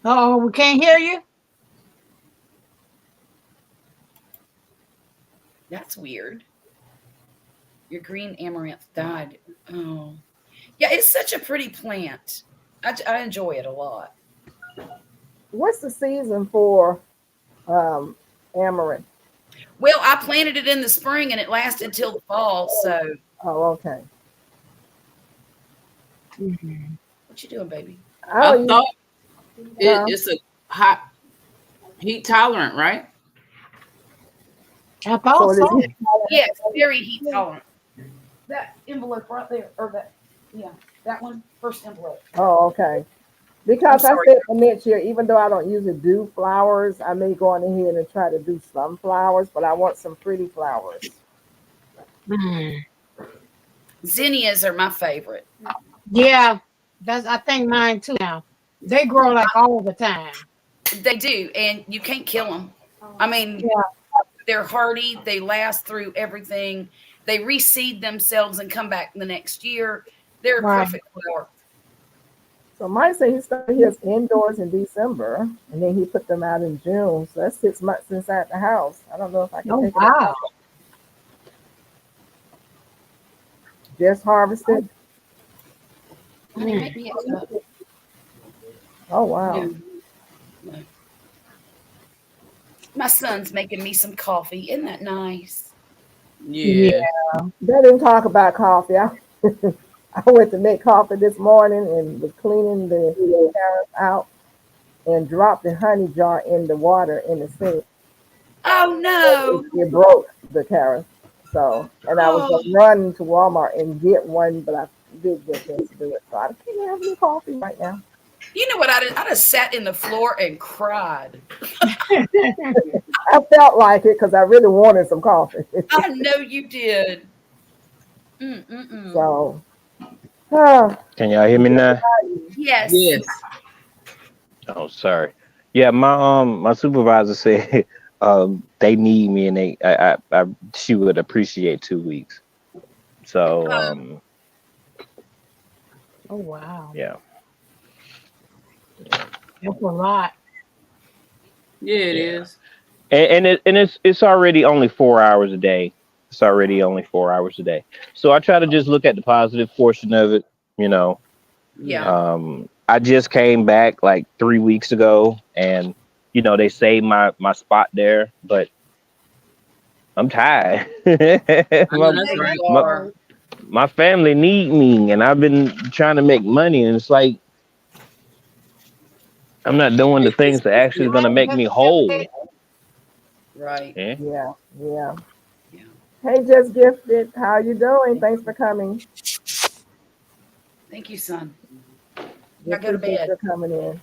Oh, we can't hear you. That's weird. Your green amaranth died. Oh, yeah, it's such a pretty plant. I enjoy it a lot. What's the season for um, amaranth? Well, I planted it in the spring and it lasted till the fall. So, Oh, okay. Mhm. what you doing, baby? I I don't use. thought Huh? it's a hot, heat tolerant, right? I So thought it is so. heat Yes, very heat tolerant. tolerant. That envelope right there, or that, yeah, that one, first envelope. Oh, okay. I'm Because I sorry. said for next year, even though I don't usually do flowers, I may go on ahead and try to do some flowers, but I want some pretty flowers. Mm. Zinnias are my favorite. Yeah, that's I think mine too now. They grow like all the time. They do, and you can't kill them. I mean, Yeah. they're hardy. They last through everything. They reseed themselves and come back the next year. They're a Right. perfect flower. So mine say he started his indoors in December, and then he put them out in June. So that's 6 months inside the house. I don't know if I can Oh take it out. wow. Just harvested. Honey, Mm. make me a cup. Oh wow. No, no. My son's making me some coffee. Isn't that nice? Yeah. Yeah. They didn't talk about coffee. I went to make coffee this morning and was cleaning the carrots out and dropped the honey jar in the water in the sink. Oh no. It broke the carrots. So, and I was Oh, going to run to Walmart and get one, but I did get this to do it. So I can't have any coffee right now. you know what I did? I just sat in the floor and cried. I felt like it because I really wanted some coffee. I know you did. Mm-mm-mm. So, uh, Can y'all hear me now? Yes. Yes. Oh, sorry. Yeah, my supervisor said they need me and she would appreciate 2 weeks. So Um, Oh wow. yeah, yeah, That's a lot. Yeah, it yeah. is. And it's already only 4 hours a day. It's already only 4 hours a day. So I try to just look at the positive portion of it. You know, yeah. Yeah. I just came back like 3 weeks ago, and they saved my spot there, but I'm tired. I know my, that's Yeah, right. you my are. my family need me, and I've been trying to make money, and it's like I'm not doing the things that actually Right. gonna make That's me everything. whole. Right. Yeah. yeah, yeah. Yeah. Hey, Just Gifted, how you doing? Thanks for coming. Thank you, son. We Now go to appreciate bed. your coming in.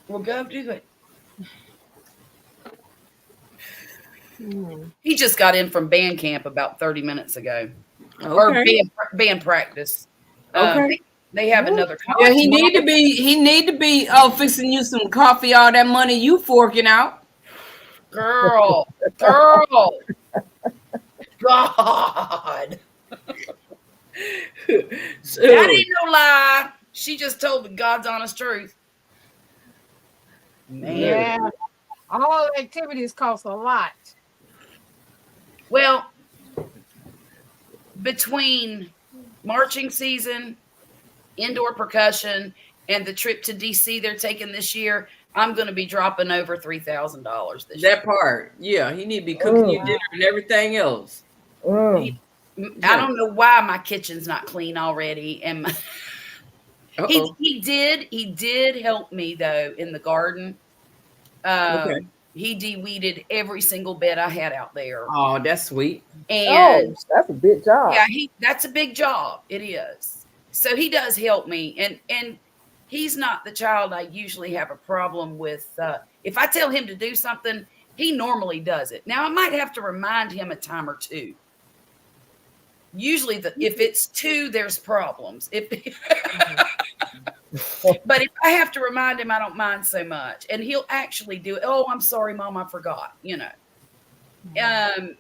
We'll go do it. Mm. He just got in from band camp about 30 minutes ago, or Okay. band practice. Okay. They have What? another Yeah, concert tomorrow. he need to be fixing you some coffee, all that money you forking out. Girl, girl, God. That So ain't no lie. She just told the God's honest truth. yeah. Man. Yeah. All activities cost a lot. Well, between marching season, indoor percussion, and the trip to DC they're taking this year, I'm going to be dropping over $3,000 this That year. part. Yeah, he need to be cooking you Mm, dinner and everything else. He, mm. I Yeah. don't know why my kitchen's not clean already, and Uh-oh. he did help me though in the garden. Okay. He de-weeded every single bed I had out there, Oh, that's sweet. Oh, and that's a big job. yeah, he that's a big job. It is. So he does help me, and he's not the child I usually have a problem with. If I tell him to do something, he normally does it. Now I might have to remind him a time or two. Usually, if it's two, there's problems. If but if I have to remind him, I don't mind so much, and he'll actually do it. Oh, I'm sorry, Mom, I forgot. Um,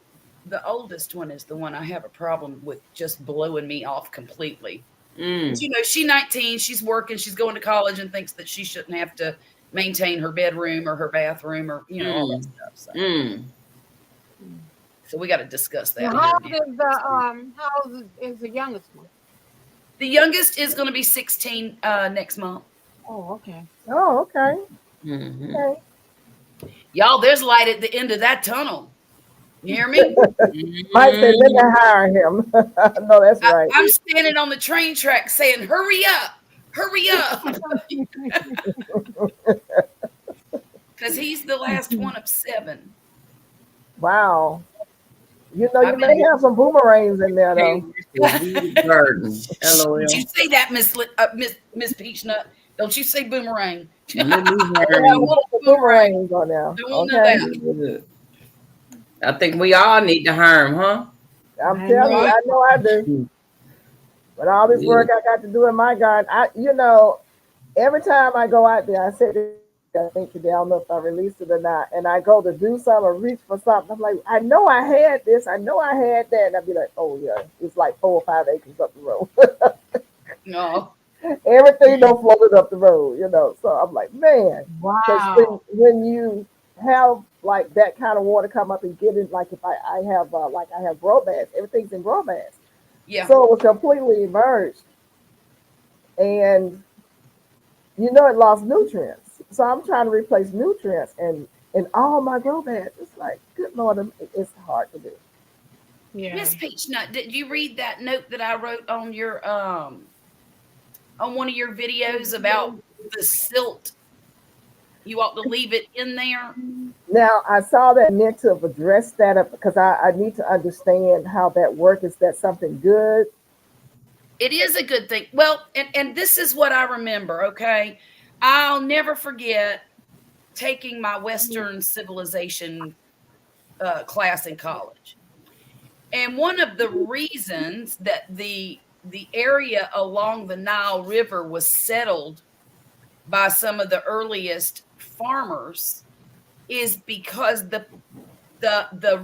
the oldest one is the one I have a problem with just blowing me off completely. But, you know, she's 19, she's working, she's going to college, and thinks that she shouldn't have to maintain her bedroom or her bathroom or, you know, all that stuff. So we got to discuss that. Now, how old is the youngest one? The youngest is going to be 16 next month. Oh, okay. Oh, okay. Mm-hmm. Okay. Y'all, there's light at the end of that tunnel. You hear me? Mike said, let me hire him. No, that's right. I'm standing on the train track saying, hurry up, hurry up. Because he's the last one of 7. Wow. You know, you may have some boomerangs in there, though. Garden. LOL. Did you say that, Miss Peachnut? Don't you say boomerang. Boomerangs on there. Don't know Okay. that. I think we all need to hire him, huh? I'm telling you, I know I do. But all this work I got to do in my garden, you know, every time I go out there, I said, I think today, I don't know if I released it or not, and I go to do something or reach for something. I'm like, I know I had this, I know I had that, and I'd be like, oh yeah, it's like 4 or 5 acres up the road. No. Everything don't float up the road, you know. So I'm like, man, Wow. because when you have like that kind of water come up and get it, like if I have I have grow bags, everything's in grow bags. Yeah. So it was completely immersed, and you know it lost nutrients. So I'm trying to replace nutrients and all my grow bags. It's like, good Lord, it's hard to do. Yeah. Miss Peachnut, did you read that note that I wrote on your on one of your videos about the silt? You ought to leave it in there. Now I saw that meant to have addressed that up because I need to understand how that works. Is that something good? It is a good thing. Well, and this is what I remember, okay? I'll never forget taking my Western civilization class in college. And one of the reasons that the area along the Nile River was settled by some of the earliest farmers is because the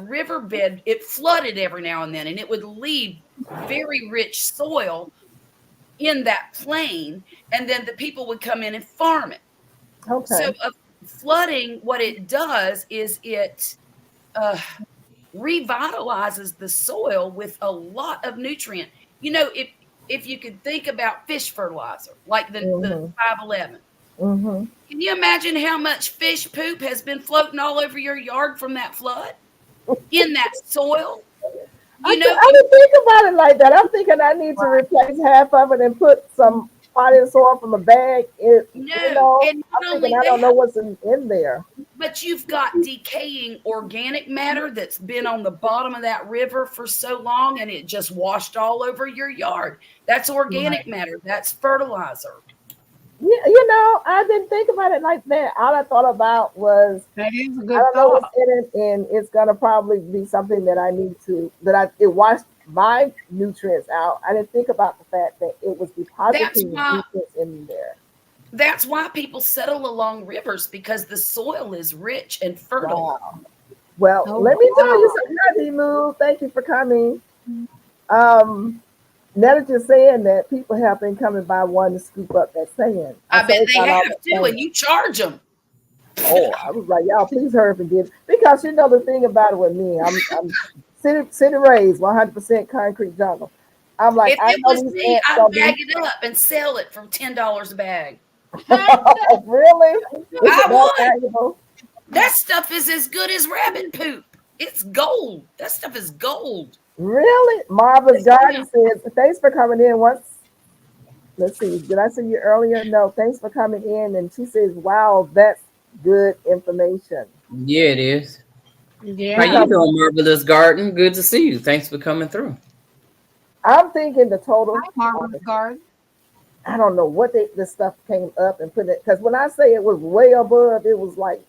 riverbed, it flooded every now and then, and it would leave very rich soil in that plain, and then the people would come in and farm it. Okay. So flooding, what it does is it revitalizes the soil with a lot of nutrient. You know, if you could think about fish fertilizer, like the 511. Mm-hmm. Can you imagine how much fish poop has been floating all over your yard from that flood in that soil? I didn't think about it like that. I'm thinking I need to replace half of it and put some potting soil from a bag. And I'm not thinking only I don't that, know what's in there. but you've got decaying organic matter that's been on the bottom of that river for so long, and it just washed all over your yard. That's organic matter. That's fertilizer. Yeah, you know, I didn't think about it like that. All I thought about was That is a I good don't know thought. what's in it, and it's gonna probably be something that I need to it washed my nutrients out. I didn't think about the fact that it was depositing nutrients in there. That's why people settle along rivers, because the soil is rich and fertile. Wow. Well, let me tell you something, Happy Move. Thank you for coming. Now that you're saying that, people have been coming by wanting to scoop up that sand. I bet they have too, and you charge them. Oh, I was like, y'all, please hurry up and get it. Because you know the thing about it with me, I'm city raised, 100% concrete jungle. I'm like, If I it know was these me, ants I'd don't bag it up and sell it for $10 a bag. Really? I would. That stuff is as good as rabbit poop. It's gold. That stuff is gold. Really? Marva's Garden says, thanks for coming in. Let's see, did I see you earlier? No, thanks for coming in. And she says, wow, that's good information. Yeah, it is. Yeah. How you doing, Marvelous Garden? Good to see you. Thanks for coming through. I'm thinking the total. Marvelous Garden. I don't know what this stuff came up and put it, because when I say it was way above, it was like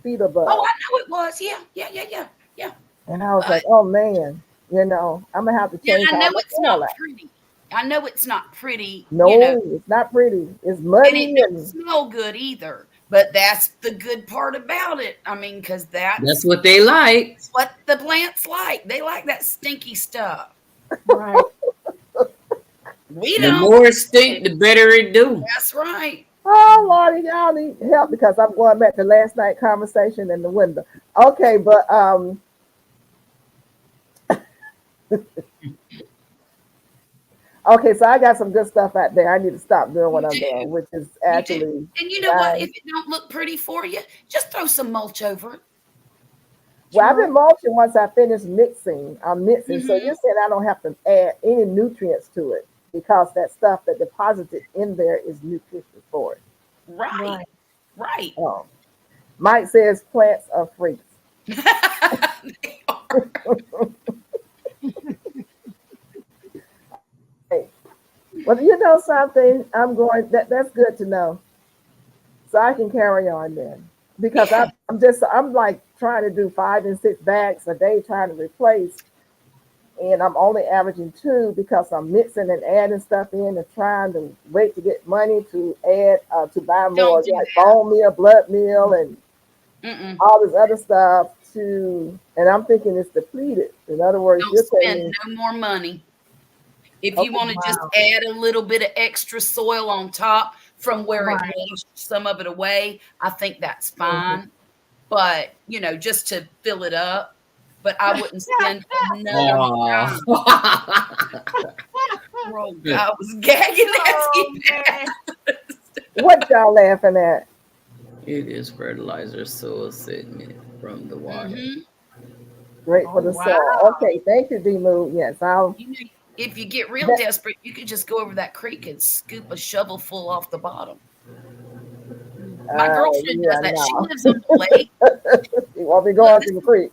feet above. Oh, I know it was. Yeah. And I was like, oh man, you know, I'm gonna have to change. I know how I it's not pretty. I know it's not pretty. No, it's not pretty. It's muddy and it doesn't smell good either. But that's the good part about it. I mean, because that's what they like. That's what the plants like. They like that stinky stuff. Right. We The don't. more it stink, the better it do. That's right. Oh Lordy, y'all need help because I'm going back to last night conversation in the window. Okay, but okay, so I got some good stuff out there. I need to stop doing what You I'm doing, do. which is You do. actually And you know what? nice. If it don't look pretty for you, just throw some mulch over it. Well, I've been mulching once I finish mixing. I'm mixing. So Mm-hmm. you're saying I don't have to add any nutrients to it because that stuff that deposited in there is nutritious for it. Right. Right. Right. Oh. Mike says plants are freaks. They are. Hey. Well, you know something? That's good to know. So I can carry on then. Because Yeah. I'm like trying to do 5 and 6 bags a day trying to replace. And I'm only averaging 2 because I'm mixing and adding stuff in and trying to wait to get money to add to buy more Don't do like that. bone meal, blood meal, and Mm-mm. all this other stuff to. And I'm thinking it's depleted. In other words, Don't you're spend saying, no more money. If you okay, want to just Wow. add a little bit of extra soil on top from where it Right. washed some of it away, I think that's mhm. fine. But just to fill it up. But I wouldn't spend another Oh. dime. Bro, I was gagging as Oh he man. What y'all laughing at? It is fertilizer soil sediment from the water. Mm-hmm. Great for Oh the wow. soil. Okay, thank you, D Move. Yes, I'll. If you get real That, desperate, you could just go over that creek and scoop a shovel full off the bottom. My girlfriend does yeah, that. She no. lives on the lake. You won't be Look, going to the creek.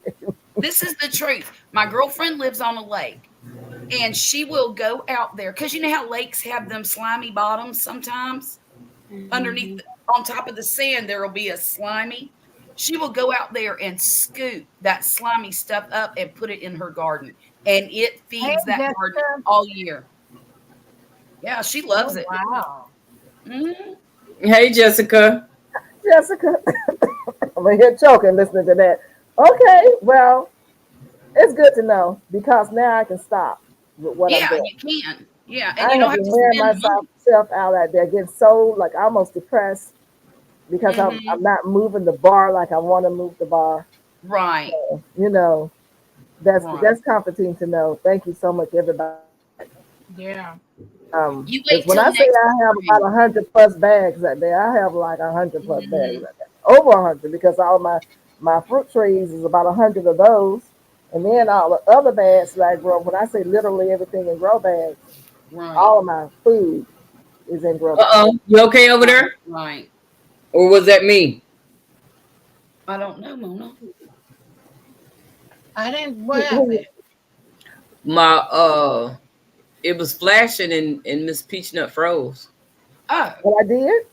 this is the truth. My girlfriend lives on a lake, and she will go out there because you know how lakes have them slimy bottoms sometimes underneath, on top of the sand, there will be a slimy. She will go out there and scoop that slimy stuff up and put it in her garden, and it Hey feeds that garden Jessica. all year. Yeah, she loves Oh it. wow. Mhm. Hey, Jessica. Jessica, I'm here choking listening to that. Okay, well, it's good to know because now I can stop with what I'm Yeah, doing. you can. Yeah, and I you don't have have been to wearing spend myself money. out there, getting so like almost depressed because I'm Hmm. not moving the bar like I want to move the bar. Right, So, you know, right. that's comforting to know. Thank you so much, everybody. Yeah. You Because wait when till I say next I have about spring. 100 plus bags that day, I have like 100 plus bags Mhm. that day. Over 100 because all my fruit trees is about 100 of those, and then all the other bags that I grow. When I say literally everything in grow bags, Right, all of my food is in grow bags. Uh-oh. You okay over right, there? right. Or was that me? I don't know, Mona. I didn't what happened? My it was flashing and Miss Peachnut froze. Oh, What I did?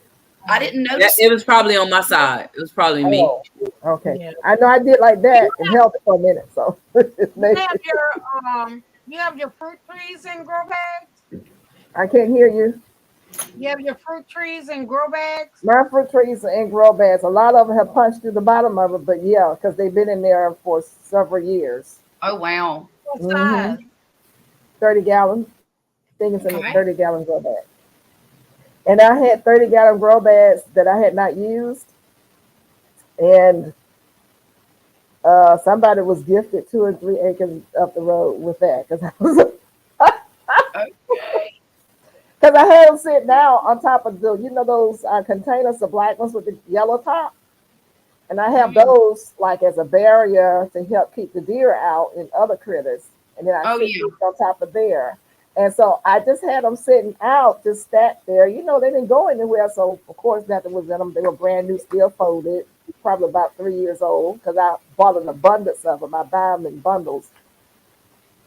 I didn't That notice it it. was probably on my side. It was probably me. Oh, okay. Yeah. I know I did like You that and held it for a minute. So you maybe have you have your fruit trees in grow bags? I can't hear you. You have your fruit trees in grow bags? My fruit trees are in grow bags. A lot of them have punched through the bottom of it, but yeah, because they've been in there for several years. Oh, wow. What Hmm size? 30 gallons. I think it's in a Okay. 30-gallon grow bag. And I had 30-gallon grow bags that I had not used, and somebody was gifted 2 or 3 acres up the road with that because I was Okay. because I had them sitting down on top of those containers, the black ones with the yellow top, and I have Mhm. those like as a barrier to help keep the deer out and other critters, and then I Oh, sit yeah. these on top of there. And so I just had them sitting out, just sat there. They didn't go anywhere. So of course nothing was in them. They were brand new, still folded, probably about 3 years old. Because I bought an abundance of them. I buy them in bundles,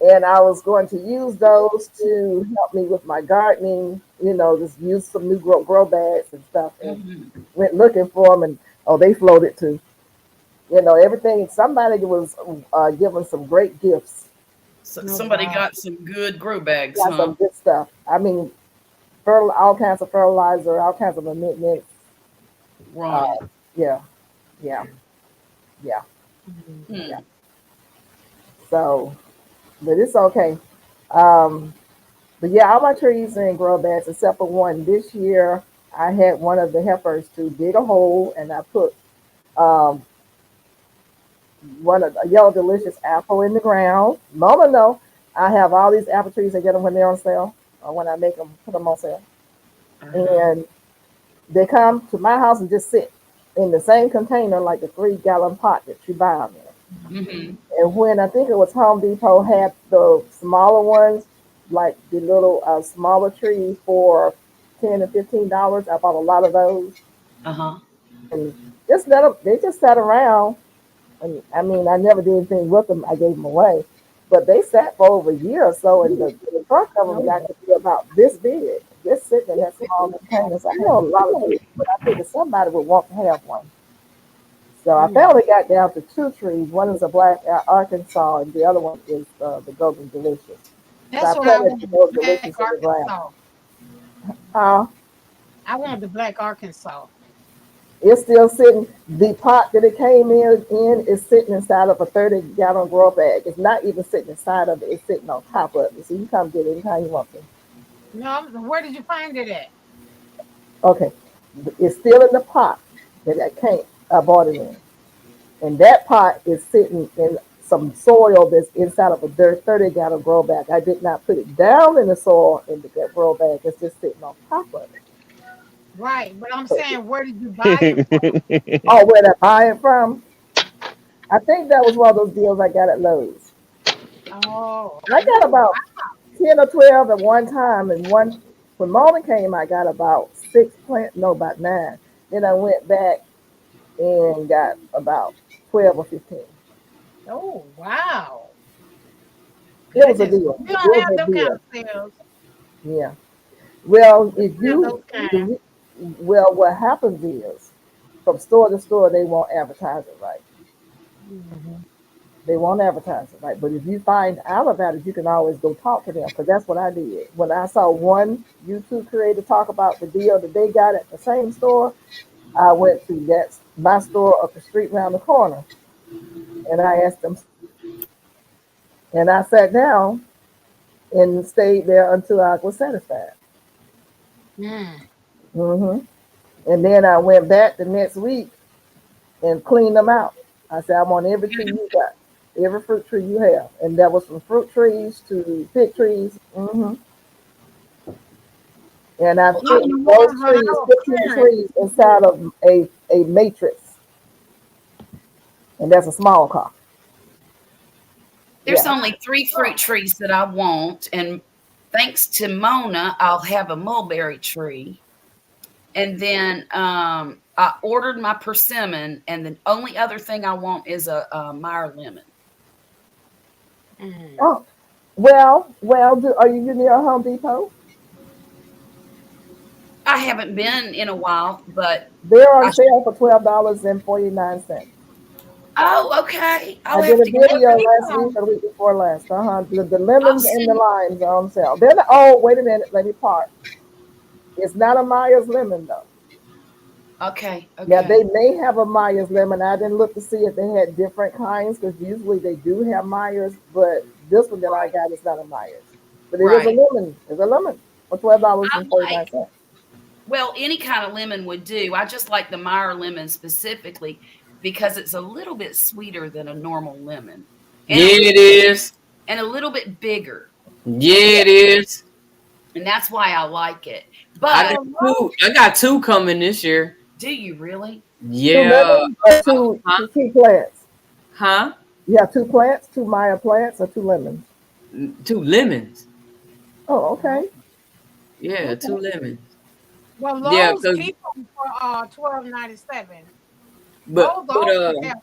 and I was going to use those to help me with my gardening. Just use some new grow bags and stuff. And Mhm. went looking for them, and oh, they floated too. Everything. Somebody was giving some great gifts. So Oh somebody wow. got some good grow bags, Got huh? some good stuff. I mean, all kinds of fertilizer, all kinds of amendments. Uh, Right. yeah, yeah, yeah, Mhm. yeah. Hmm. So, but it's okay. Um, But yeah, all my trees are in grow bags except for one. This year, I had one of the helpers to dig a hole, and I put um, one of a yellow delicious apple in the ground. Mama, no, I have all these apple trees. I get them when they're on sale, or when I make them, put them on sale, and they come to my house and just sit in the same container, like the 3-gallon pot that you buy them in. Mm-hmm. And when I think it was Home Depot had the smaller ones, like the little smaller trees for $10 and $15, I bought a lot of those Uh-huh. and just let them. They just sat around. And I mean, I never did anything with them. I gave them away, but they sat for over a year or so, and the front of them got to be about this big, just sitting in that small container. So I know a lot of trees, but I figured somebody would want to have one. So I finally got down to 2 trees. One is a black Arkansas, and the other one is the Golden Delicious. That's So what I planted want. the Golden Black Delicious in the ground. Arkansas. Uh, I want the black Arkansas. it's still sitting. The pot that it came in is sitting inside of a 30-gallon grow bag. It's not even sitting inside of it. It's sitting on top of it. So you come get it anytime you want to. No, where did you find it at? Okay. It's still in the pot that I bought it in. And that pot is sitting in some soil that's inside of a 30-gallon grow bag. I did not put it down in the soil in that grow bag. It's just sitting on top of it. Right, but I'm saying, where did you buy it from? Oh, where did I buy it from? I think that was one of those deals I got at Lowe's. Oh, I got about 10 or 12 at one time. And when Mona came, I got about 6 plants, no, about 9. Then I went back and got about 12 or 15. oh, wow. It was a deal. You don't have It was a them kind deal. of sales. Yeah. Well, if You have those kind. well, what happens is from store to store, they won't advertise it right. Mhm. They won't advertise it right. But if you find out about it, you can always go talk to them because that's what I did. When I saw one YouTube creator talk about the deal that they got at the same store, I went to my store up the street around the corner and I asked them, and I sat down and stayed there until I was satisfied. Mm. hmm And then I went back the next week and cleaned them out. I said, I want every tree you got, every fruit tree you have. And that was from fruit trees to fig trees. And I Well, put I'm the those ones when I trees, was 15 parent. trees inside of a matrix. And that's a small car. There's Yeah. only 3 fruit trees that I want, and thanks to Mona, I'll have a mulberry tree. And then I ordered my persimmon, and the only other thing I want is a Meyer lemon. Mm. Oh, are you near Home Depot? I haven't been in a while, but They're I on sale for $12.49. okay. I I'll did have a to get video it. last week or the week before last. The I'll lemons and the send. limes are on sale. They're not, oh, wait a minute, let me park. It's not a Myers lemon though. Okay, Now okay. they may have a Myers lemon. I didn't look to see if they had different kinds because usually they do have Myers, but this one that I got is not a Myers. But it is a Right. lemon. It's a lemon for $12.49. Well, any kind of lemon would do. I just like the Meyer lemon specifically because it's a little bit sweeter than a normal lemon, and Yeah, it is. a little bit bigger, Yeah, it is. and that's why I like it. I But got two. I got 2 coming this year. do you really? Two Yeah. lemons or two plants? Huh? You have 2 plants, 2 Meyer plants, or 2 lemons? 2 lemons. Oh, okay. Yeah, 2 lemons. Well, Yeah, Lowe's cause keep them for $12.97. but Lowe's but always have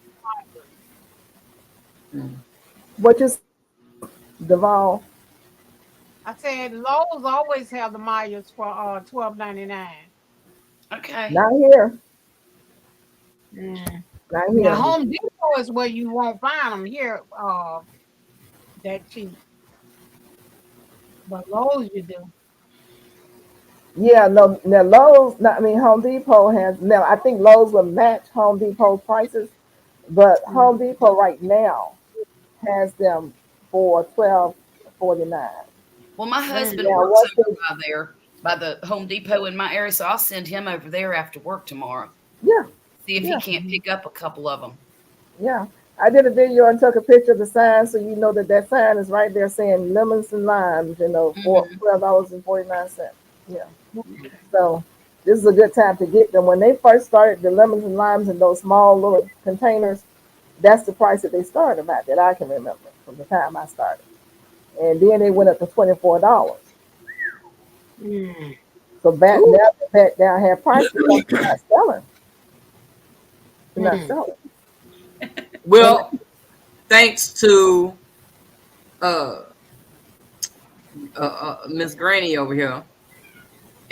What is Duval? I said Lowe's always have the Myers for $12.99. Okay. Not here. Mm. Not Now here. Home Depot is where you won't find them here that cheap, but Lowe's you do. Yeah, no. Now Lowe's. No, I mean Home Depot has. Now I think Lowe's will match Home Depot prices, but Home Depot right now has them for $12.49. Well, my husband Yeah, works what's over by there, by the Home Depot in my area, so I'll send him over there after work tomorrow. Yeah, See if yeah. he can't pick up a couple of them. yeah. I did a video and took a picture of the sign so you know that sign is right there saying lemons and limes, for $12.49. Yeah. So this is a good time to get them. When they first started the lemons and limes in those small little containers, that's the price that they started at that I can remember from the time I started. And then they went up to $24. Mm. So back now that back down had prices, they're not selling. They're not selling. Well, thanks to Miss Granny over here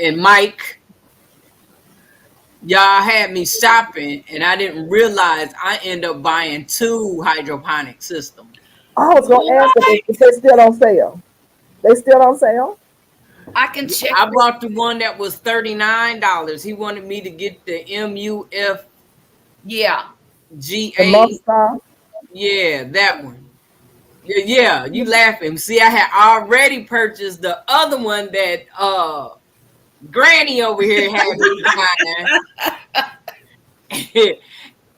and Mike, y'all had me shopping, and I didn't realize I end up buying 2 hydroponic systems. I was gonna ask if they still on sale. They still on sale? I can check. I bought the one that was $39. He wanted me to get the MUFGA. Yeah. The Monster. Yeah, that one. Yeah, you laughing. See, I had already purchased the other one that Granny over here had me buying.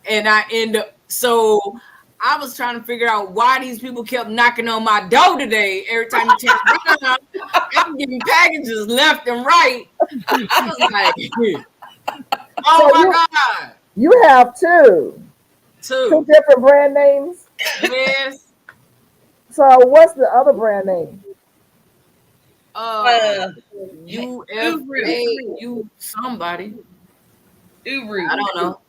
And I end up, so I was trying to figure out why these people kept knocking on my door today. Every time you turn around, I'm getting packages left and right. I was like, oh my God. You have two 2. different brand names. Yes. So what's the other brand name? UFA, somebody. Uru. I don't know.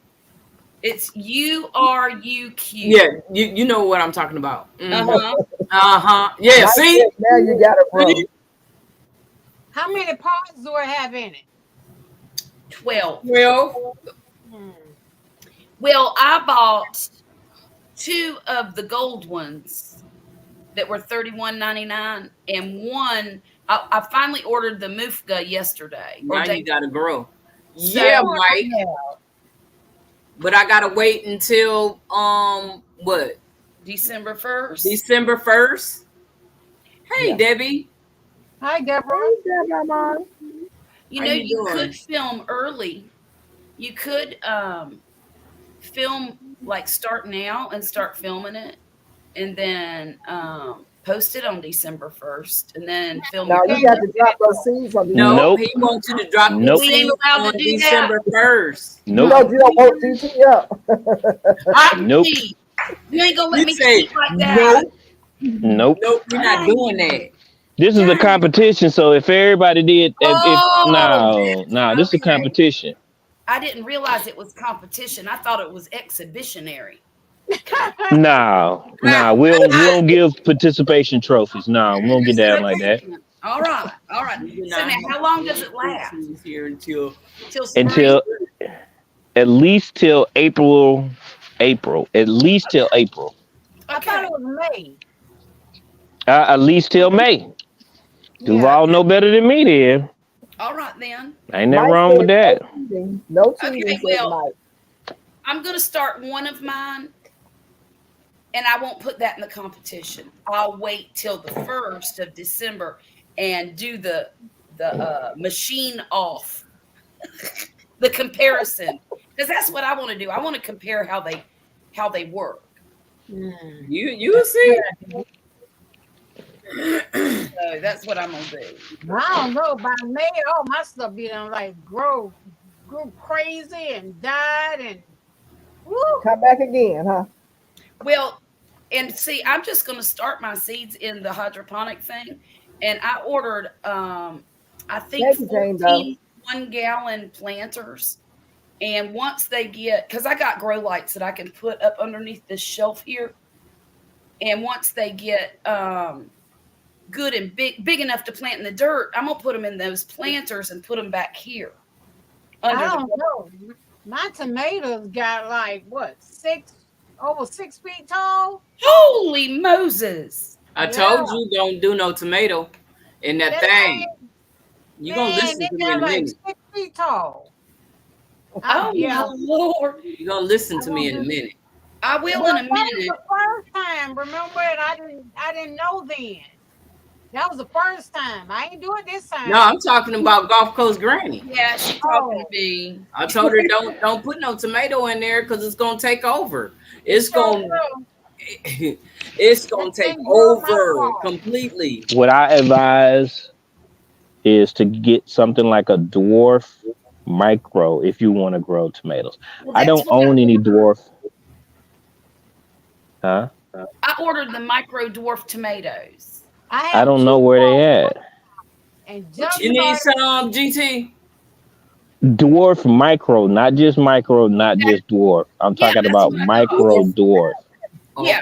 It's URUQ. Yeah, you know what I'm talking about. Uh-huh. Yeah, see? Now you got it, bro. How many parts do it have in it? 12. Well, Well, I bought 2 of the gold ones that were $31.99, and one I finally ordered the Mufga yesterday. now you gotta grow. So- Yeah, Mike. But I gotta wait until what? December 1st. December 1st. Hey, Yeah. Debbie. Hi, Deborah. You How know, you you doing? could film early. You could film, like, start now and start filming it, and then post it on December 1st, and then film Now your you got to drop those seeds on the No, Nope. he wants you to drop the Nope. We ain't seeds allowed to on do that. December 1st. Nope. You don't vote DT up. Nope. You ain't gonna let You me say speak like that. Nope. Nope, we're not doing that. This is a competition, so if everybody did, Oh, this is a okay. competition. I didn't realize it was competition. I thought it was exhibitionary. No, we don't give participation trophies. No, we don't get down like that. All right. So now, how long does it last? Here until Till spring? Until at least till April. At least till April. I thought it was May. At least till May. You Yeah. all know better than me, then. All right, then. Ain't nothing wrong with that. No cheating, Okay, said well- Mike. I'm going to start one of mine, and I won't put that in the competition. I'll wait till the 1st of December and do the machine off, the comparison, because that's what I want to do. I want to compare how they work. you see. So that's what I'm gonna do. I don't know. By May, all my stuff be done like grew crazy and died and woo. Come back again, huh? Well, and see, I'm just going to start my seeds in the hydroponic thing, and I ordered, I think, Thank you, Jane, 14 1-gallon planters. And once they get, because I got grow lights that I can put up underneath this shelf here, and once they get good and big enough to plant in the dirt, I'm gonna put them in those planters and put them back here. I don't know. My tomatoes got like what, over 6 feet tall? Holy Moses! I told you don't do no tomato in that thing. You gonna listen they to me got in a like minute. 6 feet tall. Oh yeah. my Lord! You gonna listen to me in a minute. I will Well, in a that was minute. the first time, remember? And I didn't know then. That was the first time. I ain't do it this time. No, I'm talking about Gulf Coast Granny. Yeah, she talking to me. I told her don't put no tomato in there because it's gonna take over. It's gonna take over completely. What I advise is to get something like a dwarf micro if you want to grow tomatoes. Well, I that's don't what own any dwarf. Huh? I ordered the micro dwarf tomatoes. I don't know where they at. And just You need some GT. Dwarf micro, not just micro, not just dwarf. I'm Yeah, talking that's about what I micro dwarf. Okay. Yeah.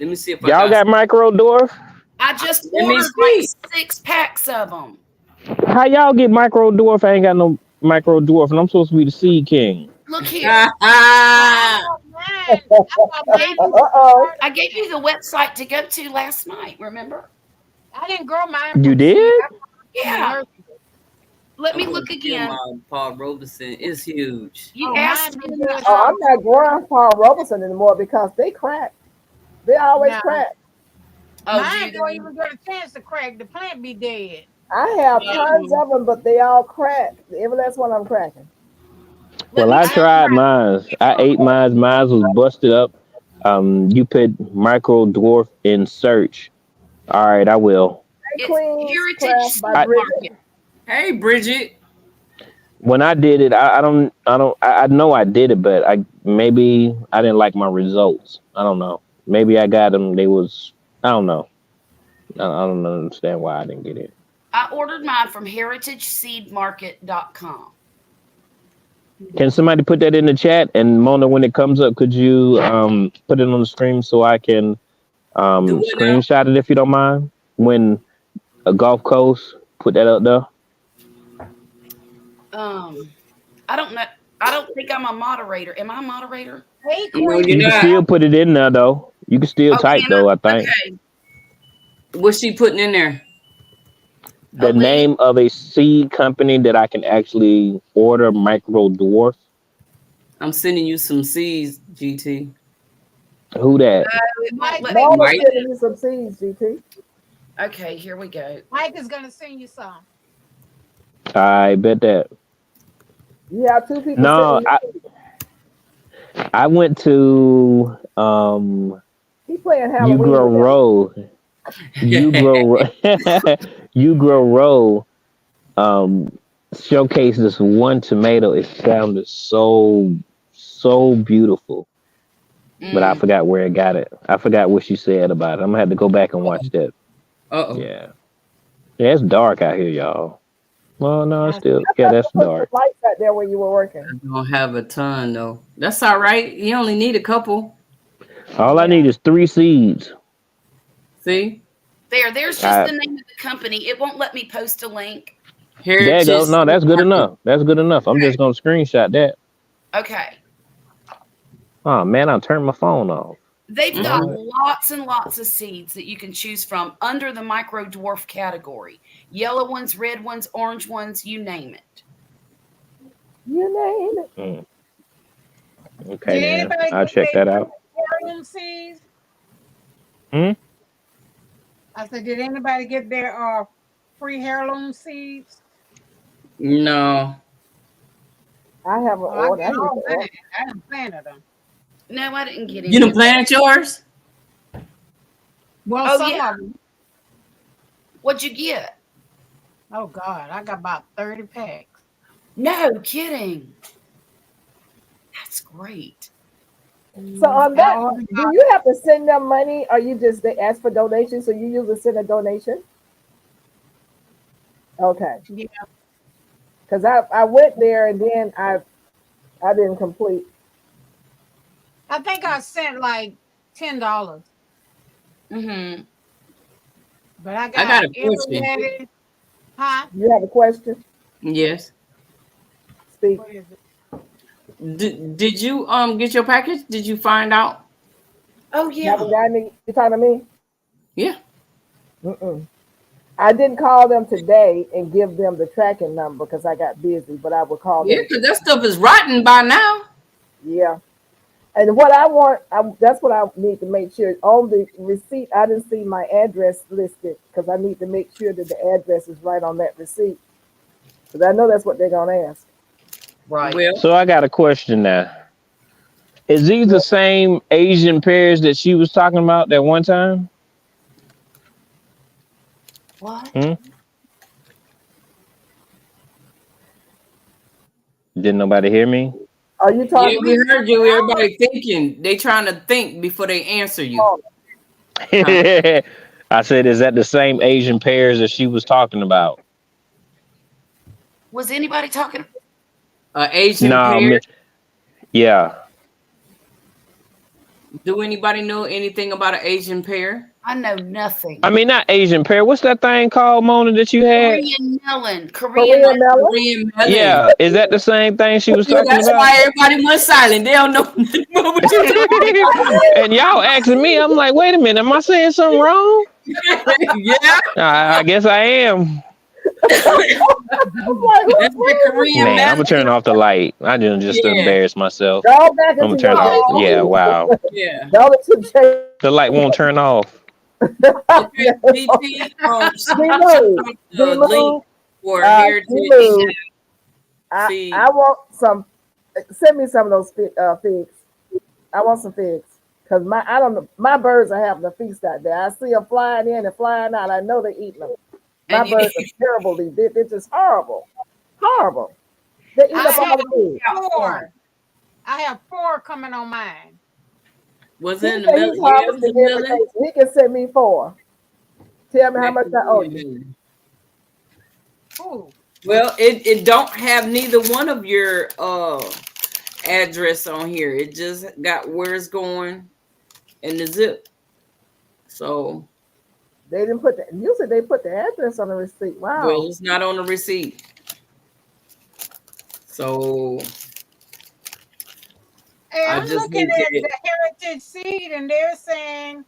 Let me see if Y'all got micro dwarf? I just Let me ordered see. like 6 packs of them. How y'all get micro dwarf? I ain't got no micro dwarf, and I'm supposed to be the seed king. Look here. Oh, man. I gave you the website to go to last night, remember? I didn't grow mine. You from did? seed. Yeah. Let me look again. Paul Robeson is huge. You Oh, asked mine me. been good. Oh, I'm not growing Paul Robeson anymore because they crack. They always No. crack. Oh, Mine do don't they? even get a chance to crack. The plant be dead. I have tons of them, but they all crack. Every last one I'm cracking. Let Well, me I see. tried mine. I ate mine. Mine was busted up. You put micro dwarf in search. All right, I will. It's Queen's Heritage Craft Seed by Bridget. Market. Hey, Bridget. When I did it, I know I did it, but maybe I didn't like my results. I don't know. Maybe I got them. I don't know. I don't understand why I didn't get it. I ordered mine from heritageseedmarket.com. Can somebody put that in the chat? And Mona, when it comes up, could you put it on the screen so I can Do it now. screenshot it if you don't mind? When a Gulf Coast, put that up there. I don't know. I don't think I'm a moderator. Am I a moderator? Hey, No, Queen. you're You can not. still put it in there though. You can still type can though. I think Okay. What's she putting in there? the Elite. name of a seed company that I can actually order micro dwarf. I'm sending you some seeds, GT. Who that? It won't let No me- one's Right. giving you some seeds, GT. Okay, here we go. Mike is gonna sing you some. I bet that. You have two people No, sitting. I went to He's playing You Halloween. Grow with them. Row. You Grow You Grow Row showcased this one tomato. It sounded so beautiful. But I forgot where it got it. I forgot what she said about it. I'm gonna have to go back and watch that. Uh-oh. Yeah. Yeah, it's dark out here, y'all. Well, no, it's still that's Put dark. the lights out there when you were working. I don't have a ton though. That's all right. You only need a couple. All I need is 3 seeds. See? There's just the name of the company. It won't let me post a link. There you go. No, that's good enough. That's good enough. I'm just gonna screenshot that. Okay. Oh man, I turned my phone off. They've got lots and lots of seeds that you can choose from under the micro dwarf category. Yellow ones, red ones, orange ones, you name it. You name it. Okay, Did man. anybody I'll get check their that out. heirloom seeds? Hmm? I said, did anybody get their free heirloom seeds? No. I have an Oh, I order. I got need all to order. that. I didn't planted them. No, I didn't get any. You done planted yours? Well, Oh, some yeah. of them. What'd you get? Oh God, I got about 30 packs. No kidding. That's great. So on that, I ordered do you have to send them money, or you just they ask for donations? So you usually send a donation? Okay. Yeah. Because I went there and then I didn't complete. I think I sent like $10, Mm-hmm. but I got got a question. everybody. Huh? You have a question? Yes. Speak. What is it? Did you get your package? Did you find out? Oh You yeah. haven't got any? You talking to me? Yeah. Mm-mm. I didn't call them today and give them the tracking number because I got busy, but I will call Yeah, them. because that stuff is rotten by now. Yeah. And what I want, that's what I need to make sure on the receipt. I didn't see my address listed because I need to make sure that the address is right on that receipt. Because I know that's what they're gonna ask. Right. Well, So I got a question now. Is these the same Asian pears that she was talking about that one time? What? Didn't nobody hear me? Are you yeah, talking? we heard you. Everybody thinking. They trying to think before they answer you. Oh, I said, is that the same Asian pears that she was talking about? Was anybody talking? Asian No, pear. yeah. Do anybody know anything about an Asian pear? I know nothing. I mean, not Asian pear. What's that thing called, Mona, that you had? Korean melon. Korean Korean melon? Korean melon. Yeah, is that the same thing she was Yeah, talking that's about? why everybody went silent. They don't know what you're talking about. And y'all asking me, I'm like, wait a minute, am I saying something wrong? Yeah, I guess I am. that's the Korean Man, I'm melon. gonna turn off the light. I just Yeah. embarrass myself. Go back I'm gonna into turn your off. house. Yeah, wow. Yeah. Go to change. The light won't turn off. Okay, DT, the link for Heritage. I want some. Send me some of those figs. I want some figs because I don't know. My birds are having a feast out there. I see them flying in and flying out. I know they're eating them. My And you- birds are terrible. They're just horrible, horrible. They eat up all the food. Four. I have 4 coming on mine. Was He in the said melon. he's Yeah, it was harvesting the every melon. day. He can send me 4. Tell me how much I owe you. Ooh. Well, it don't have neither one of your address on here. It just got where it's going and the zip. So They didn't put the. Usually they put the address on the receipt. Wow. well, it's not on the receipt. So And I I'm just looking need at to- the heritage seed, and they're saying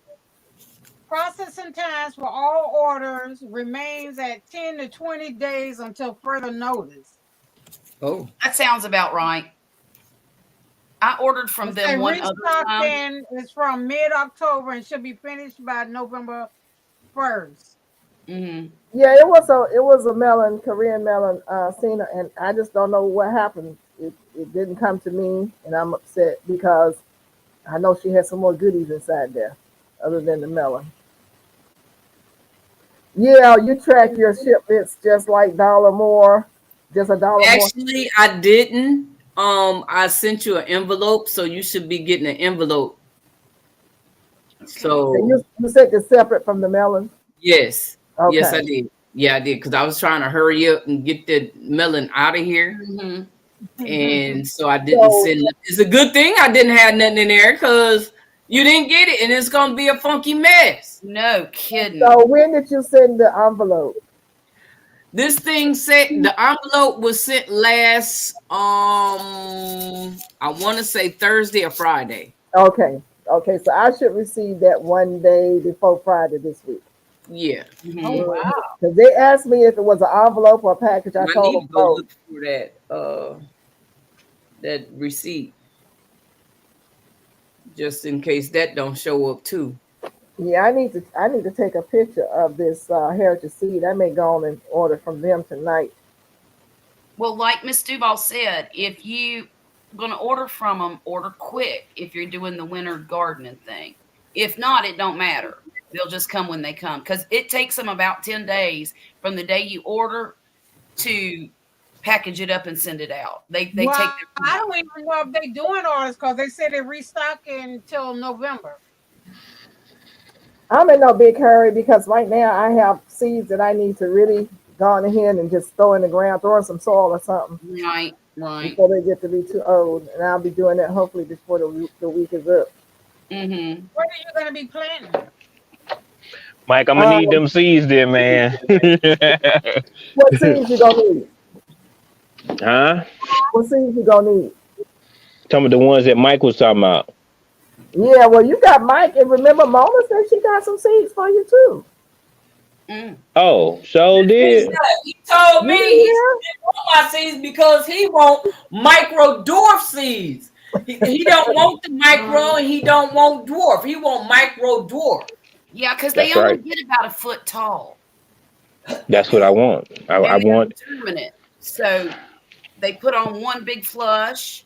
processing times for all orders remains at 10 to 20 days until further notice. oh, That sounds about right. I ordered from them And one other time. restocking is from mid-October and should be finished by November 1st. Mm-hmm. Yeah, it was a melon, Korean melon, Cena, and I just don't know what happened. It didn't come to me, and I'm upset because I know she had some more goodies inside there, other than the melon. Yeah, you track your shipments just like Dollar More, just $1 more. actually, I didn't. I sent you an envelope, so you should be getting an envelope. So And you said it's separate from the melon. yes, Okay. yes, I did. Yeah, I did because I was trying to hurry up and get the melon out of here. Mm-hmm. And so I didn't send it. It's a good thing I didn't have nothing in there because you didn't get it and it's gonna be a funky mess. No kidding. So when did you send the envelope? This thing said the envelope was sent last I want to say Thursday or Friday. Okay. So I should receive that one day before Friday this week. Yeah. Mhm. Oh, wow. Because they asked me if it was an envelope or a package. I I told need them to go both. look for that receipt. Just in case that don't show up too. Yeah, I need to take a picture of this heritage seed. I may go on and order from them tonight. Well, like Miss Duval said, if you going to order from them, order quick if you're doing the winter gardening thing. If not, it don't matter. They'll just come when they come because it takes them about 10 days from the day you order to package it up and send it out. They Well, take I don't even know if they're doing orders because they said they restock until November. I'm in no big hurry because right now I have seeds that I need to really go on ahead and just throw in the ground, throw in some soil or something right. before they get to be too old. And I'll be doing that hopefully before the week is up. Mm-hmm. What are you going to be planting? Mike, I'm gonna need them seeds there, man. What seeds you gonna need? Huh? What seeds you gonna need? Some of the ones that Mike was talking about. Yeah, well, you got Mike, and remember Mona said she got some seeds for you too. Mm. Oh, so did. He told me he didn't want my seeds because he want micro dwarf seeds. He don't want the micro and he don't want dwarf. He want micro dwarf. Yeah, because they That's only right. get about a foot tall. That's what I want. I And they're want. determinate. So they put on one big flush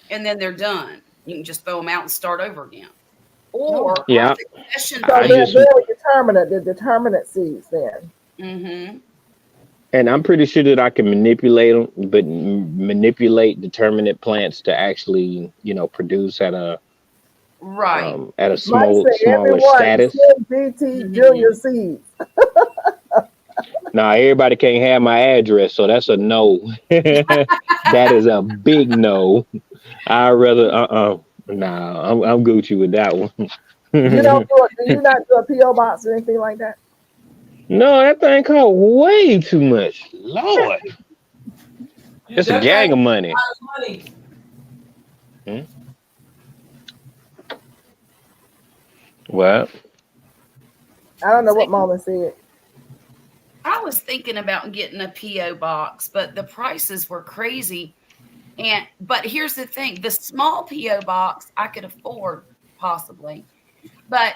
and then they're done. You can just throw them out and start over again. Or Yeah. succession. So I they're just- very determinate, the determinate seeds then. Mm-hmm. And I'm pretty sure that I can manipulate them, but manipulate determinate plants to actually, produce at a Right. at a Mike smaller said everyone status. send BT Mhm. Junior seeds. Now everybody can't have my address, so that's a no. That is a big no. I'd rather Nah, I'm Gucci with that one. You don't do you not do a PO box or anything like that? No, that thing cost way too much. Lord, it's a gang of money. Money. Well, I don't know what Mama said. I was thinking about getting a PO box, but the prices were crazy. But here's the thing: the small PO box I could afford possibly, but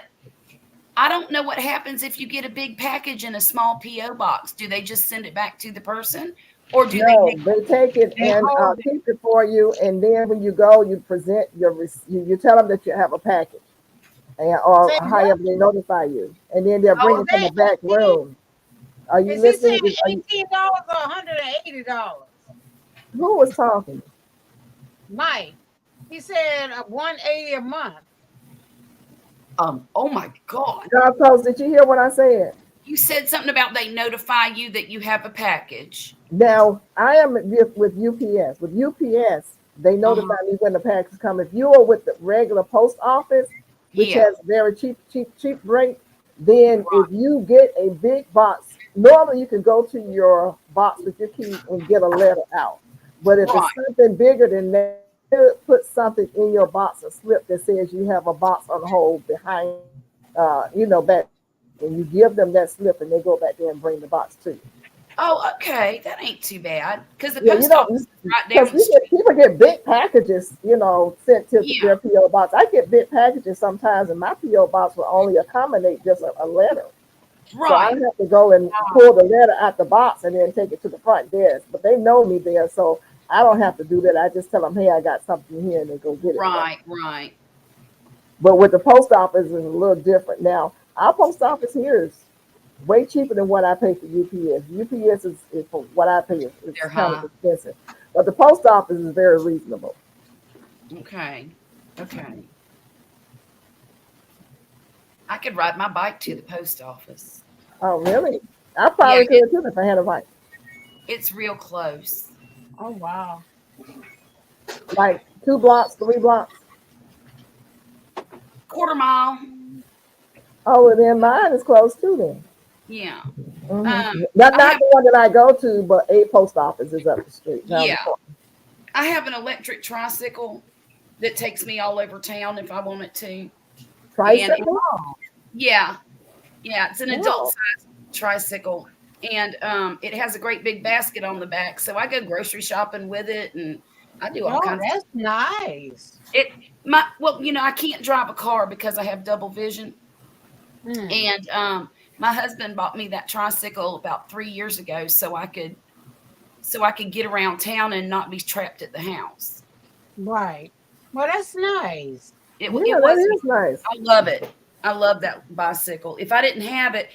I don't know what happens if you get a big package in a small PO box. Do they just send it back to the person, or do No, they? they take it They and hold it. keep it for you, and then when you go, you present you tell them that you have a package, or Say however they notify you, and then they'll bring Oh, it from they- the back room. Are you Is he saying listening? $18 or $180? Who was talking? Mike, he said $180 a month. Oh my God! John Post, did you hear what I said? You said something about they notify you that you have a package. Now, I am with UPS. With UPS, they notify me when the package come. If you are with the regular post office, which Yeah. has very cheap rate, then if you get a big box, normally you can go to your box with your key and get a letter out. But if Right. it's something bigger than that, you put something in your box, a slip that says you have a box on hold behind, back, and you give them that slip, and they go back there and bring the box to you. Oh, okay, that ain't too bad because the Yeah, you post don't office is right down because the street. people get big packages, sent to Yeah. their PO box. I get big packages sometimes, and my PO box will only accommodate just a letter. So I Right. have to go and pull the letter out the box and then take it to the front desk. But they know me there, so I don't have to do that. I just tell them, hey, I got something here, and they go get it. Right. But with the post office, it's a little different. Now, our post office here is way cheaper than what I pay for UPS. UPS is for what I pay. It's They're kind high. of expensive. But the post office is very reasonable. Okay. I could ride my bike to the post office. Oh, really? I probably Yeah. could too if I had a bike. It's real close. Oh, wow. Like 2 blocks, 3 blocks. Quarter mile. Oh, and then mine is close too then. Yeah. Mhm. I Not have- the one that I go to, but a post office is up the street. Down the Yeah. corner. I have an electric tricycle that takes me all over town if I want it to. Tricycle? Yeah. It's an Wow. adult size tricycle. And it has a great big basket on the back. So I go grocery shopping with it and I do all Oh, kinds of that's nice. I can't drive a car because I have double vision. Hmm. And my husband bought me that tricycle about 3 years ago so I could get around town and not be trapped at the house. Right. Well, that's nice. It Yeah, that was is nice. I love it. I love that bicycle. If I didn't have it,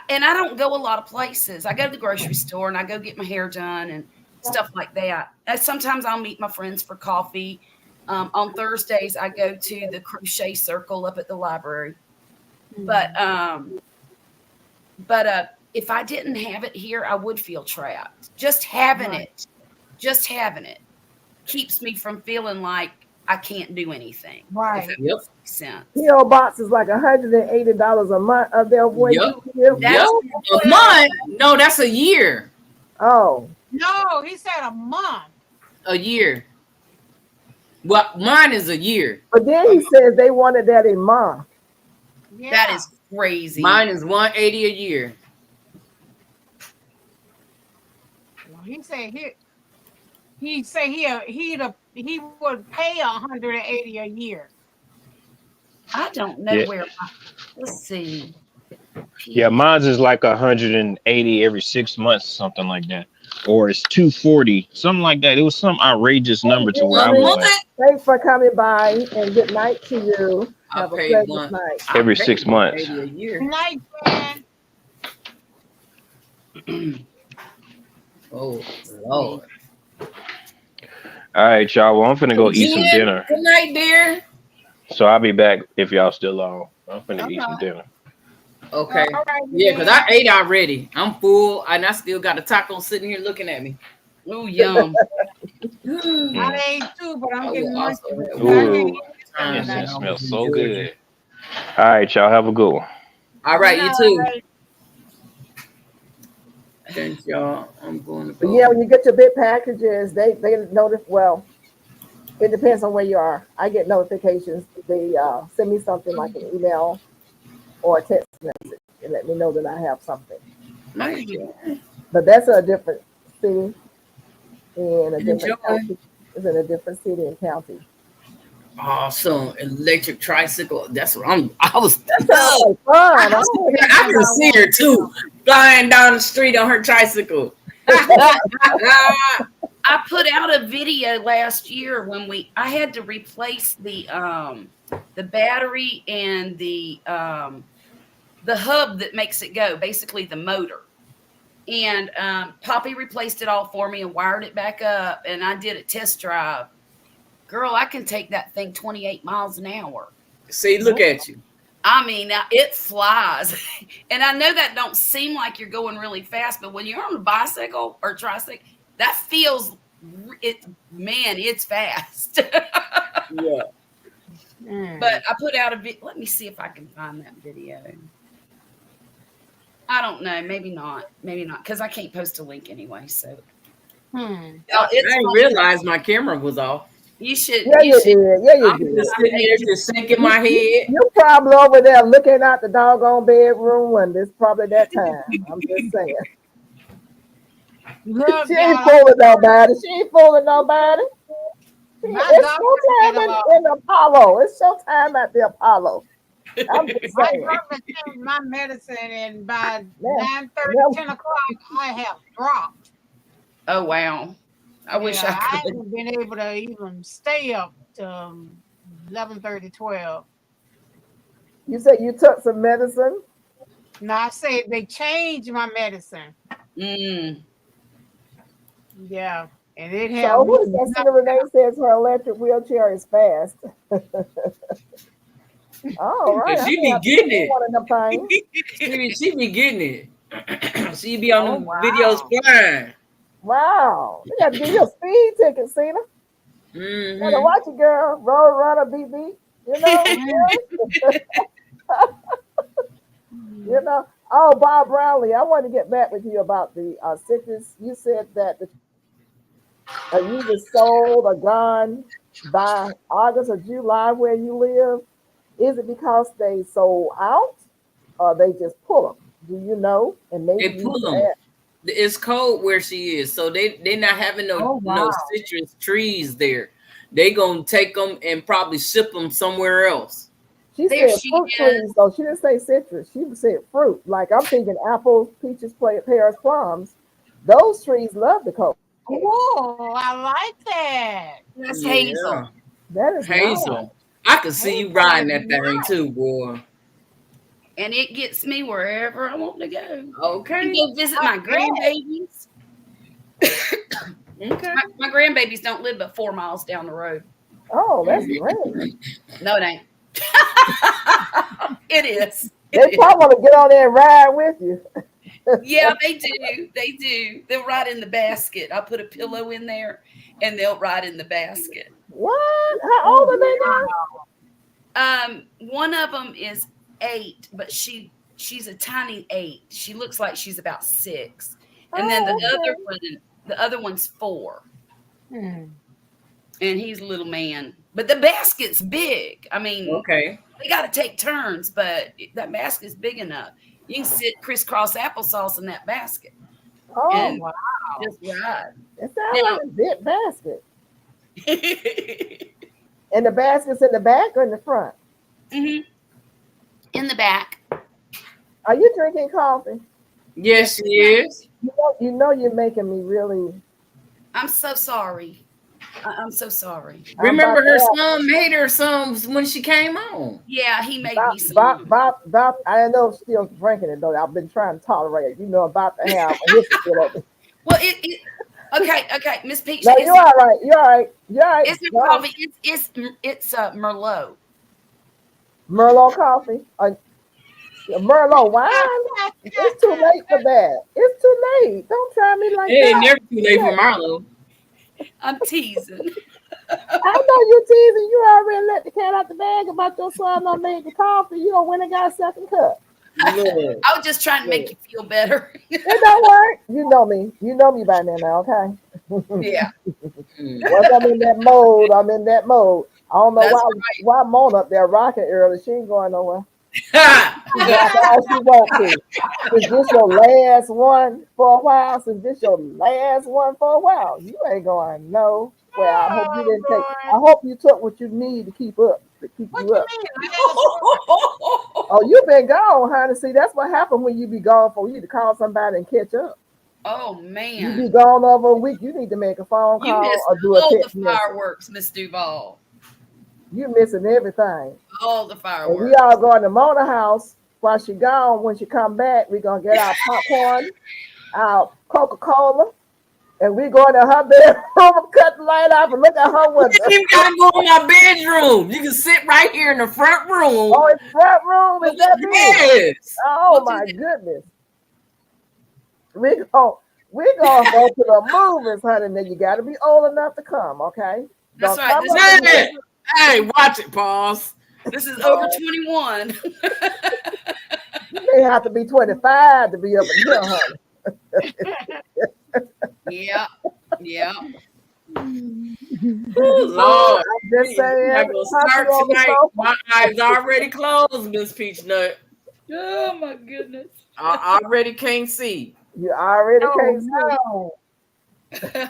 and I don't go a lot of places. I go to the grocery store and I go get my hair done and stuff like that. And sometimes I'll meet my friends for coffee. On Thursdays, I go to the crochet circle up at the library. But if I didn't have it here, I would feel trapped. Just having it keeps me from feeling like I can't do anything. Right. If that Yep. makes sense. PO box is like $180 a month of their way. Yep. UPS. That's- A month? No, that's a year. Oh, No, he said a month. A year. Well, mine is a year. but then he says they wanted that a month. Yeah. That is crazy. Mine is 180 a year. Well, he said he'd he would pay 180 a year. I don't know Yeah. where. Let's see. Yeah, mine's is like 180 every 6 months, something like that, or it's 240, something like that. It was some outrageous number to where I was What? like, Thanks for coming by and good night to you. I Have a paid pleasant one. night. I Every paid 6 months. 180 a year. Good night, Jen. Oh Lord. all right, y'all. Well, I'm finna go eat some Jen, dinner, Good night, dear. so I'll be back if y'all still on. I'm finna eat some Okay. dinner. Okay. All right, Yeah, because I Jen. ate already. I'm full, and I still got a taco sitting here looking at me. Oh, yum. I ate too, but I'm I getting will munchies. also have I Ooh. can't eat this time Yes, tonight. that when I smells was in so Georgia. good. All right, y'all. Have a good one. All right, you Good too. night. Thanks, y'all. I'm going to But go. yeah, when you get your big packages, they notice. Well, it depends on where you are. I get notifications. They send me something like an email or a text message and let me know that I have something. Nice. But that's a different city in a different Enjoy. county. It's in a different city and county. Awesome electric tricycle. That's what I was. That sounds like fun. I I can see her too, flying down the street on her tricycle. I put out a video last year when I had to replace the battery and the hub that makes it go, basically the motor. And Poppy replaced it all for me and wired it back up, and I did a test drive. Girl, I can take that thing 28 miles an hour. See, look at you. I mean, it flies. And I know that don't seem like you're going really fast, but when you're on a bicycle or tricycle, that feels it's fast. Yeah. But I put out a video. Let me see if I can find that video. I don't know. Maybe not. Maybe not. Because I can't post a link anyway. So I didn't realize my camera was off. You should. Yeah, you did. Yeah, you I'm did. just sitting here, just shaking my head. You're probably over there looking out the doggone bedroom, and it's probably that time. I'm just saying. Look, She ain't y'all, fooling nobody. She ain't fooling nobody. my It's doctor showtime said, in Apollo. It's showtime at the Apollo. I'm just my saying. doctor changed my medicine, and by Yeah. 9:30, Yeah. 10 o'clock, I have dropped. Oh wow. I wish I I could. haven't been able to even stay up to 11:30, 12. You said you took some medicine. Now I say they changed my medicine. Mm. Yeah, and it So have who is that? Cena Renee says her electric wheelchair is fast. All right. She I be have to getting get it. one of them things. She be getting it. She be on Oh, them wow. videos flying. Wow. You got to get your speed ticket, Cena. You gotta Mhm. watch it, girl. Roll, runner, beat, beat. You know? You know? Oh, Bob Brownlee, I want to get back with you about the citrus. You said that the usually sold or gone by August or July where you live. Is it because they sold out or they just pull them? Do you know? And maybe They you pull can them. add- It's cold where she is, so they not having Oh, no wow. citrus trees there. They gonna take them and probably ship them somewhere else. She There said she fruit is. trees, though. She didn't say citrus. She said fruit. Like I'm thinking apples, peaches, pears, plums. Those trees love the cold. Oh, I like that. That's Yeah. Hazel. That is nice. Hazel, I can see you Hazel riding is that thing nice. too, boy. And it gets me wherever I want to go. I Okay. can go visit my grandbabies. Okay. My grandbabies don't live but 4 miles down the road. Oh, that's great. No, it ain't. It is. They probably want to get on there and ride with you. Yeah, they do. They do. They'll ride in the basket. I put a pillow in there and they'll ride in the basket. What? How old are they now? One of them is 8, but she's a tiny 8. She looks like she's about 6. And then the other one's 4. Hmm. And he's a little man. But the basket's big. I mean, Okay. they got to take turns, but that basket's big enough. You can sit crisscross applesauce in that basket Oh, and Wow. just ride. it sounds like a big basket. And the basket's in the back or in the front? In the back. Are you drinking coffee? Yes, she is. You know you're making me really. I'm so sorry. I'm so sorry. Remember, I'm her about to son made her some when she came on. Yeah, he made Bob, me some. Bob, I know still drinking it though. I've been trying to tolerate it. You know, about to have a history with it. Well, okay, Miss Peach. No, you're all right. You're all right. You're all right. It's Go ahead. coffee. It's Merlot. Merlot coffee. Merlot wine. It's too late for that. It's too late. Don't try me like It ain't that. never too late for Marlo. I'm teasing. I know you teasing. You already let the cat out the bag about your son not made the coffee. You don't went and got a second cup. Look. I was just trying to make you feel better. It don't work. You know me. You know me by now, okay? Yeah. Once I'm in that mode, I'm in that mode. I don't know That's why Mona up there rocking early. She ain't going nowhere. Ha! She rocking all she want to. Is this your last one for a while? Since this your last one for a while, you ain't going no. Well, I hope you didn't take. I hope you took what you need to keep up. To keep What you you up. mean? I got Oh, you been gone, honey. See, that's what happened when you be gone for you to call somebody and catch up. Oh You be man. gone over a week. You need to make a phone You call missed or do a all the text message. fireworks, Miss Duval. You missing everything. All the And fireworks. we all going to Mona house while she gone. When she come back, we gonna get our popcorn, our Coca-Cola, and we going to her bedroom and cut the light off and look at her You window. didn't even gotta go in my bedroom. You can sit right here in the front room. Oh, it's front room. Is that big? Yes. Oh We'll do my that. goodness. We gonna go to the movies, honey. Now you gotta be old enough to come, okay? That's Don't right. come This up is, here. Hey, watch it, pause. this is over 21. You may have to be 25 to be up in here, honey. Yeah. Yeah. Oh, Lord. I'm just saying. I'm gonna start on the tonight. sofa. My eyes already closed, Miss Peachnut. Oh my goodness. I already can't see. You already can't see.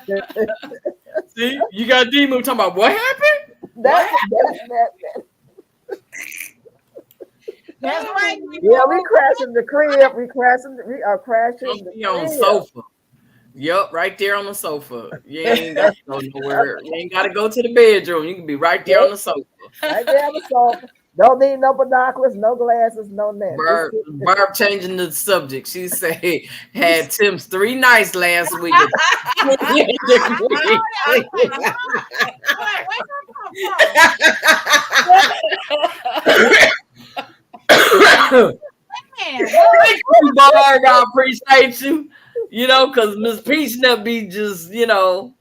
no. See, you got D-Move talking about what happened? That's. That's right. Yeah, we crashing the crib. We are crashing the You on the crib. sofa. Yup, right there on the sofa. You ain't got to go nowhere. You ain't got to go to the bedroom. You can be right there on the sofa. Right there on the sofa. Don't need no binoculars, no glasses, no nothing. Barb changing the subject. She said had Tim's 3 nights last week. Man, Thank you, Barb. I appreciate you. You know, because Miss Peachnut be just, I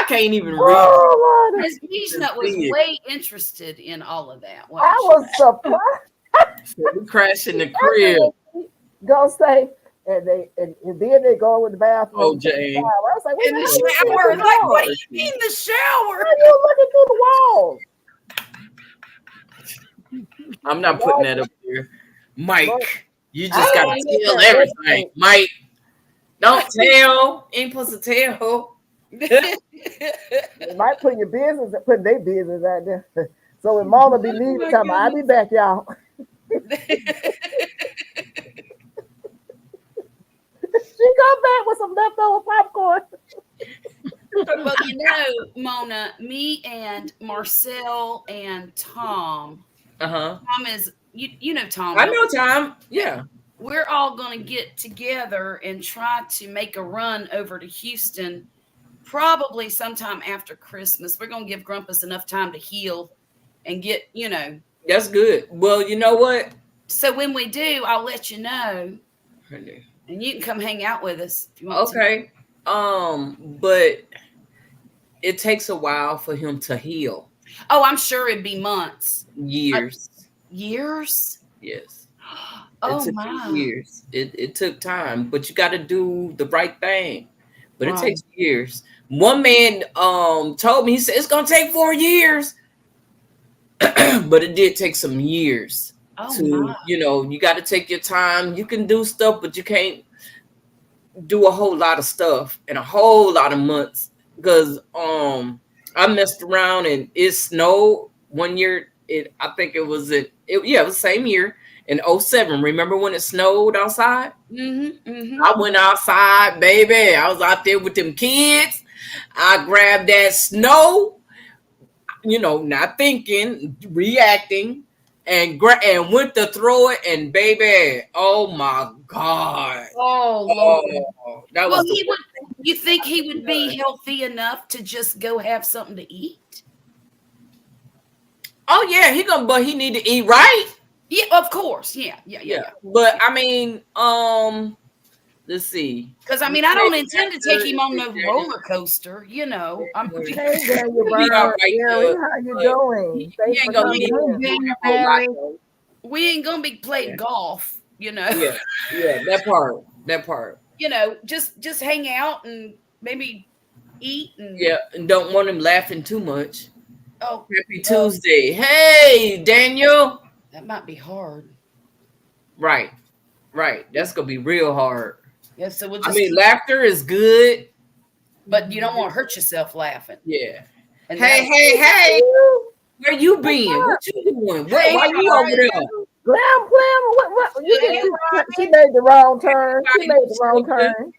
can't even read. Oh, Lord. Miss Peachnut was way interested in all of that. I wasn't she? was surprised. We crashing the crib. Go say, and then they go in the bathroom. Oh, Jane. I was like, what In the the hell shower. is Like, going what on? do you mean the shower? Why are you looking through the walls? I'm not putting that up here. Mike, you just I got don't to think tell that- everything. Mike, don't tell. Ain't supposed to tell. They might put your business, put their business out there. So when Mama be leaving, my time I'll be back, y'all. She come back with some leftover popcorn. Well, Mona, me and Marcel and Tom. Uh-huh. Tom is you know Tom. I know Tom. Yeah. We're all going to get together and try to make a run over to Houston, probably sometime after Christmas. We're going to give Grumpus enough time to heal and get, That's good. Well, you know what? So when we do, I'll let you know, and you can come hang out with us if you want to. Okay. But it takes a while for him to heal. Oh, I'm sure it'd be months. Years. Years? Yes. Oh, it took my. years. It took time, but you got to do the right thing. But Right. it takes years. One man told me, he said it's gonna take 4 years, but it did take some years. Oh, To my. you got to take your time. You can do stuff, but you can't do a whole lot of stuff in a whole lot of months because I messed around and it snowed one year. I think it was it was the same year in '07. Remember when it snowed outside? I went outside, baby. I was out there with them kids. I grabbed that snow, not thinking, reacting, and went to throw it, and baby, oh my God. Oh Lord. That Well, was you think he would be healthy enough to just go have something to eat? Oh yeah, but he need to eat right. Yeah, of course. Yeah. But I mean, let's see. Because I don't intend to take him on no roller coaster. I'm Hey, Daniel He Byrne. all right, Gary, how you doing? He Thanks ain't for gonna coming need in. Daniel a whole lot, Barry. though. we ain't gonna be playing golf. Yeah, that part. Just hang out and maybe eat and Yeah, and don't want him laughing too much. oh, Happy Tuesday. Hey, Daniel. that might be hard. Right. That's gonna be real hard. Yeah, so we'll I just mean, laughter is good. but you don't want to hurt yourself laughing. Yeah. And Hey. Where you been? What you doing? Why you over there? Glam, what? She made the wrong turn. She made the wrong turn.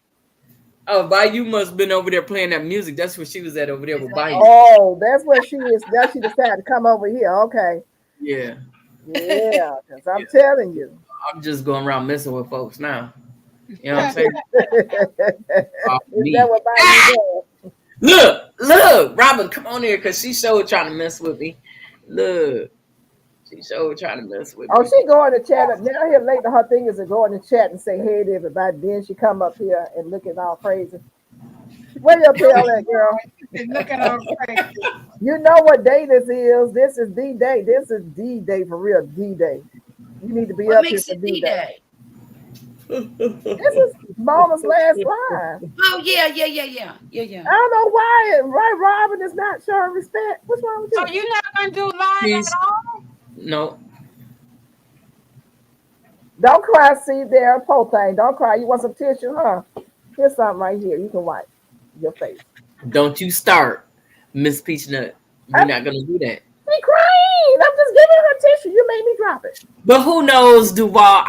Oh, Bayou must have been over there playing that music. That's where she was at over there with Bayou. Oh, that's where she is. Now she decided to come over here. Okay. Yeah. Yeah, because I'm telling you. I'm just going around messing with folks now. You know what I'm saying? Is that what Bayou does? Look, Robin, come on here because she showed trying to mess with me. Look, she showed trying to mess with me. Oh, she go in the chat. Now here later, her thing is to go in the chat and say, hey to everybody. Then she come up here and looking all crazy. Where your tail at, girl? Looking all crazy. You know what day this is. This is D-Day. This is D-Day for real, D-Day. You need to be what up here makes for it D-Day. D-Day? This is Mama's last line. Oh yeah. I don't know why Robin is not showing respect. What's wrong with you? So you're not gonna do live Please. at all? No. Don't cry, see there, Propane. Don't cry. You want some tissue, huh? Here's something right here. You can wipe your face. Don't you start, Miss Peachnut. You're not gonna do that. She crying. I'm just giving her tissue. You made me drop it. But who knows, Duval?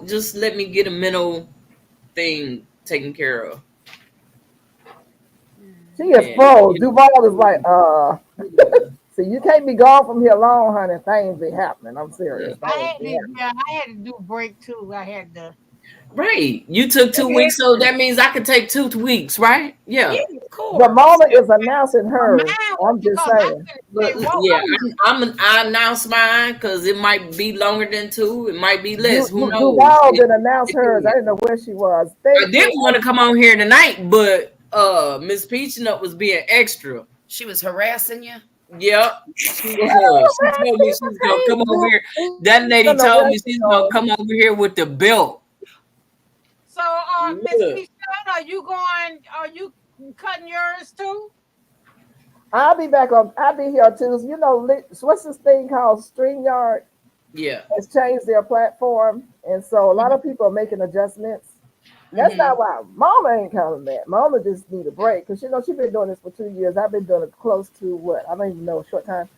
Just let me get a mental thing taken care of. She is froze. Duval is like, See, you can't be gone from here long, honey. Things be happening. I'm serious. I had to do a break too. I had to. Right. You took 2 weeks, so that means I could take 2 weeks, right? Yeah. Of course. The Mama is announcing hers. I'm just saying. I announced mine because it might be longer than 2. It might be less. Who knows? Duval didn't announce hers. I didn't know where she was. I didn't want to come on here tonight, but Miss Peachnut was being extra. She was harassing you. Yep. She was. She told me she's gonna come over here. That lady told me she's gonna come over here with the belt. So, Miss Peachnut, are you cutting yours too? I'll be here on Tuesday. You know, what's this thing called StreamYard? Yeah. It's changed their platform. And so a lot of people are making adjustments. That's not why Mama ain't coming back. Mama just need a break because she's been doing this for 2 years. I've been doing it close to what? I don't even know, a short time.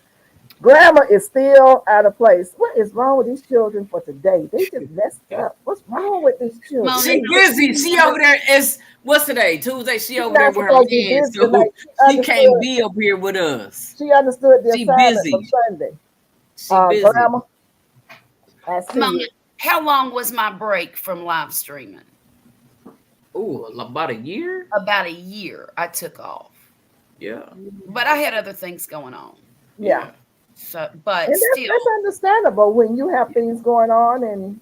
Grammar is still out of place. What is wrong with these children for today? They just messed up. What's wrong with these children? She busy. She over there. What's today? Tuesday. She over there with her kids. So she can't be up here with us. She understood the assignment from Sunday. She busy. Grandma, I see Mama, it. how long was my break from live streaming? Oh, about a year? About a year I took off. Yeah. But I had other things going on. Yeah. So, but and still. That's understandable when you have things going on and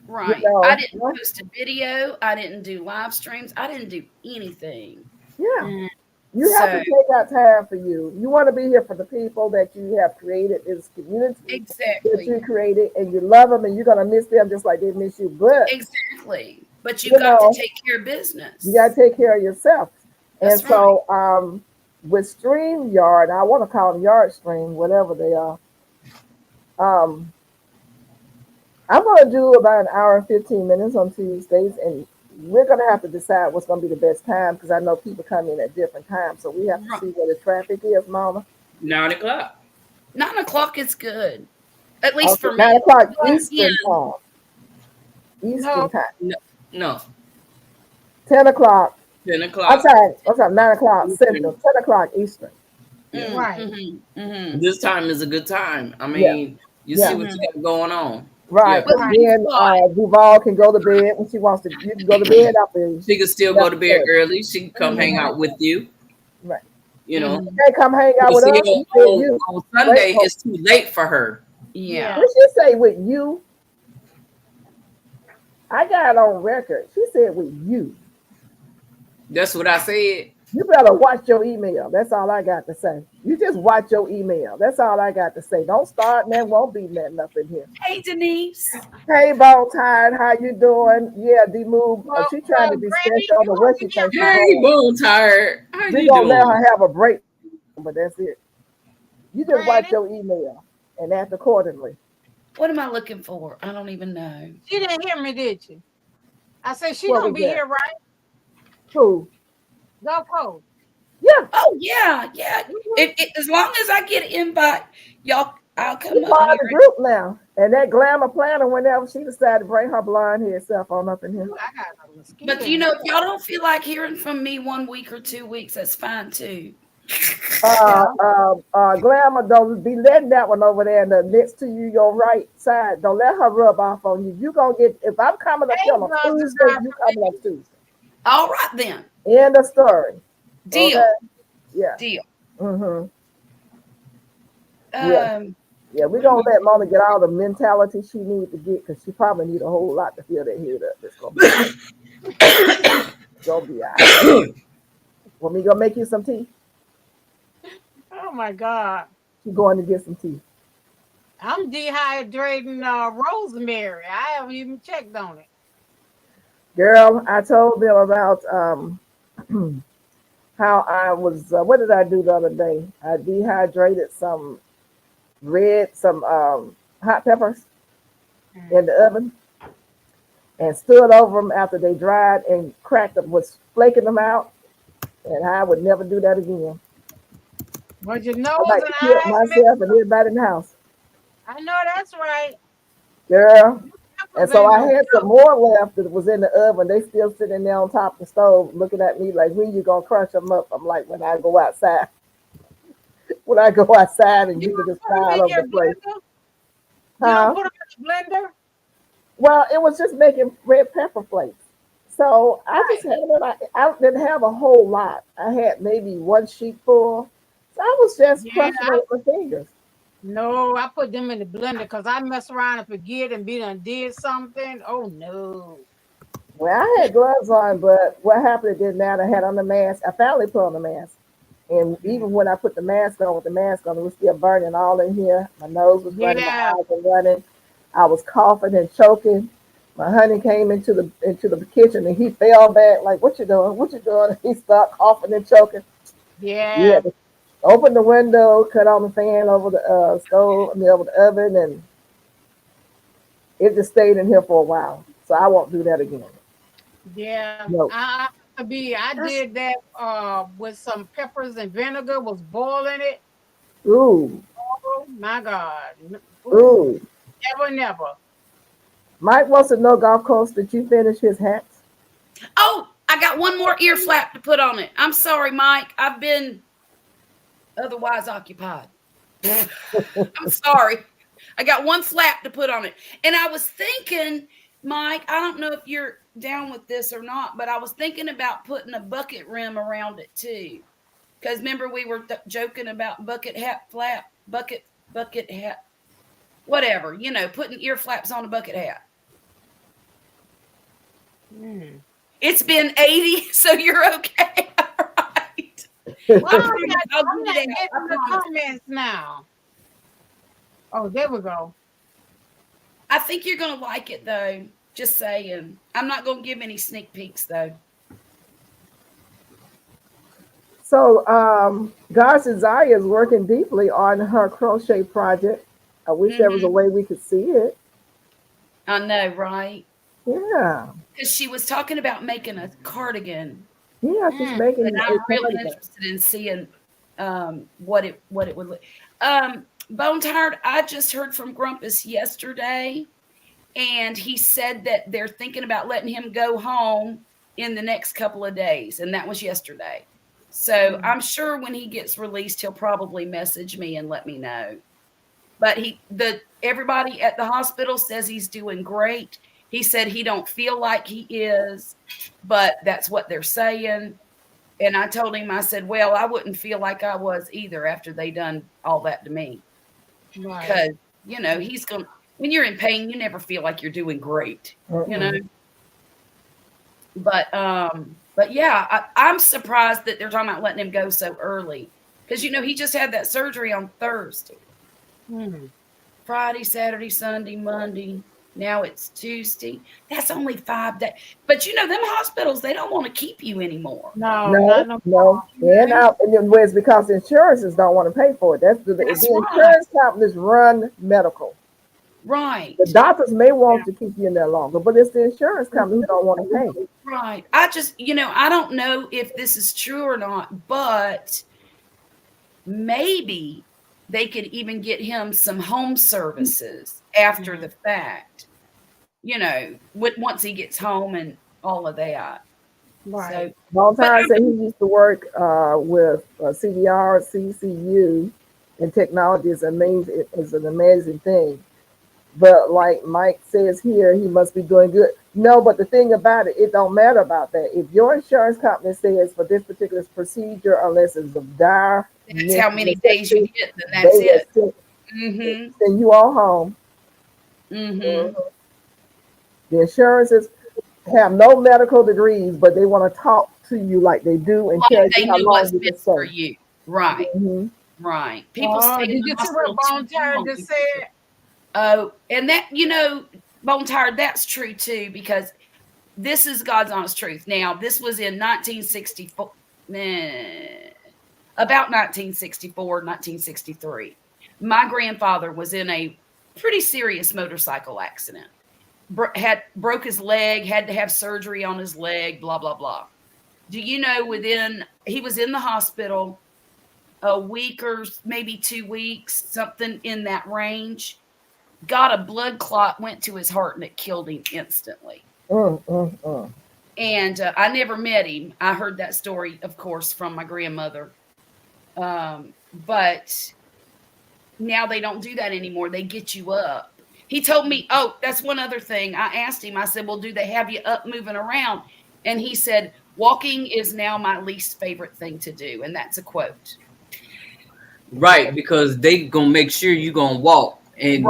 right. You know, I didn't post a video. I didn't do live streams. I didn't do anything. Yeah. You have to take out time for you. You want to be here for the people that you have created, this community that you created, and you love them, and you're going to miss them just like they miss you. But exactly. But you got to take care of business. You got to take care of yourself. That's and so with StreamYard, I want to call them Yard Stream, whatever they are. I'm going to do about an hour and 15 minutes on Tuesdays, and we're gonna have to decide what's gonna be the best time because I know people come in at different times, so we have to Right. see where the traffic is, Mama. 9 o'clock. 9 o'clock is good, at least Okay, for me. 9 o'clock But, Eastern time. Eastern No. time. No, 10 o'clock. 10 o'clock. I'm sorry, 9 o'clock Central, 10 o'clock Eastern. Yeah. Right. This time is a good time. I Yeah. mean, you Yeah. see what you got going on. Right. Yeah. And then Duval can go to bed when she wants to. You can go to bed after. She can still go to bed early. She can come hang out with you. Right. You know, Hey, come hang out with see, us. She said you. on Sunday Wait, it's too late for her. Yeah. what she say with you? I got it on record. She said with you. That's what I said. You better watch your email. That's all I got to say. You just watch your email. That's all I got to say. Don't start, and there won't be nothing up in here. Hey, Denise. Hey, Bone Tide, how you doing? Yeah, D-Move. Well, she trying to be Brandy, special. I don't know you what she gonna thinks she's get Hey, doing. Bone Tired. How We you gonna let doing? her have a break, but that's it. You just watch Brandy? your email and act accordingly. What am I looking for? I don't even know. She didn't hear me, did you? I said she What gonna was be that? here, right? Who? Go Coast. Yeah, Oh yeah. As long as I get an invite, y'all, I'll come she's up part of the here. group now. And that glamour planner, whenever she decided to bring her blonde hair self on up in here. I got a mosquito. But you know, if y'all don't feel like hearing from me 1 week or 2 weeks, that's fine too. Glamour, don't be letting that one over there in the next to you, your right side. Don't let her rub off on you. You gonna get, if I'm coming up here on Hey, Tuesday, you coming up Tuesday. All right then. End of story. Deal. Okay? Yeah. Deal. Mm-hmm. Yeah. Um, Yeah, we're gonna let Mona get all the mentality she needs to get because she probably need a whole lot to fill that head up. It's gonna be all right. Want me to go make you some tea? Oh my God. She going to get some tea. I'm dehydrating rosemary. I haven't even checked on it. Girl, I told them about how I was. What did I do the other day? I dehydrated some hot peppers in the oven and stood over them after they dried and cracked them, was flaking them out, and I would never do that again. But your I nose like to and kill eyes, myself and everybody in the house, I know that's right. girl. And so I Peppers had some more left that was in the oven. They still sitting there on top of the stove, looking at me like, "When you gonna crush them up?" I'm like, "When I go outside." When I go outside and You you can just put them pile in over your the place. blender? You Huh? don't put them in the blender? Well, it was just making red pepper flakes. So I just had them. I didn't have a whole lot. I had maybe one sheet full. So I was just Yeah, crushing it with my fingers. No, I put them in the blender because I mess around and forget and be done did something. Oh no. Well, I had gloves on, but what happened is now I had on the mask. I finally put on the mask. And even when I put the mask on with the mask on, it was still burning all in here. My nose was running, Yeah. my eyes were running. I was coughing and choking. My honey came into the kitchen and he fell back like, "What you doing? What you doing?" He started coughing and choking. Yeah. Yeah, open the window, cut on the fan over the stove, over the oven, and it just stayed in here for a while. So I won't do that again. Yeah. No. I did that with some peppers and vinegar, was boiling it. Ooh, Oh my God. ooh. Never. Mike wants to know, Golf Coast, did you finish his hats? oh, I got one more ear flap to put on it. I'm sorry, Mike. I've been otherwise occupied. I'm sorry. I got one flap to put on it. And I was thinking, Mike, I don't know if you're down with this or not, but I was thinking about putting a bucket rim around it too. Because remember, we were joking about bucket hat flap, bucket hat, whatever, putting ear flaps on a bucket hat. It's been 80, so you're okay. All right. Well, I'll I'm do not it out. getting I the promise. comments now. Oh, there we go. I think you're going to like it, though. Just saying. I'm not going to give any sneak peeks, though. So, God's Desire is working deeply on her crochet project. I wish there was a way we could see it. I know, right? Yeah. because she was talking about making a cardigan, Yeah, she's making and I'm a really cardigan. interested in seeing what it would look. Bone Tired, I just heard from Grumpus yesterday, and he said that they're thinking about letting him go home in the next couple of days, and that was yesterday. So I'm sure when he gets released, he'll probably message me and let me know. But everybody at the hospital says he's doing great. He said he don't feel like he is, but that's what they're saying. And I told him, I said, well, I wouldn't feel like I was either after they done all that to me. Right. Because, he's going to, when you're in pain, you never feel like you're doing great, But yeah, I'm surprised that they're talking about letting him go so early. Because, he just had that surgery on Thursday. Friday, Saturday, Sunday, Monday. Now it's Tuesday. That's only 5 days. But them hospitals, they don't want to keep you anymore. No. And it's because insurances don't want to pay for it. The insurance companies run medical. Right. The doctors may want to keep you in there longer, but it's the insurance company who don't want to pay. Right. I just, I don't know if this is true or not, but maybe they could even get him some home services after the fact, once he gets home and all of that. Right. Bone Tired said he used to work with CDR, CCU, and technology is amazing. It's an amazing thing. But like Mike says here, he must be doing good. No, but the thing about it, it don't matter about that. If your insurance company says for this particular procedure, unless it's of dire, that's how many days you get, then that's it. Send you all home. The insurances have no medical degrees, but they want to talk to you like they do and tell you how long you can for you. Right. Right. People say, did you see what Bone Tired just said? Oh, and that, Bone Tired, that's true too, because this is God's honest truth. Now, this was in 1964, about 1964, 1963. My grandfather was in a pretty serious motorcycle accident. Broke his leg, had to have surgery on his leg, blah, blah, blah. Do you know he was in the hospital a week or maybe 2 weeks, something in that range. Got a blood clot, went to his heart, and it killed him instantly. And I never met him. I heard that story, of course, from my grandmother. But now they don't do that anymore. They get you up. He told me, that's one other thing. I asked him, I said, well, do they have you up moving around? And he said, walking is now my least favorite thing to do. And that's a quote. Right, because they gonna make sure you gonna walk. And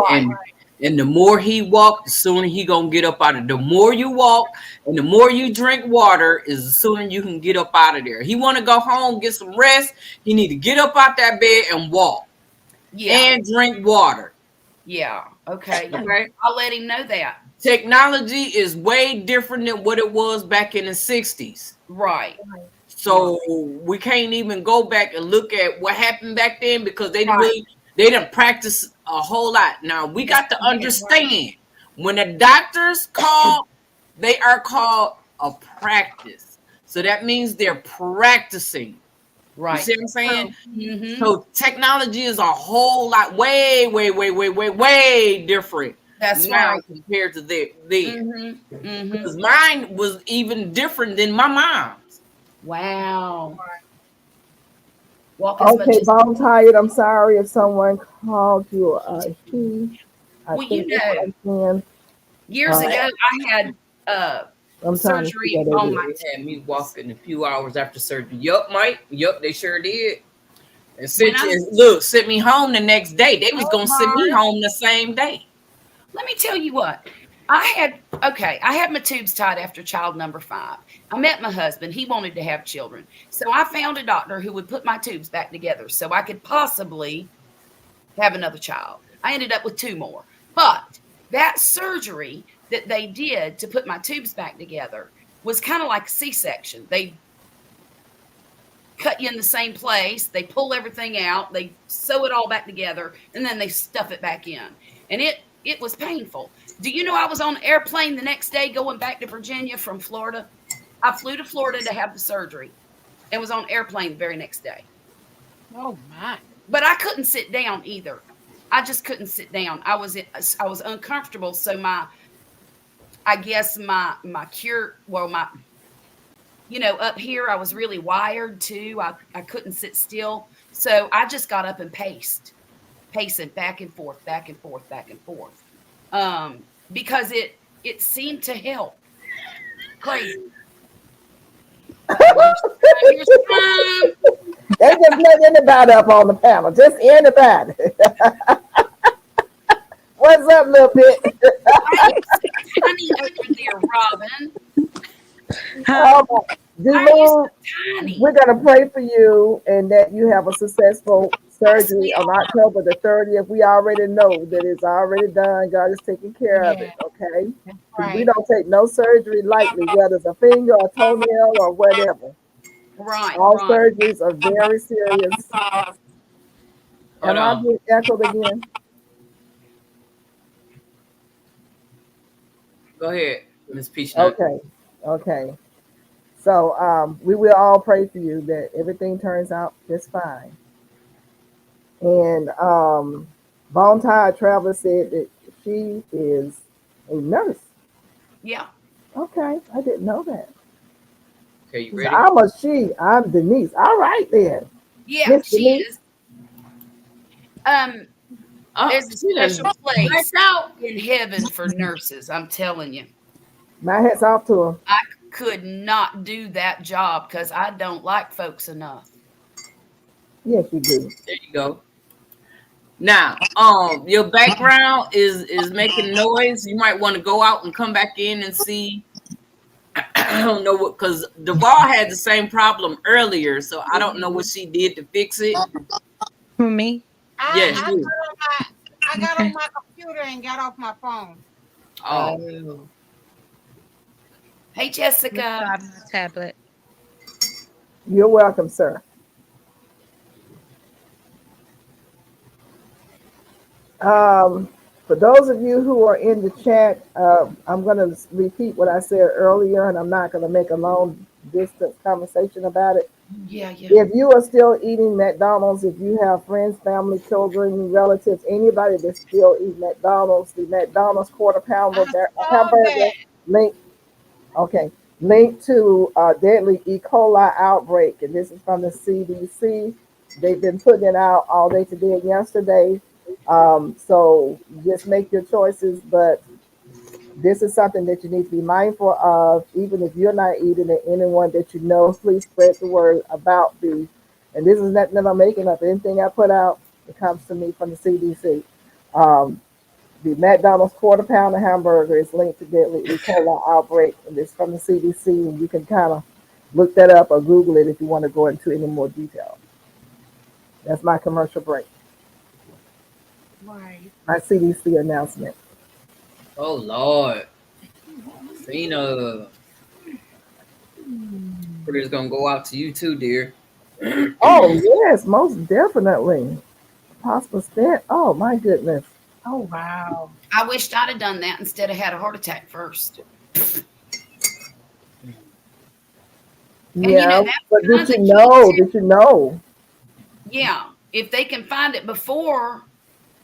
the more he walk, the sooner he gonna get up out of it. The more you walk and the more you drink water is the sooner you can get up out of there. He want to go home, get some rest. He need to get up out that bed and walk. And drink water. Yeah. Okay. I'll let him know that. Technology is way different than what it was back in the 60s. Right. So we can't even go back and look at what happened back then because they didn't practice a whole lot. Now we got to understand when the doctors call, they are called a practice. So that means they're practicing. Right. You see what I'm saying? So technology is a whole lot way different. That's now right. compared to then. Because mine was even different than my mom's. Wow. Okay, Bone Tired, I'm sorry if someone called you he. Years ago, I had surgery on my had me walking a few hours after surgery. Yup, Mike. Yup, they sure did. And sent me home the next day. They was gonna send me home the same day. Let me tell you what. I had my tubes tied after child number 5. I met my husband. He wanted to have children. So I found a doctor who would put my tubes back together so I could possibly have another child. I ended up with 2 more. But that surgery that they did to put my tubes back together was kind of like a C-section. They cut you in the same place. They pull everything out. They sew it all back together. And then they stuff it back in. And It was painful. Do you know I was on an airplane the next day going back to Virginia from Florida? I flew to Florida to have the surgery and was on airplane the very next day. Oh my. But I couldn't sit down either. I just couldn't sit down. I was uncomfortable. So I guess my cure, well, my, up here I was really wired too. I couldn't sit still. So I just got up and pacing back and forth, back and forth, back and forth. Because it seemed to help. Crazy. Here's time. They just let anybody up on the panel. Just anybody. What's up, little bit? Honey over there, Robin. Tiny. We're gonna pray for you and that you have a successful surgery on October the 30th. We already know that it's already done. God is taking care of it. Okay. Right. We don't take no surgery lightly, whether it's a finger or toenail or whatever. Right. All right. surgeries are very serious. Am I being echoed again? Go ahead, Miss Peach. Okay. So we will all pray for you that everything turns out just fine. And Bone Tide Traveler said that she is a nurse. Yeah. Okay, I didn't know that. Okay, you So ready? I'm a she. I'm Denise. All right then. Yeah, Miss she Denise? is. There's a special place in heaven for nurses. I'm telling you. My hat's off to her. I could not do that job because I don't like folks enough. Yes, you do. There you go. Now, your background is making noise. You might want to go out and come back in and see. I don't know what, because Duval had the same problem earlier, so I don't know what she did to fix it. Who, me? Yes, I you. got on my computer and got off my phone. Oh, Hey, Jessica. My tablet. You're welcome, sir. For those of you who are in the chat, I'm going to repeat what I said earlier, and I'm not going to make a long distance conversation about it. Yeah. If you are still eating McDonald's, if you have friends, family, children, relatives, anybody that's still eating McDonald's, the McDonald's quarter pounder hamburger link to deadly E. coli outbreak, and this is from the CDC. They've been putting it out all day today and yesterday. So just make your choices, but this is something that you need to be mindful of. Even if you're not eating it, anyone that you know, please spread the word about the, and this is nothing that I'm making up. Anything I put out, it comes to me from the CDC. The McDonald's quarter pounder hamburger is linked to deadly E. coli outbreak, and it's from the CDC, and you can kind of look that up or Google it if you want to go into any more detail. That's my commercial break. Right. My CDC announcement. oh Lord. Cena. Prayer's gonna go out to you too, dear. Oh yes, most definitely. Possible stent. Oh my goodness. Oh wow. I wished I'd have done that instead of had a heart attack first. Yeah, that's but one of did the you know? keys. Did you know? Yeah, if they can find it before,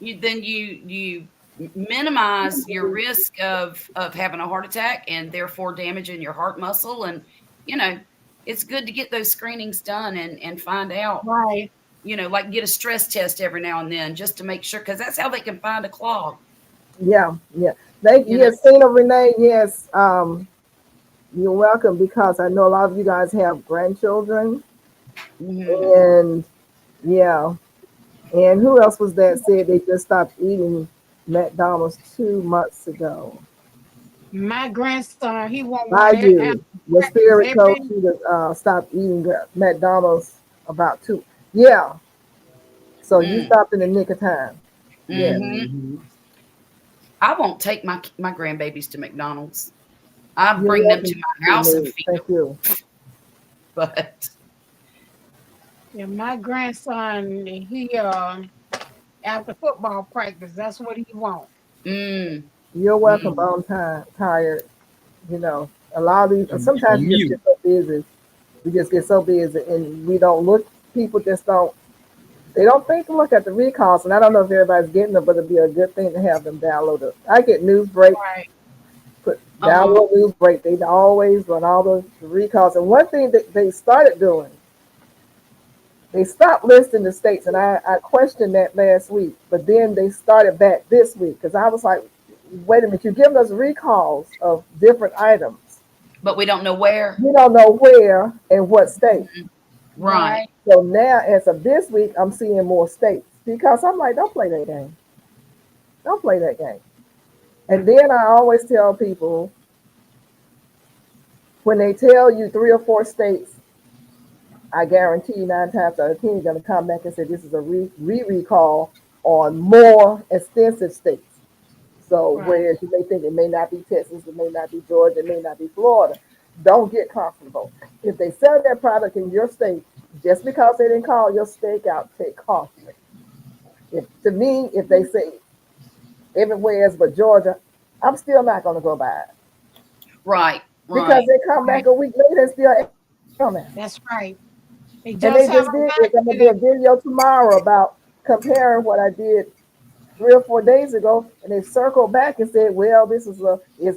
then you minimize your risk of having a heart attack and therefore damaging your heart muscle. And it's good to get those screenings done and find out. Right. Like get a stress test every now and then just to make sure, because that's how they can find a clog. Yeah. Thank you. Yes, Cena Renee. Yes, you're welcome, because I know a lot of you guys have grandchildren, and yeah. And who else was that said they just stopped eating McDonald's 2 months ago? My grandson, he won't I want do. The spirit told you to stop eating McDonald's about 2. Yeah. So you stopped in the nick of time. Yeah. I won't take my grandbabies to McDonald's. I bring them to my house and feed Thank them. you. But Yeah, my grandson, he after football practice, that's what he wants. Mm, You're welcome, mm. but I'm tired. You know, a lot of these, sometimes you just get so busy. We just get so busy and we don't look, people just don't, they don't think to look at the recalls. And I don't know if everybody's getting them, but it'd be a good thing to have them downloaded. I get news break, Right. Uh-huh. download news break. They always run all those recalls. And one thing that they started doing, they stopped listing the states. And I questioned that last week, but then they started back this week because I was like, wait a minute, you're giving us recalls of different items. But we don't know where. We don't know where and what state. Right. So now, as of this week, I'm seeing more states because I'm like, don't play that game. Don't play that game. And then I always tell people when they tell you 3 or 4 states, I guarantee you 9 times out of 10, you're going to come back and say this is a recall on more extensive states. So Right. whereas you may think it may not be Texas, it may not be Georgia, it may not be Florida, don't get comfortable. If they sell that product in your state, just because they didn't call your steak out, take caution. To me, if they say everywhere else but Georgia, I'm still not going to go buy it Right. because Right. they come back a week later and still coming. That's right. They And just they just haven't did got this. I'm gonna do a video tomorrow about comparing what I did 3 or 4 days ago, and they circled back and said, "Well, it's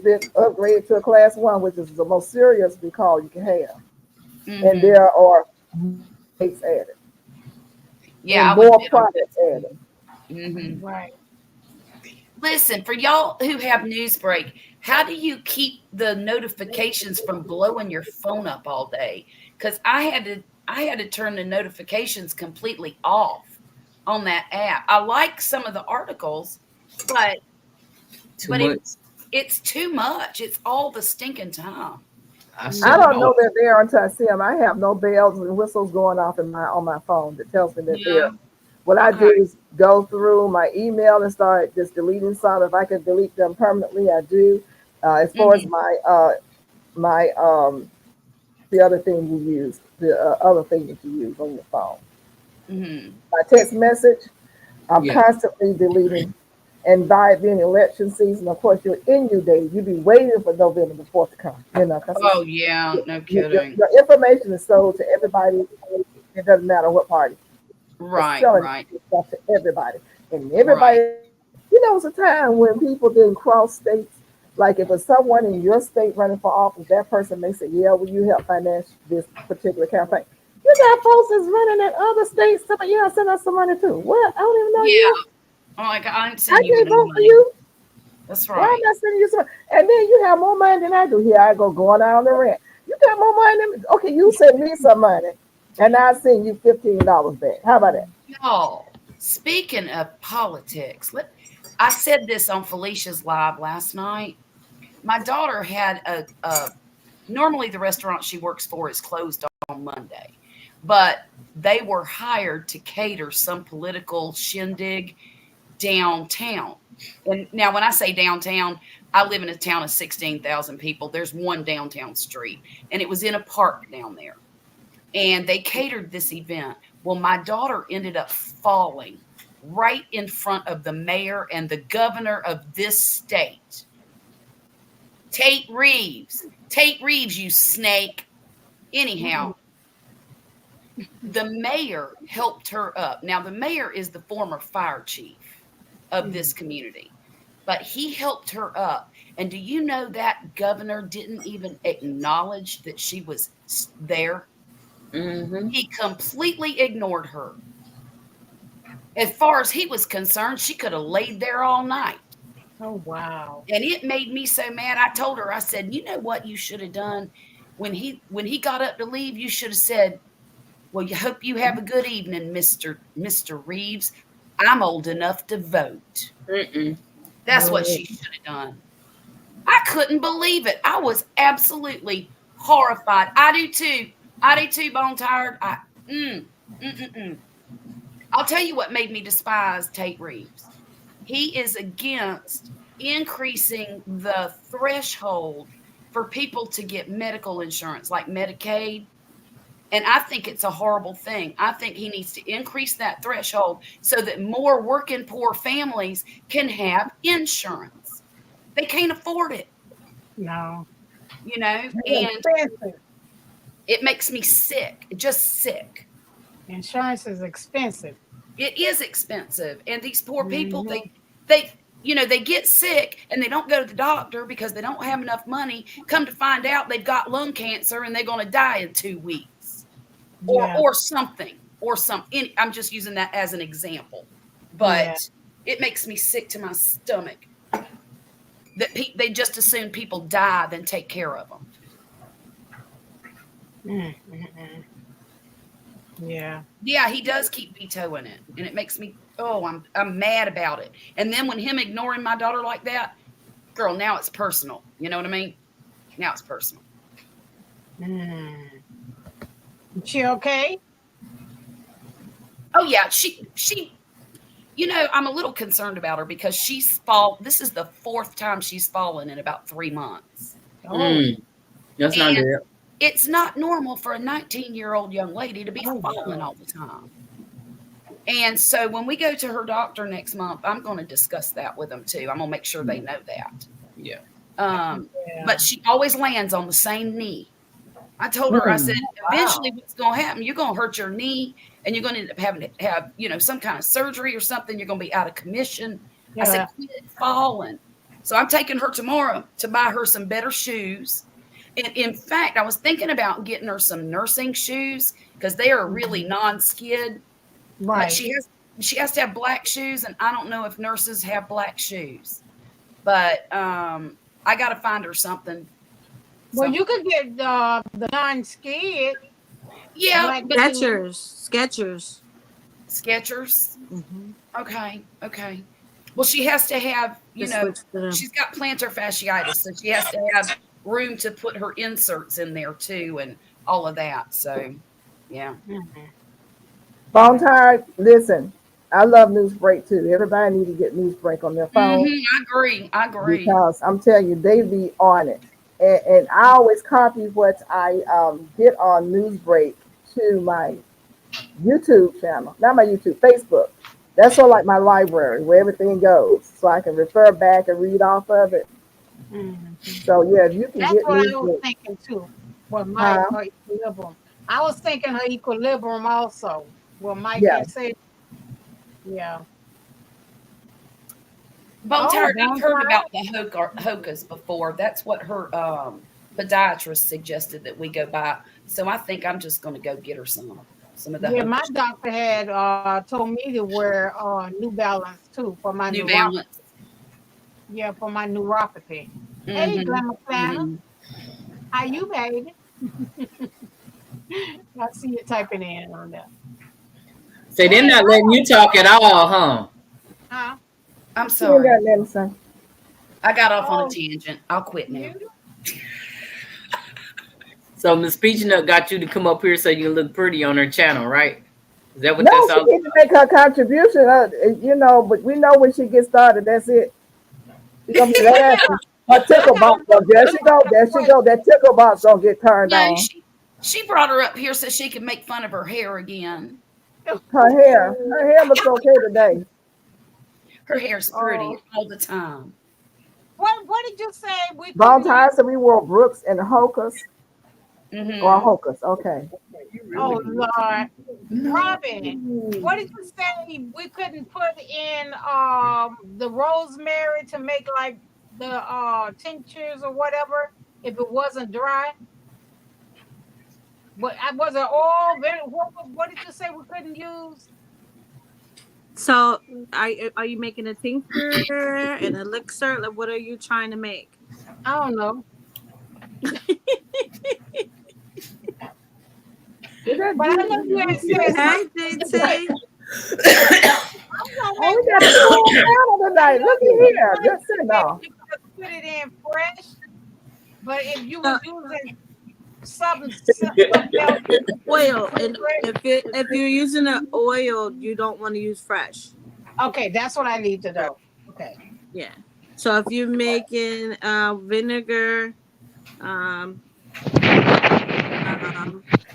been upgraded to a class 1, which is the most serious recall you can have, and Mhm. there are states added Yeah, I and would more bet on products added." Mhm. right. Listen, for y'all who have Newsbreak, how do you keep the notifications from blowing your phone up all day? Because I had to turn the notifications completely off on that app. I like some of the articles, but Too but much. it's too much. It's all the stinking time. I I shut it don't know off. they're there until I see them. I have no bells and whistles going off on my phone that tells me that they're. No. What I do Okay. is go through my email and start just deleting some. If I can delete them permanently, I do. As far as Mhm. my the other thing you use, the other thing that you use on your phone, Mhm. my text message, I'm Yeah. constantly deleting. And by it being election season, of course, you're in your days. You be waiting for November the 4th to come, because Oh yeah, no kidding. your information is sold to everybody. It doesn't matter what party. It's Right, selling right. stuff to everybody. And Right. everybody, it was a time when people didn't cross states. Like if it's someone in your state running for office, that person may say, "Yeah, will you help finance this particular campaign?" You got folks that's running in other states. Somebody, yeah, send us some money too. What? I don't even know Yeah. you. I'm like, I ain't I sending you can't no vote for money. you. That's Why am right. I sending you some? And then you have more money than I do. Here I go going out on the rent. You got more money than me. Okay, you send me some money, and I send you $15 back. How about that? Y'all, speaking of politics, I said this on Felicia's live last night. My daughter had normally the restaurant she works for is closed on Monday, but they were hired to cater some political shindig downtown. And now, when I say downtown, I live in a town of 16,000 people. There's one downtown street, and it was in a park down there. And they catered this event. Well, my daughter ended up falling right in front of the mayor and the governor of this state, Tate Reeves. Tate Reeves, you snake. Anyhow, the mayor helped her up. Now, the mayor is the former fire chief of this community, but he helped her up. And do you know that governor didn't even acknowledge that she was there? Mm-hmm. He completely ignored her. As far as he was concerned, she could have laid there all night. Oh wow. And it made me so mad. I told her, I said, you know what you should have done when he got up to leave, you should have said, well, you hope you have a good evening, Mr. Reeves. I'm old enough to vote. Mm-mm. That's what she should have done. I couldn't believe it. I was absolutely horrified. I do too. I do too, Bone Tired. Mm, mm, mm, mm. I'll tell you what made me despise Tate Reeves. He is against increasing the threshold for people to get medical insurance, like Medicaid. And I think it's a horrible thing. I think he needs to increase that threshold so that more working poor families can have insurance. They can't afford it, No. you know, It's and expensive. it makes me sick, just sick. Insurance is expensive. It is expensive. And these poor people, they they get sick and they don't go to the doctor because they don't have enough money. Come to find out they've got lung cancer and they're going to die in 2 weeks. Yeah. Or something. I'm just using that as an example. But it makes me sick to my stomach that they just assume people die than take care of them. Yeah. Yeah, he does keep vetoing it, and it makes me I'm mad about it. And then when him ignoring my daughter like that, girl, now it's personal. You know what I mean? Now it's personal. She okay? Oh yeah, she I'm a little concerned about her because this is the 4th time she's fallen in about 3 months. That's not good. It's not normal for a 19-year-old young lady to be falling all the time. And so when we go to her doctor next month, I'm going to discuss that with them too. I'm going to make sure they know that. Yeah. But she always lands on the same knee. I told her, I said, eventually what's going to happen, you're going to hurt your knee and you're going to end up having to have, some kind of surgery or something. You're going to be out of commission. I said, quit falling. So I'm taking her tomorrow to buy her some better shoes. And in fact, I was thinking about getting her some nursing shoes because they are really non-skid. Right. But she has to have black shoes, and I don't know if nurses have black shoes. But I got to find her something. Well, you could get the non-skid. Yeah, Like Skechers. Skechers. Okay. Well, she has to have, she's got plantar fasciitis, so she has to have room to put her inserts in there too, and all of that. So, yeah. Bone Tired, listen, I love Newsbreak too. Everybody need to get Newsbreak on their phone. I agree. Because I'm telling you, they be on it. And I always copy what I get on Newsbreak to my YouTube channel, not my YouTube, Facebook. That's sort of like my library where everything goes, so I can refer back and read off of it. So yeah, if you can That's get what I was Newsbreak. thinking too. Well, her equilibrium. I was thinking her equilibrium also. Well, Mike had said, Bone Tired, I've heard about the Hokas before. That's what her podiatrist suggested that we go buy. So I think I'm just going to go get her some of the. Yeah, my doctor had told me to wear New Balance too for my New Balance. Yeah, for my neuropathy. Hey, Glamour Planner. How you, baby? I see you typing in on that. So they're not letting you talk at all, huh? Huh? I'm sorry. Medicine. I got off on a tangent. I'll quit now. So Miss Peach Nut got you to come up here so you can look pretty on her channel, right? Is that what No, that's all? she needs to make her contribution. But we know when she gets started, that's it. She's gonna be laughing. Her tickle box. There she go. That tickle box gonna get turned on. She brought her up here so she could make fun of her hair again. Her hair looks okay today. Her hair's pretty all the time. What did you say? Bone Tired, so we wore Brooks and Hokas. Or Hokas, okay. Oh Lord, Robin, what did you say? We couldn't put in the rosemary to make like the tinctures or whatever if it wasn't dry. But was it all? What did you say we couldn't use? So, are you making a tincture, an elixir? Like, what are you trying to make? I don't know. But I know you had said. Hey, JT. We got a cool panel tonight. Look at here. Just sit down. Put it in fresh. But if you were using something else, Oil, and if you're using an oil, you don't want to use fresh. okay, that's what I need to know. Okay. Yeah. So if you're making vinegar,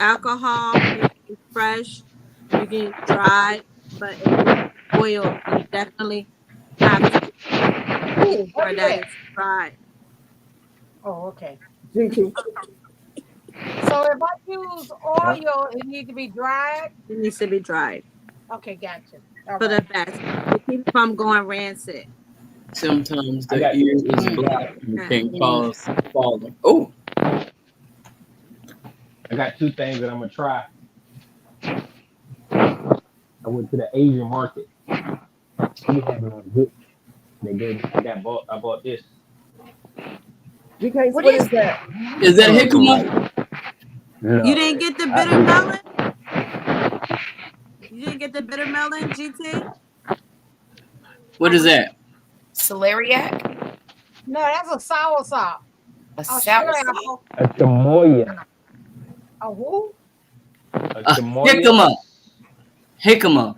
alcohol. You can use fresh. You can use dried. But if you oil, you definitely have to make Ooh, what sure is that that? it's dried. Oh, okay. GT. So if I use oil, it needs to be dried. It needs to be dried Okay, gotcha. All for the right. best. To keep it from going rancid. Sometimes I the got ear is black and can cause falling. Oh, I got two things that I'm gonna try. I went to the Asian market. We having a good. I bought this. GK, What what is is that? is that jicama? No, You didn't get the I bitter ate it. melon? You didn't get the bitter melon, GT? What is that? celeriac? No, that's a soursop. A A sour sugar sop? apple. A chamoya. A who? A Jicama. Jicama.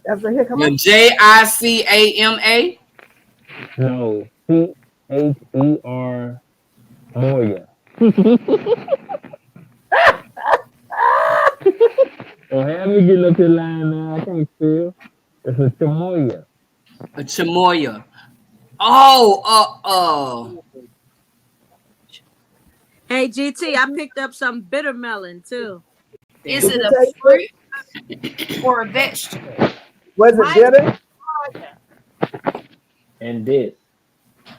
That's a jicama. The Jicama. No,Cher Moya. Don't have me getting up the line now. I can't feel. It's a chamoya. A chamoya. Oh, Hey, GT, I picked up some bitter melon too. Is Did it you a taste fruit or a vegetable? Was it Mine- bitter? And this. Now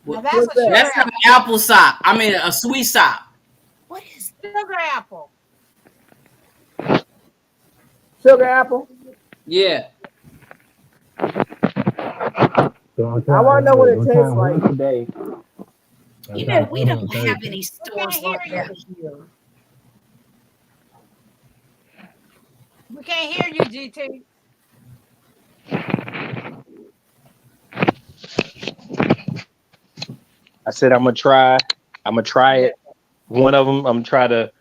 What- that's what's a that? sugar that's an apple sop. I mean, a sweet sop. What is sugar apple. Sugar apple? Yeah. I wanna know what it tastes like. Today. You know, we don't have any stores hear like that here. We can't hear you, GT. I said I'm gonna try it. One of them, I'm gonna try the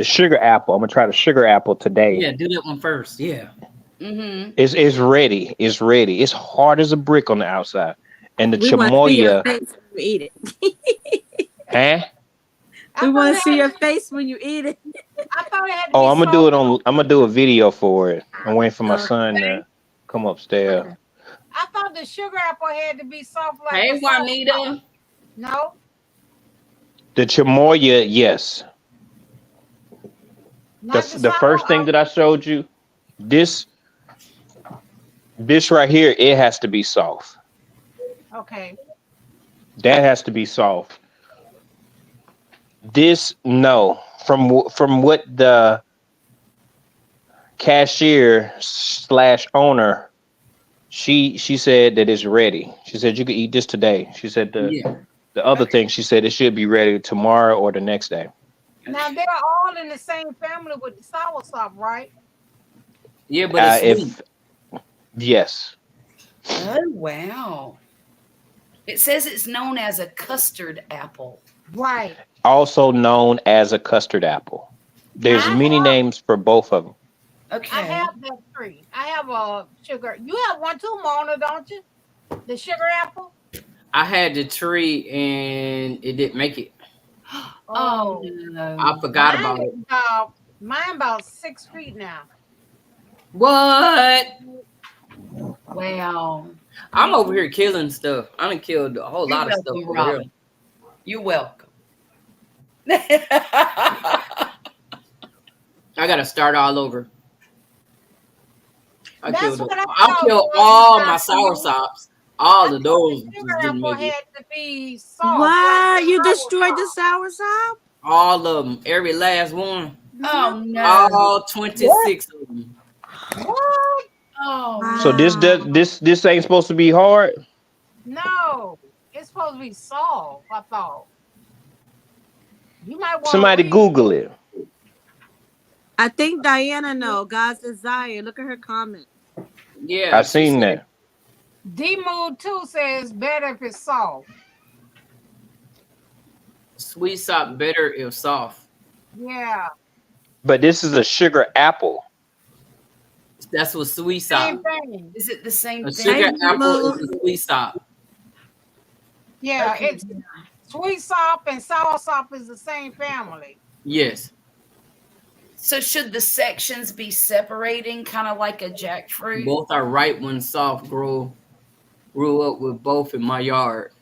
sugar apple. I'm gonna try the sugar apple today. Yeah, do that one first. Yeah. Mm-hmm. It's ready. It's ready. It's hard as a brick on the outside. And the We want to see your chamoya, face when you eat it. huh? We want to see your face when you eat it. I thought it had to Oh, be I'm gonna do it soft. I'm gonna do a video for it. I'm waiting for my Okay. son to come upstairs. I thought the sugar apple had to be soft like Hey, a soft- Juanita. No. The chamoya, yes. Not The first thing that I showed you, this right here, it has to be soft. Okay. That has to be soft. This, no. From what the cashier / owner, she said that it's ready. She said you could eat this today. She said the other thing, she said it should be ready tomorrow or the next day. Now they're all in the same family with the soursop, right? Yeah, but it's sweet. Yes. Oh, wow. It says it's known as a custard apple. Right. Also known as a custard apple. There's many names for both of them. Okay. I have that tree. I have a sugar. You have one too, Mona, don't you? The sugar apple. I had the tree and it didn't make it. Oh, no. I forgot about it. Mine about 6 feet now. What? Wow. I'm over here killing stuff. I done killed a whole You're lot of welcome, stuff over Robin. here. You're welcome. I gotta start all over. I That's killed what I I thought killed was all not my sour sweet. sops. All of those The just sugar didn't apple make it. had to be soft. What? like You the destroyed the soursop. soursop? All of them. Every last one. Oh, no. All 26 of them. What? Oh, So this ain't supposed to be hard. No, it's supposed to be soft. I thought. You might want Somebody Google it. I think Diana know. God's desire. Look at her comment. Yeah. I seen that. D Mood 2 says better if it's soft. Sweet sop better if soft. Yeah. But this is a sugar apple. That's what sweet Same sop. thing. is it the same A thing? sugar Thank apple you. is a sweet sop. Yeah, Okay. it's sweet sop and sour sop is the same family. Yes. So should the sections be separating, kind of like a jackfruit? Both are ripe when soft. Grew up with both in my yard.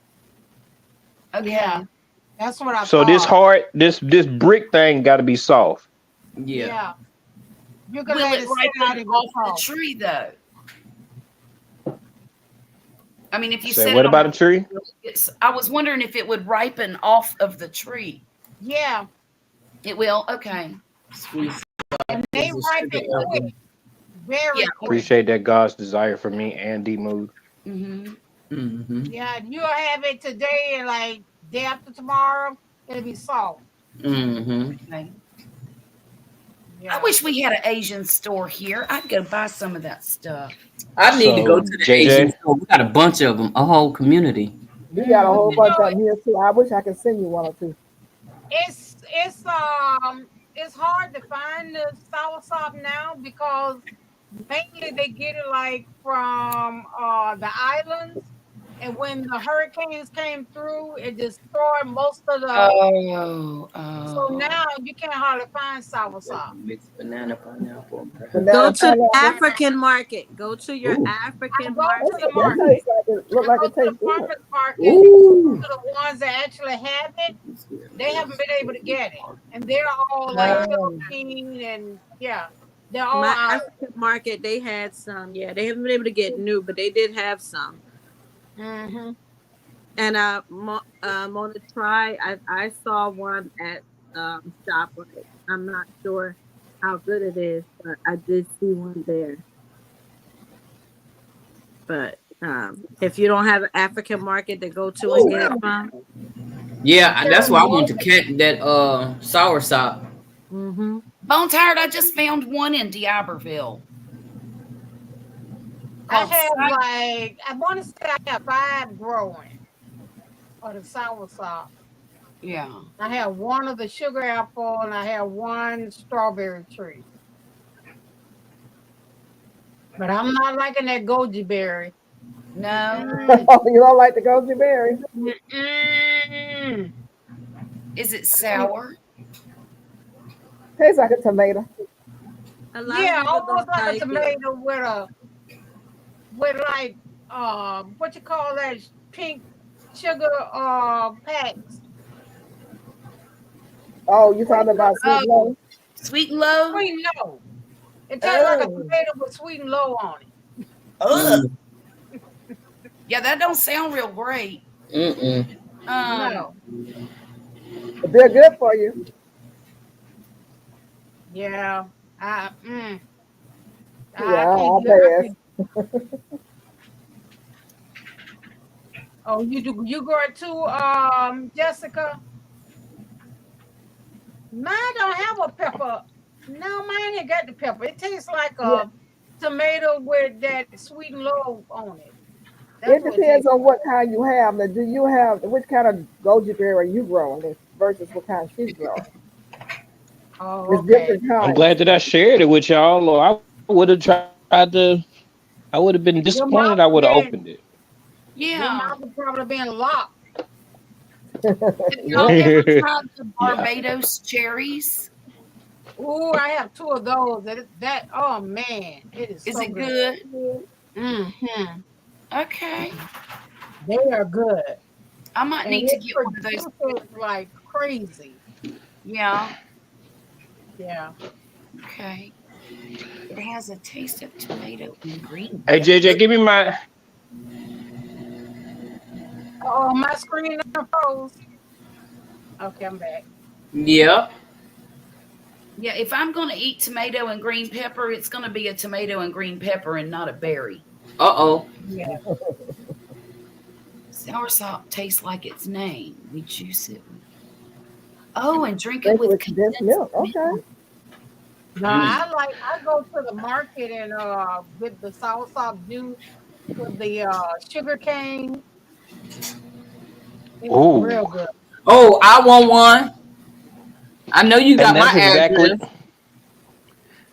Okay. Yeah, that's what I So thought. this brick thing got to be soft. Yeah. Yeah. You can Will let it it sit out ripen and go off the soft. tree though? I mean, if you Say set what it on about a a tree? I was wondering if it would ripen off of the tree. Yeah, It will. Okay. Sweet. and they Is a ripen sugar quick, apple. very Yeah. quick. Appreciate that God's desire for me and D Mood. Mm-hmm. Mm-hmm. Yeah, you'll have it today and like day after tomorrow, it'll be soft. Mm-hmm. Okay. Yeah. I wish we had an Asian store here. I'd go buy some of that stuff. I need to go So, to the JJ? Asian store. We got a bunch of them, a whole community. We got a whole You bunch know, of them here too. I wish I could send you one or two. it's hard to find the soursop now because mainly they get it like from the islands, and when the hurricanes came through, it destroyed most of the. Oh. So now you can't hardly find soursop. Mixed banana, pineapple. Go Banana, to the pineapple. African market. Go to your Ooh. African Go market. to the That market. tastes like it. Look like Go it to the tastes good. farmers market. Ooh. To the ones that actually have it, they haven't been able to get it, and they're all like Philippine and yeah, they're all My out. African market, they had some. Yeah, they haven't been able to get new, but they did have some. Mm-hmm. And Mona try. I saw one at ShopRite. I'm not sure how good it is, but I did see one there. But if you don't have an African market to go to and get it from, Yeah, that's why I want to catch that soursop. mm-hmm. Bone Tired, I just found one in D'Iberville. I have like I want to say I have 5 growing of the soursop. Yeah. I have one of the sugar apple and I have one strawberry tree. But I'm not liking that goji berry. No. You don't like the goji berry? Mm-mm. Is it sour? Tastes like a tomato. A lot Yeah, of people almost don't like a it. tomato with like what you call that pink sugar packs. Oh, you talking about sweet low? Sweet and low? Sweet and low. It tastes like a Oh. tomato with sweet and low on it. Ugh. Yeah, that don't sound real great. Mm-mm. No. They're good for you. Yeah. I Yeah, I'll can't do it. pass. Oh, you go to Jessica? Mine don't have a pepper. No, mine ain't got the pepper. It tastes like a tomato with that sweet and low on it. It depends on what kind you have. Now, do you have which kind of goji berry are you growing versus what kind she's growing? Oh, It's okay. different kinds. I'm glad that I shared it with y'all, or I would have tried to. I would have been disappointed. I would have opened it. Your Yeah. mouth would probably been locked. Have y'all ever tried the Barbados cherries? Ooh, I have 2 of those. Oh man, it is. Is so it good? Mm-hmm. Okay. They are good. I might And need to it get one of those. produces like crazy. Yeah. Yeah. Okay. It has a taste of tomato and green. Hey JJ, give me my. Oh, my screen froze. Okay, I'm back. Yeah. Yeah, if I'm going to eat tomato and green pepper, it's going to be a tomato and green pepper and not a berry. Uh-oh. Yeah. Soursop tastes like its name. We juice it. Oh, and drink it Drink with with condensed milk. Okay. No, I go to the market and with the soursop juice with the sugar cane. It's Ooh. real good. Oh, I want one. I know you got And that's my exactly. address.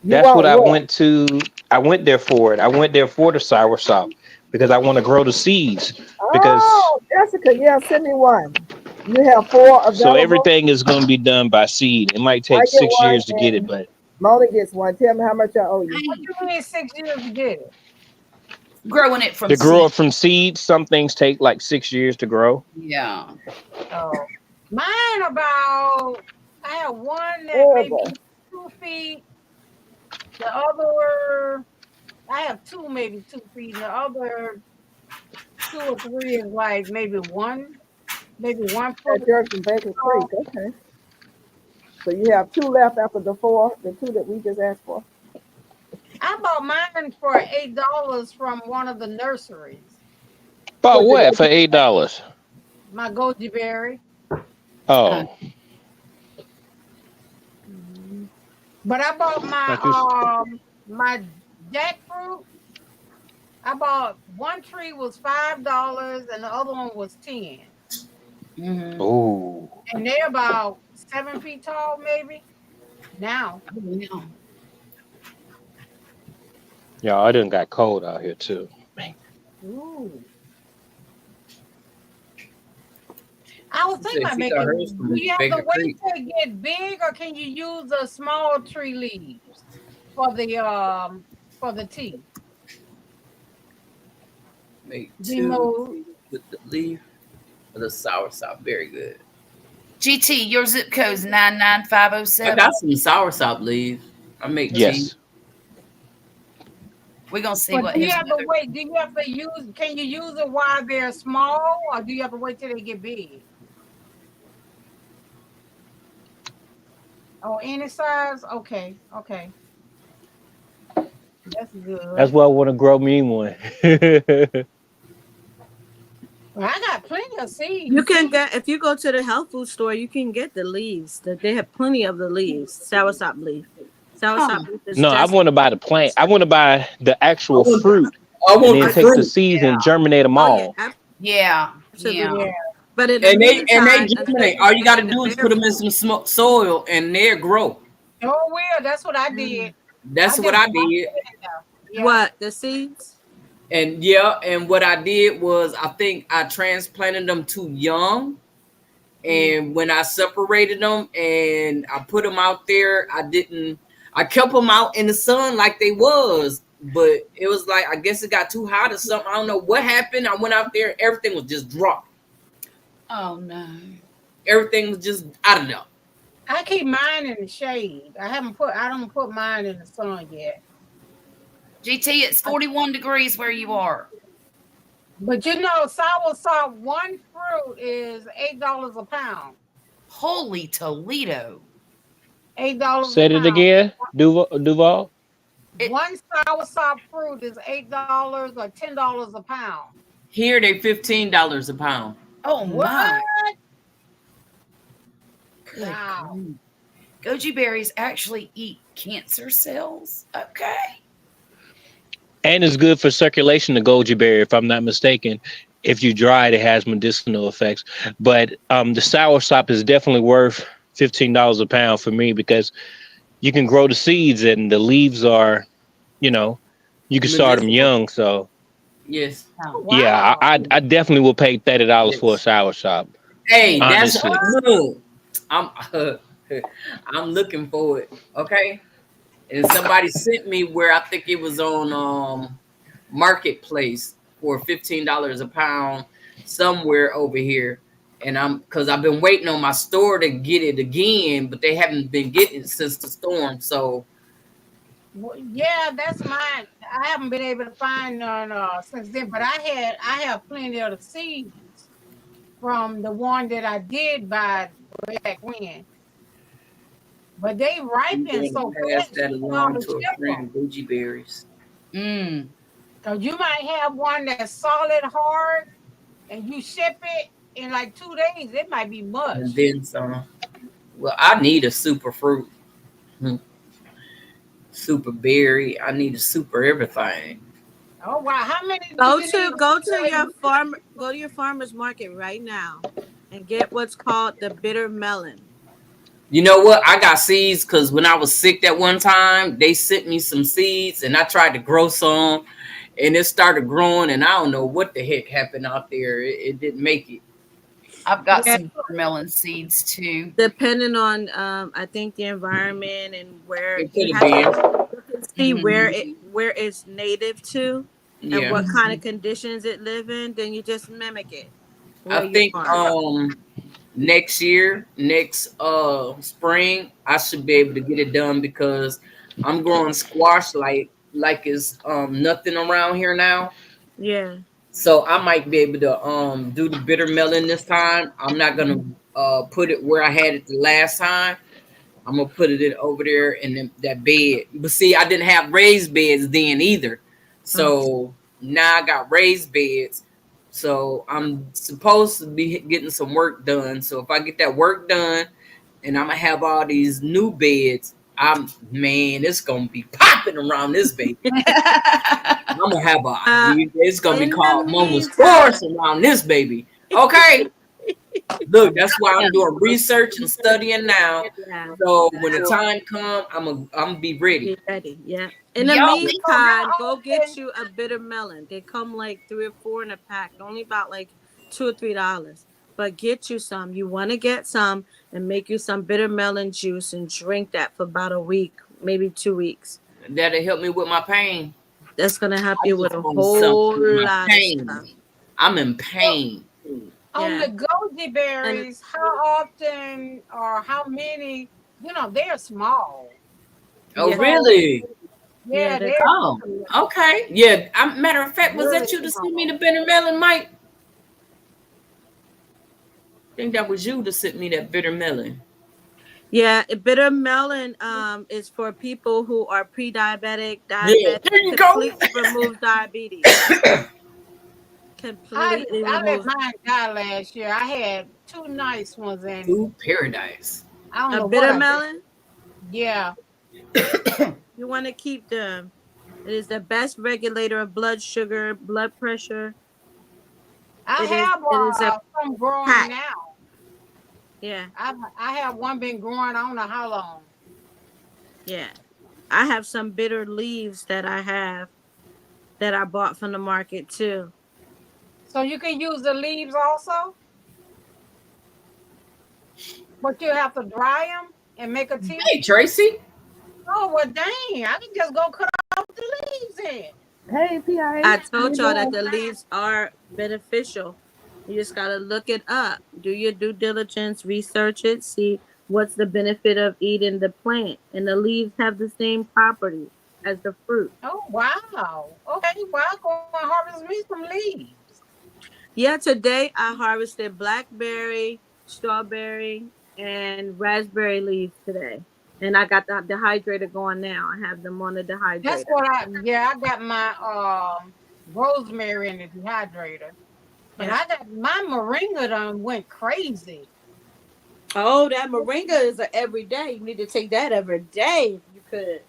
That's what I went to. I went there for it. I went there for the soursop because I want to grow the seeds. Because Oh, Jessica, yeah, send me one. You have 4 available. So everything is going to be done by seed. It might I take get 6 one, years to get it, and but Mona gets one. Tell me how much I owe you. What you mean 6 years to get it? Growing it from to grow seed. it from seed, some things take like 6 years to grow. Yeah. Oh, mine about. I have one that Oh, maybe boy. 2 feet. The other, I have 2 maybe 2 feet. And the other 2 or 3 is like maybe 1 foot. At yours from Baker Creek. Okay. So you have 2 left after the 4, the 2 that we just asked for. I bought mine for $8 from one of the nurseries. About what for $8? My goji berry. Oh, But I bought my jackfruit. I bought one tree was $5 and the other one was 10. Mm-hmm. ooh. And they're about 7 feet tall, maybe. Now. Y'all, I done got cold out here too. Ooh. I was thinking about She making. got hers from Do you have Baker to wait Creek. till it get big, or can you use the small tree leaves for the tea? Make Demo. 2 with the leaf of the soursop. Very good. GT, your zip code is I 99507. got some soursop leaves. I make tea. Yes. We're gonna see But what do you his have to wait? Do you have to use? Can you use it while they're small, or do you have to wait till they get big? Oh, any size? Okay. That's good. That's why I want to grow me one. Well, I got plenty of seeds. You can get, if you go to the health food store, you can get the leaves. They have plenty of the leaves. Soursop leaf. Soursop leaf is No, I just- want to buy the plant. I want to buy the actual fruit I and want then the take the fruit. seeds and germinate them all. yeah, Yeah. absolutely. Yeah. But in And the they meantime, germinate. All you got to do is put them in some soil and they'll grow. Oh, well, that's what I did. That's I what just I did. Yeah. what the seeds? And yeah, and what I did was I think I transplanted them too young. And when I separated them and I put them out there, I kept them out in the sun like they was, but it was like, I guess it got too hot or something. I don't know what happened. I went out there, everything was just dropped. Oh no. Everything was just, I don't know. I keep mine in the shade. I don't put mine in the sun yet. GT, it's 41 degrees where you are. But you know, soursop, one fruit is $8 a pound. Holy Toledo. $8. Said a it pound. again, Duval. One soursop fruit is $8 or $10 a pound. Here they $15 a pound. Oh What? my. Good Wow. grief. Goji berries actually eat cancer cells. Okay. And it's good for circulation, the goji berry, if I'm not mistaken. If you dry it, it has medicinal effects. But the soursop is definitely worth $15 a pound for me because you can grow the seeds and the leaves are, you can start them young. So Yes. Wow. yeah, I definitely will pay $30 for a soursop. Hey, that's Honestly. good. I'm looking for it. Okay. And somebody sent me where I think it was on Marketplace for $15 a pound somewhere over here. And because I've been waiting on my store to get it again, but they haven't been getting it since the storm. So Well, yeah, that's mine. I haven't been able to find none since then, but I have plenty of the seeds from the one that I did buy way back when. But they I'm ripen going so to pass fast. that You along know, to a friend, goji berries. Mm. so you might have one that's solid hard, and you ship it in like 2 days. It might be much. And then some. Well, I need a super fruit. Super berry. I need a super everything. Oh wow! How many? Go do you to need go to your farmer's market right now and get what's called the bitter melon. You know what? I got seeds because when I was sick that one time, they sent me some seeds and I tried to grow some and it started growing and I don't know what the heck happened out there. It didn't make it. I've got Yeah. some melon seeds too. Depending on, I think the environment and where It you could have have to see Mhm. where it's native to been. and Yeah. what kind of conditions it live in. Then you just mimic it I where you think farm. next year, next spring, I should be able to get it done because I'm growing squash like it's nothing around here now. Yeah. So I might be able to do the bitter melon this time. I'm not gonna put it where I had it the last time. I'm gonna put it in over there in that bed. But see, I didn't have raised beds then either. So now I got raised beds. So I'm supposed to be getting some work done. So if I get that work done and I'm gonna have all these new beds, it's gonna be popping around this baby. I'm gonna have it's gonna be In called the Momo's meantime, Force around this baby. Okay. Look, that's why I'm doing research and studying now. yeah, So when the time comes, I'm be ready. be ready. Yeah. In the Y'all, meantime, how go get often? you a bitter melon. They come like 3 or 4 in a pack, only about like $2 or $3. But get you some. You want to get some and make you some bitter melon juice and drink that for about a week, maybe 2 weeks. That'll help me with my pain. That's gonna help I you with just a want whole something with my lot of stuff. pain. I'm in pain. On Yeah. the goji And berries, how often or how many? They're small. Oh, yeah, So really? yeah, yeah, they're they're Oh, okay. Yeah. Matter of fact, was really that you to send me small. the bitter melon, Mike? I think that was you to send me that bitter melon. yeah, bitter melon is for people who are pre-diabetic, Yeah. diabetic, There you go. completely removes diabetes. I Completely I let removes mine die last year. I had two nice ones, and Food paradise. I don't a know what bitter I did. melon. Yeah. You want to keep them. It is the best regulator of blood sugar, blood pressure. I It is a have some growing pack. now. Yeah, I have one been growing. I don't know how long. yeah. I have some bitter leaves that I bought from the market too. So you can use the leaves also, but you have to dry them and make a tea. Hey, Tracy. Oh well, dang! I can just go cut off the leaves then. Hey, I PIH, how told you y'all that doing? the leaves are beneficial. You just gotta look it up. Do your due diligence, research it, see what's the benefit of eating the plant. And the leaves have the same properties as the fruit. Oh wow! Okay, well I'll go and harvest me some leaves. Yeah, today I harvested blackberry, strawberry, and raspberry leaves today. And I got the dehydrator going now. I have them on the That's dehydrator. what I got my rosemary in the dehydrator. But Yeah. I got my moringa done went crazy. Oh, that moringa is a every day. You need to take that every day if you could.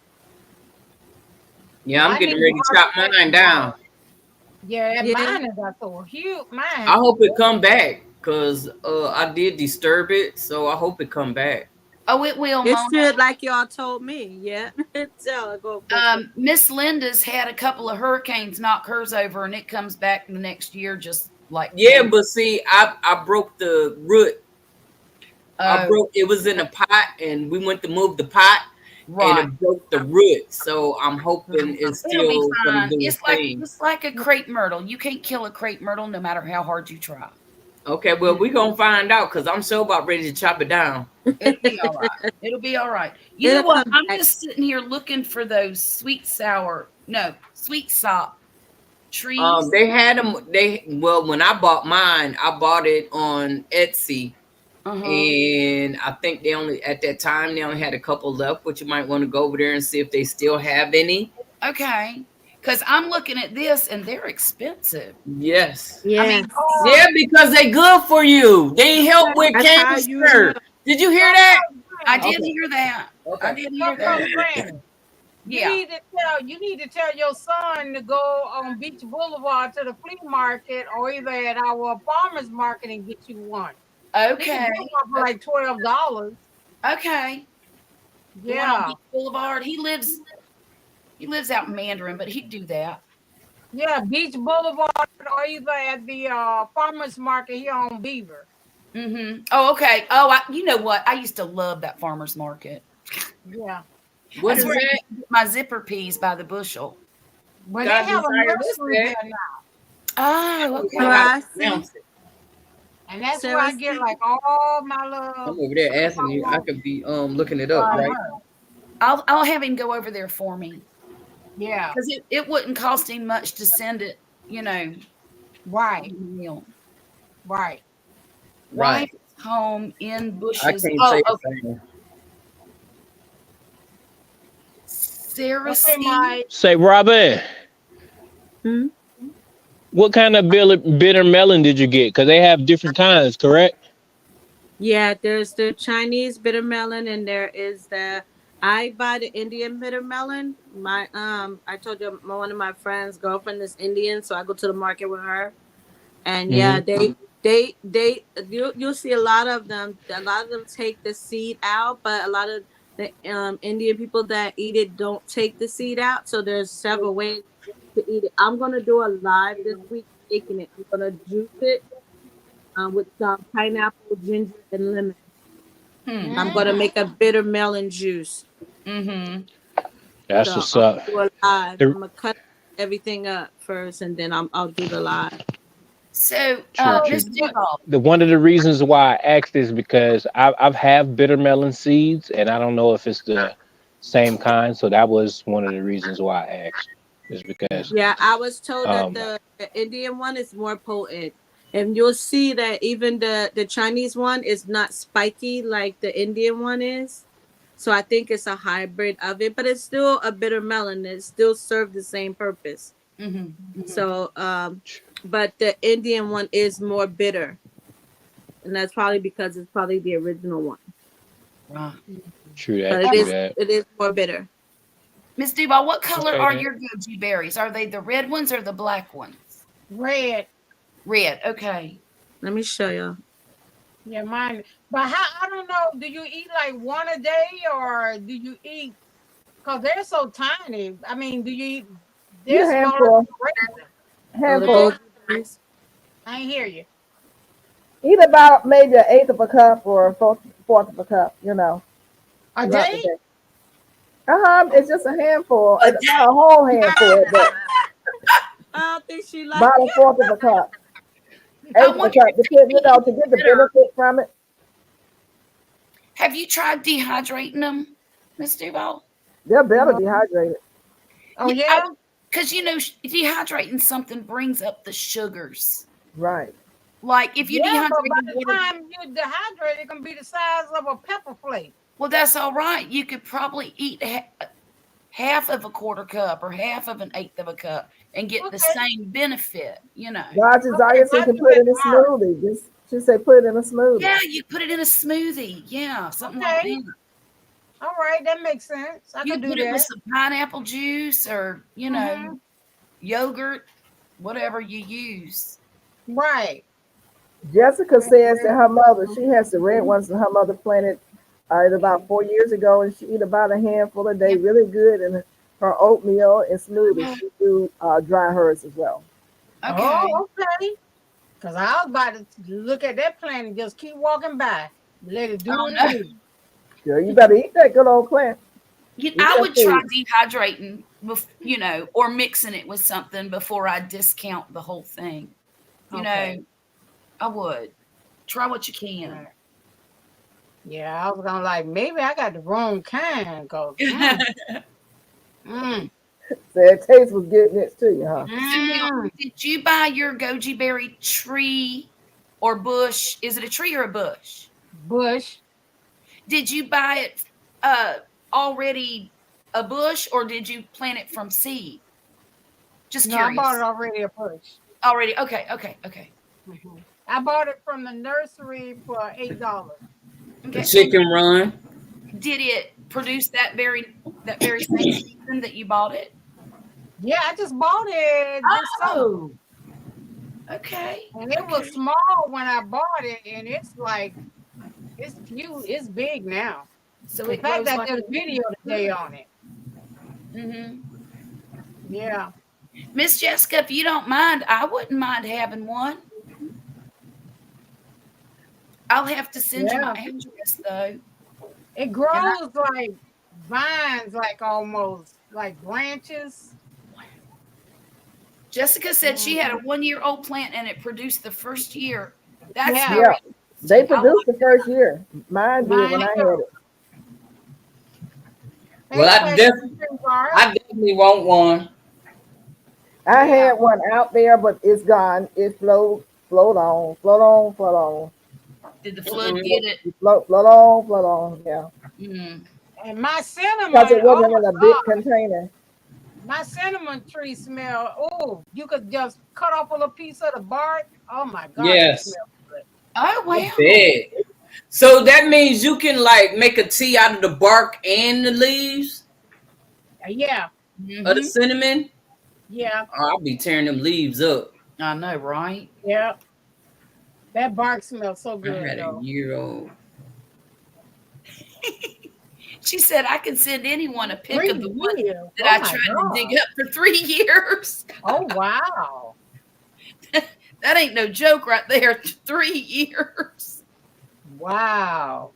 Yeah, I'm I need getting to ready to chop harvest that mine down. tomorrow. Yeah, Yeah. mine is got so huge. I Mine. hope it come back because I did disturb it, so I hope it come back. oh, it will, It Mona. should, like y'all told me. Yeah. Tell go. Miss Linda's had a couple of hurricanes knock hers over, and it comes back the next year just like Yeah, but see, I broke the root. I oh, broke it was in a pot, and we went to move the pot, and right. it broke the root. So I'm hoping it's It'll be still gonna fine. do It's its like thing. a crepe myrtle. You can't kill a crepe myrtle no matter how hard you try. Okay, well we're gonna find out because I'm so about ready to chop it down. It'll be all right. It'll be all right. You It'll know what? come I'm back. just sitting here looking for those sweet sop trees. They had them. When I bought mine, I bought it on Etsy, Uh-huh. and I think at that time they only had a couple left. But you might want to go over there and see if they still have any. Okay. Because I'm looking at this and they're expensive. Yes. Yeah. I mean, Yeah, because they good for you. They help with That's how you know. cancer. Did you hear that? I did Okay. hear that. I Okay. did hear that. Granny, Yeah. you need to tell your son to go on Beach Boulevard to the flea market or either at our farmers market and get you one. They Okay. can get one for like $12. Okay. The one on Yeah. Beach Boulevard. He lives out in Mandarin, but he'd do that. Yeah, Beach Boulevard or either at the farmers market here on Beaver. Mm-hmm. Oh, okay. Oh, you know what? I used to love that farmer's market. Yeah. What That's is where I that? used to get my zipper peas by the bushel. But they God have a desire, what's nursery that? there now. Oh, I okay. don't know how to Grassy. pronounce it. And that's where Sarah I get like all my I'm little over there stuff asking I you. I want could be looking it up, from right? her. I'll have him go over there for me Yeah. because it wouldn't cost him much to send it, you know, Right. in the mail. Right. Right. Wife's home in I bushes. can't Oh, say the okay. same. Sarah Okay, C. Mike. Say, Robin, Hmm? what kind of bitter melon did you get? Because they have different kinds, correct? Yeah, there's the Chinese bitter melon, and there is I buy the Indian bitter melon. I told you one of my friends' girlfriend is Indian, so I go to the market with her. And yeah, you'll see a lot of them. A lot of them take the seed out, but a lot of the Indian people that eat it don't take the seed out. So there's several ways to eat it. I'm gonna do a live this week making it. I'm gonna juice it with some pineapple, ginger, and lemon. Hmm. I'm gonna make a bitter melon juice. Mm-hmm. That's So what's I'm up. gonna do a live. The, I'm gonna cut everything up first, and then I'll do the live. So, true, So, true. Miss Duval. The one of the reasons why I asked is because I've have bitter melon seeds, and I don't know if it's the same kind. So that was one of the reasons why I asked. Is because Yeah, I was told that um the Indian one is more potent. And you'll see that even the Chinese one is not spiky like the Indian one is. So I think it's a hybrid of it, but it's still a bitter melon. It still serves the same purpose. Mm-hmm. So but the Indian one is more bitter. And that's probably because it's probably the original one. true But that, true that. it is more bitter. Miss Duval, what color Okay are then. your goji berries? Are they the red ones or the black ones? red. Red. Okay. Let me show you. Yeah, mine. But how I don't know. Do you eat like one a day or do you eat because they're so tiny? I mean, do you eat You they're a smaller than handful, the raisin? Oh, the handful. goji berries. I ain't hear you. Eat about maybe an eighth of a cup or a fourth of a cup. You know, A not day? today. It's just a handful. A It's not a whole handful, but I don't think she likes about a fourth of a cup, I eighth of a wonder cup. if Depend, they to get the bitter. benefit from it. Have you tried dehydrating them, Miss Duval? They're better No. dehydrated. Oh yeah? Because you know, dehydrating something brings up the sugars. Right. Like if you Yeah, but dehydrate by the the water, time you dehydrate, it can be the size of a pepper flake. well, that's all right. You could probably eat half of a quarter cup or half of an eighth of a cup and get the Okay. same benefit. You know. God desires I you can do put it that in a tomorrow. smoothie. Just she say put it in a smoothie. Yeah, you put it in a smoothie. Yeah, something like Okay. that. All right, that makes sense. I You could do put it with that. some pineapple juice or Mhm. yogurt, whatever you use. Right. Jessica says that her mother, she has the red ones that her mother planted about 4 years ago, and she eat about a handful a day, really good in her oatmeal and smoothies. She do dry hers as well. Okay. Oh, okay. Because I was about to look at that plant and just keep walking by. Let it do Oh what no. it do. Girl, you better eat that good old plant. Eat I that would try food. dehydrating, or mixing it with something before I discount the whole thing. Okay. I would try what you can. Yeah, I was gonna like maybe I got the wrong kind. Cause mm, Said taste was getting it to you, huh? So now, mm, did you buy your goji berry tree or bush? Is it a tree or a bush? bush. Did you buy it already a bush or did you plant it from seed? Just No, I bought curious. it already a bush. Already. Okay. Mhm. I bought it from the nursery for $8. The Okay. chicken run. Did it produce that very same season that you bought it? Yeah, I just bought it this summer. Oh. Okay. And it was small when I bought it, and it's like it's cute, it's big now. So In it fact, grows I like did a video today on it. Mm-hmm. Yeah. Miss Jessica, if you don't mind, I wouldn't mind having one. I'll have to send you Yeah. my address though. It grows like vines, like almost like branches. Jessica said she had a 1-year-old plant and it produced the first year. That's Yeah. very They interesting. I produced the first year. Mine did when I had it. Well, I definitely want one. I had one out there, but it's gone. It float on. Did the flood get it? Float on. Yeah. And my cinnamon, Because it wasn't oh in a my big God, container. my cinnamon tree smell. Oh, you could just cut off a little piece of the bark. Oh my God, Yes. it smells good. Oh wow. Big. So that means you can like make a tea out of the bark and the leaves Yeah, of the cinnamon. yeah, Oh, I'll be tearing them leaves up. I know, right? yeah. That bark smells so I good had a though. year-old. She said I can send anyone a pic 3 of the one years. that Oh I my tried to God. dig up for 3 years. Oh wow. That ain't no joke right there. 3 years. Wow.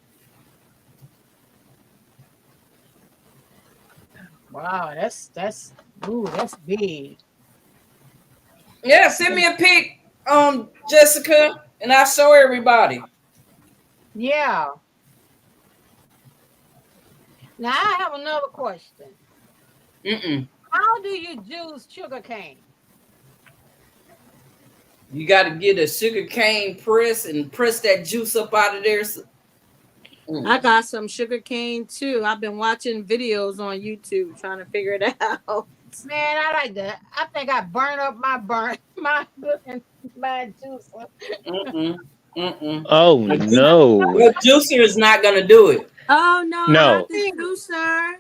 Wow, that's big. Yeah, send me a pic, Jessica, and I'll show everybody. Yeah. Now I have another question. How do you juice sugar cane? You got to get a sugar cane press and press that juice up out of there. I got some sugar cane too. I've been watching videos on YouTube trying to figure it out. Man, I like that. I think I burn up my juicer. Oh no. The juicer is not going to do it. Oh no, No. not the juicer.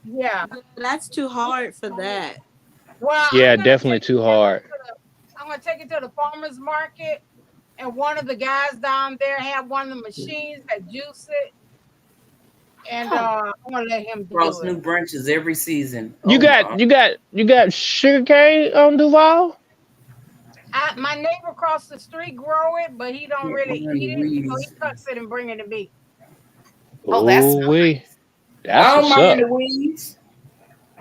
Yeah. That's too hard for that. Well, Yeah, I'm gonna definitely take too it hard. I'm gonna take it to the farmer's market, and one of the guys down there had one of the machines that juice it. And I'm gonna let him do Cross it. new branches every season. You got sugar cane on Duval? My neighbor across the street grow it, but he don't really eat it, so he cuts it and bring it to me. Oh, that's Ooh-wee. nice. I That's don't what's mind up. the weeds.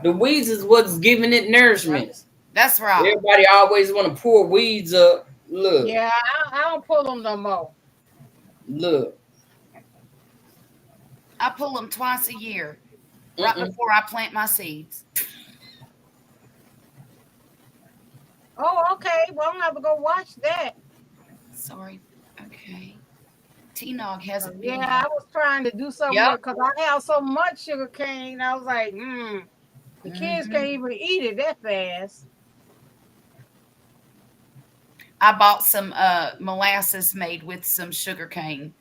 The weeds is what's giving it nourishment. That's right. Everybody always want to pour weeds up. Look, Yeah, I don't pull them no more. look. I pull them twice a year, right before I plant my seeds. Oh, okay. Well, I'm gonna have to go watch that. Sorry. Okay. T-Nog has a Yeah, I was trying to do something because I have so much sugar cane. I was like, the kids can't even eat it that fast. I bought some molasses made with some sugar cane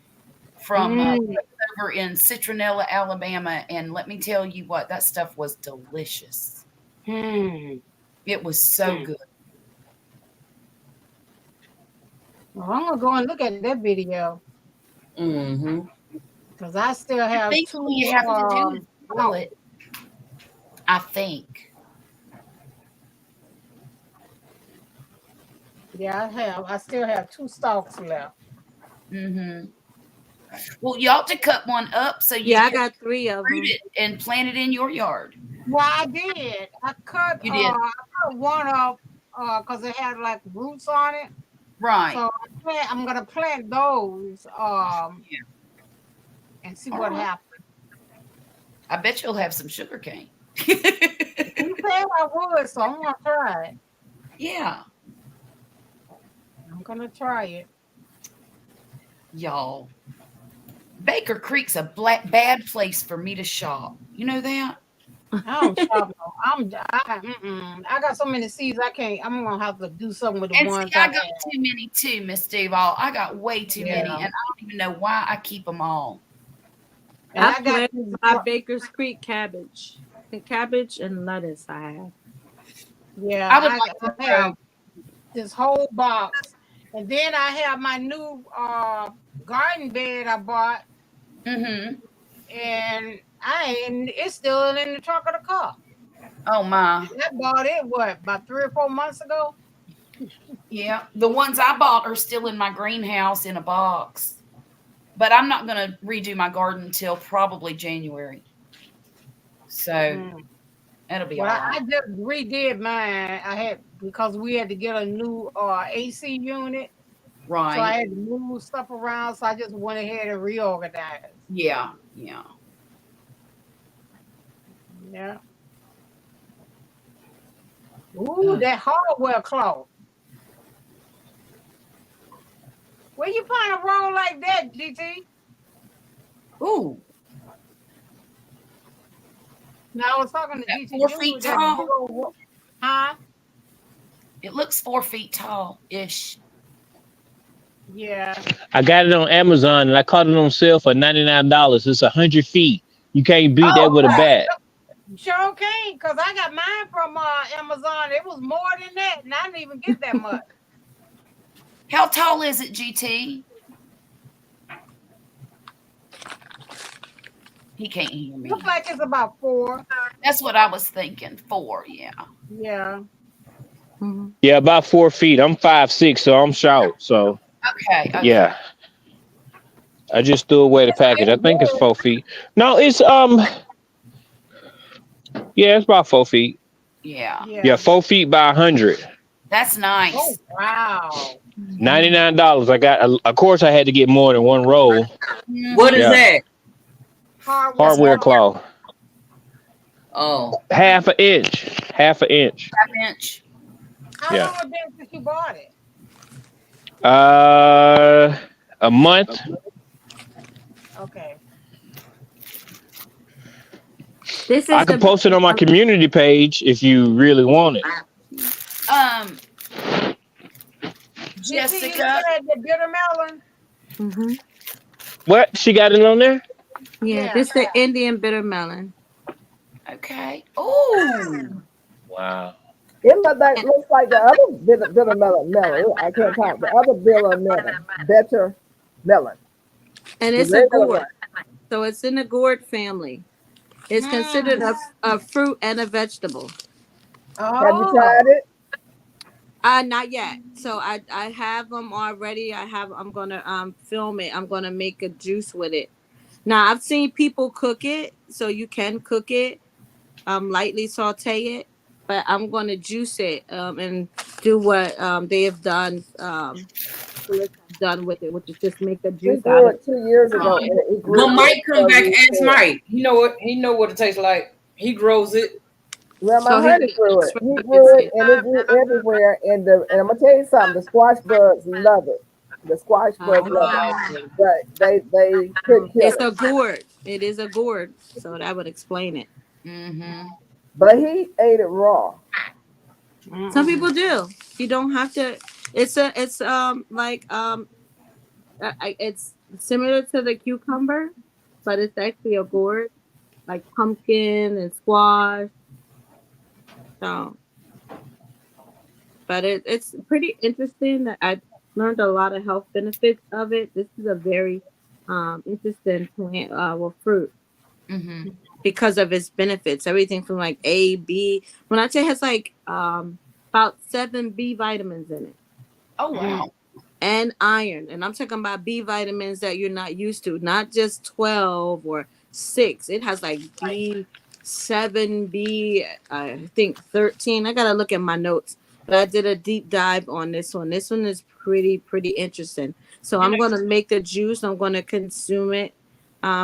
from over in Citronella, Alabama, and let me tell you what, that stuff was delicious. It was so good. Well, I'm gonna go and look at that video because I still have I think two. all you have to do is boil it. I think. Yeah, I still have 2 stalks left. Well, you ought to cut one up so you Yeah, I can got 3 of them. root it and plant it in your yard. Well, I did. I cut. You did? I cut one up because it had like roots on it. Right. So I'm gonna plant those. And see what happens. I bet you'll have some sugar cane. You said I would, so I'm gonna try it. Yeah. I'm gonna try it. Y'all. Baker Creek's a bad place for me to shop. You know that? I don't shop. I got so many seeds. I'm gonna have to do something with the And ones see, I I got have. too many too, Miss Duval. I got way too many, and I don't even know why I keep them all. And I I got planted my Baker's Creek cabbage. The cabbage and lettuce I have. Yeah, I would like to I have this whole box, and then I have my new garden bed I bought, and it's still in the trunk of the car. Oh my! I bought it about 3 or 4 months ago. Yeah, the ones I bought are still in my greenhouse in a box. but I'm not going to redo my garden until probably January. So that'll be Well, all I right. just redid mine. I had because we had to get a new AC unit, so I Right. had to move stuff around. So I just went ahead and reorganized. Yeah. Yeah. Yeah. Ooh, that hardware cloth. Where you find a roll like that, GT? Ooh, Now I was talking to that GT 4 Junior feet with that tall. big old huh? It looks 4 feet tall ish. Yeah. I got it on Amazon and I caught it on sale for $99. It's 100 feet. You can't beat that Oh, with a bat. sure can, cause I got mine from Amazon. It was more than that, and I didn't even get that much. How tall is it, GT? He can't hear me. Looks like it's about 4. That's what I was thinking. 4, yeah. Yeah. Yeah, about 4 feet. I'm 5'6", so I'm short. So Okay. yeah, I just threw away the package. I think it's 4 feet. No, it's yeah, it's about 4 feet. Yeah. Yeah, 4 feet by 100. That's nice. Oh wow. $99. I got. Of course, I had to get more than one roll. What is Yeah. that? Hardware cloth. Oh, Half an inch. Half an inch. Half-inch. How Yeah. long has it been since you bought it? A month. Okay. This is I can post it on my community page if you really want it. Jessica, you Jessica. said the bitter melon. Mhm. What? She got it on there? Yeah, Yeah. this the Indian bitter melon. Okay. Oh. Wow. It looks like the other bitter melon. I can't talk. The other bitter melon, better melon. And The it's a regular gourd. one. So it's in the gourd family. It's considered a fruit and a vegetable. Have you tried it? Not yet. So I have them already. I'm gonna film it. I'm gonna make a juice with it. Now I've seen people cook it, so you can cook it, lightly saute it, but I'm gonna juice it and do what they have done with it, which is just make a We juice out grew of it 2 years ago. And it grew when Mike come back, really ask good. Mike. You know what? He know what it tastes like. He grows it. Well, my So he- honey grew it. He grew it, and it grew everywhere. And I'm gonna tell you something. The squash bugs love it. The squash bugs love it, but they couldn't kill It's it. a gourd. It is a gourd, so that would explain it. Mm-hmm. But he ate it raw. Some people do. You don't have to. It's it's similar to the cucumber, but it's actually a gourd, like pumpkin and squash. So, but it's pretty interesting. That I learned a lot of health benefits of it. This is a very interesting plant, fruit. Mm-hmm. Because of its benefits, everything from like A, B. When I say it has like about 7 B vitamins in it. Oh wow. And iron. And I'm talking about B vitamins that you're not used to, not just 12 or 6. It has like B7, B, I think 13. I gotta look at my notes. But I did a deep dive on this one. This one is pretty interesting. So I'm gonna make the juice, I'm gonna consume it.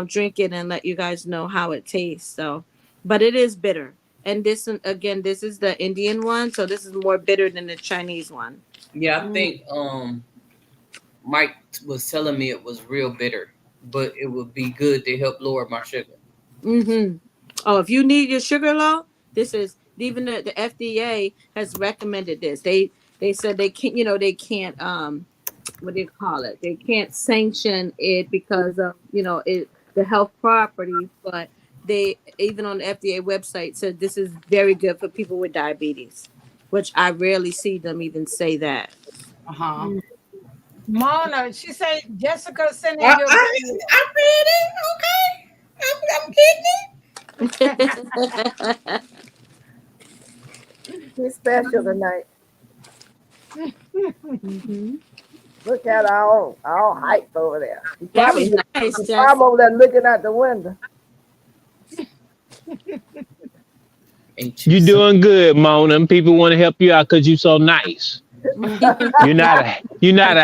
Drink it and let you guys know how it tastes. So, but it is bitter. And this again, this is the Indian one, so this is more bitter than the Chinese one. Yeah, I think Mike was telling me it was real bitter, but it would be good to help lower my sugar. Oh, if you need your sugar low, this is even the FDA has recommended this. They said they can't what do you call it? They can't sanction it because of the health properties, but they even on the FDA website said this is very good for people with diabetes, which I rarely see them even say that. Uh-huh. Mona, she said Jessica sending I you. read it. Okay, I'm getting it. He's special tonight. Look at her all hyped over there. Very nice, She's Jess. probably over there looking out the window. You doing good, Mona. People want to help you out because you're so nice. You're not a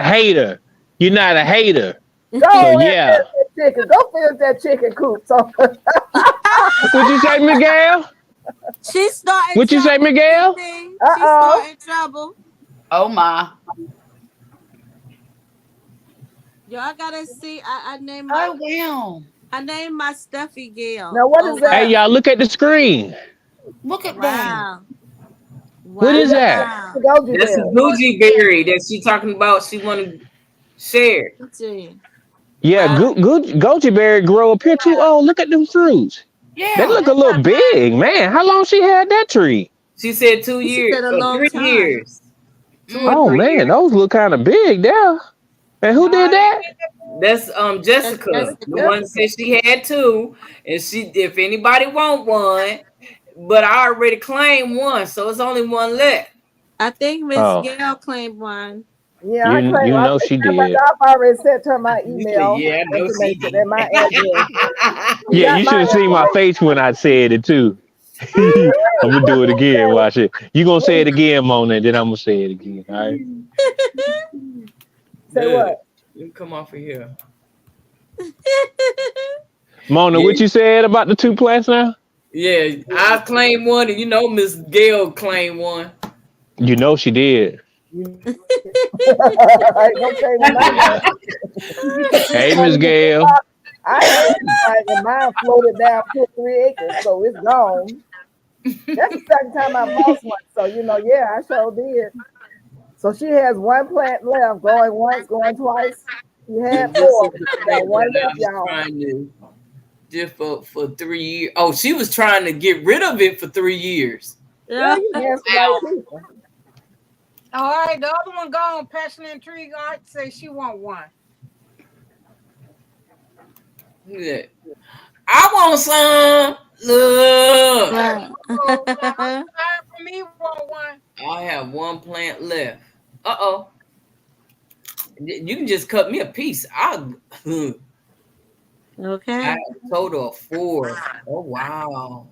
hater. You're not a hater. Go So and yeah. finish that chicken. Go finish that chicken coop. So What you say, Miguel? She's starting. What you say, trouble, Miguel? She's Uh-oh. starting trouble. Oh my. Yo, I gotta see. I named Oh my wow. Steffi Gale. now what is that? Hey, y'all, look at the screen. Look at that. Wow. What is that? Wow. Goji That's a berry. Gucci berry that she talking about. She want to share. Let's see. Yeah, goji berry grow up here too. Oh, look at them fruits. Yeah. They look a little big, man. How long she had that tree? She said 2 She years. said a long 3 time. years. 2 or Oh 3 man, years. those look kind of big there. And who did that? That's Jessica. That's The one said she had 2, and she if anybody want one, but I already claimed one, so it's only one left. I think Miss Oh. Gail claimed one. Yeah, I You claim. know I she think did. I've already sent her my email. Yeah, I know she information did. and my address. Yeah, you should have seen my face when I said it too. I'm gonna do it again. Watch it. You gonna say it again, Mona, and then I'm gonna say it again. All right. Say what? You come off of here. Mona, what you said about the 2 plants now? Yeah, I claimed one, and Miss Gail claimed one. You know she did. Don't say my Hey, Miss Gail. I had mine, and mine floated down 2-3 acres, so it's gone. That's the second time I lost one. So yeah, I sure did. So she has 1 plant left, going once, going twice. She had 4. Got 1 left, y'all. Trying to just for 3 years. Oh, she was trying to get rid of it for 3 years. Yeah, Yeah. you can ask the right people. All right, the other one gone. Passion and Intrigue Art say she want one. Yeah. I want some. Look, Right. Her for me want one. I have 1 plant left. Uh-oh. You can just cut me a piece. I Okay. have a total of 4. Oh wow.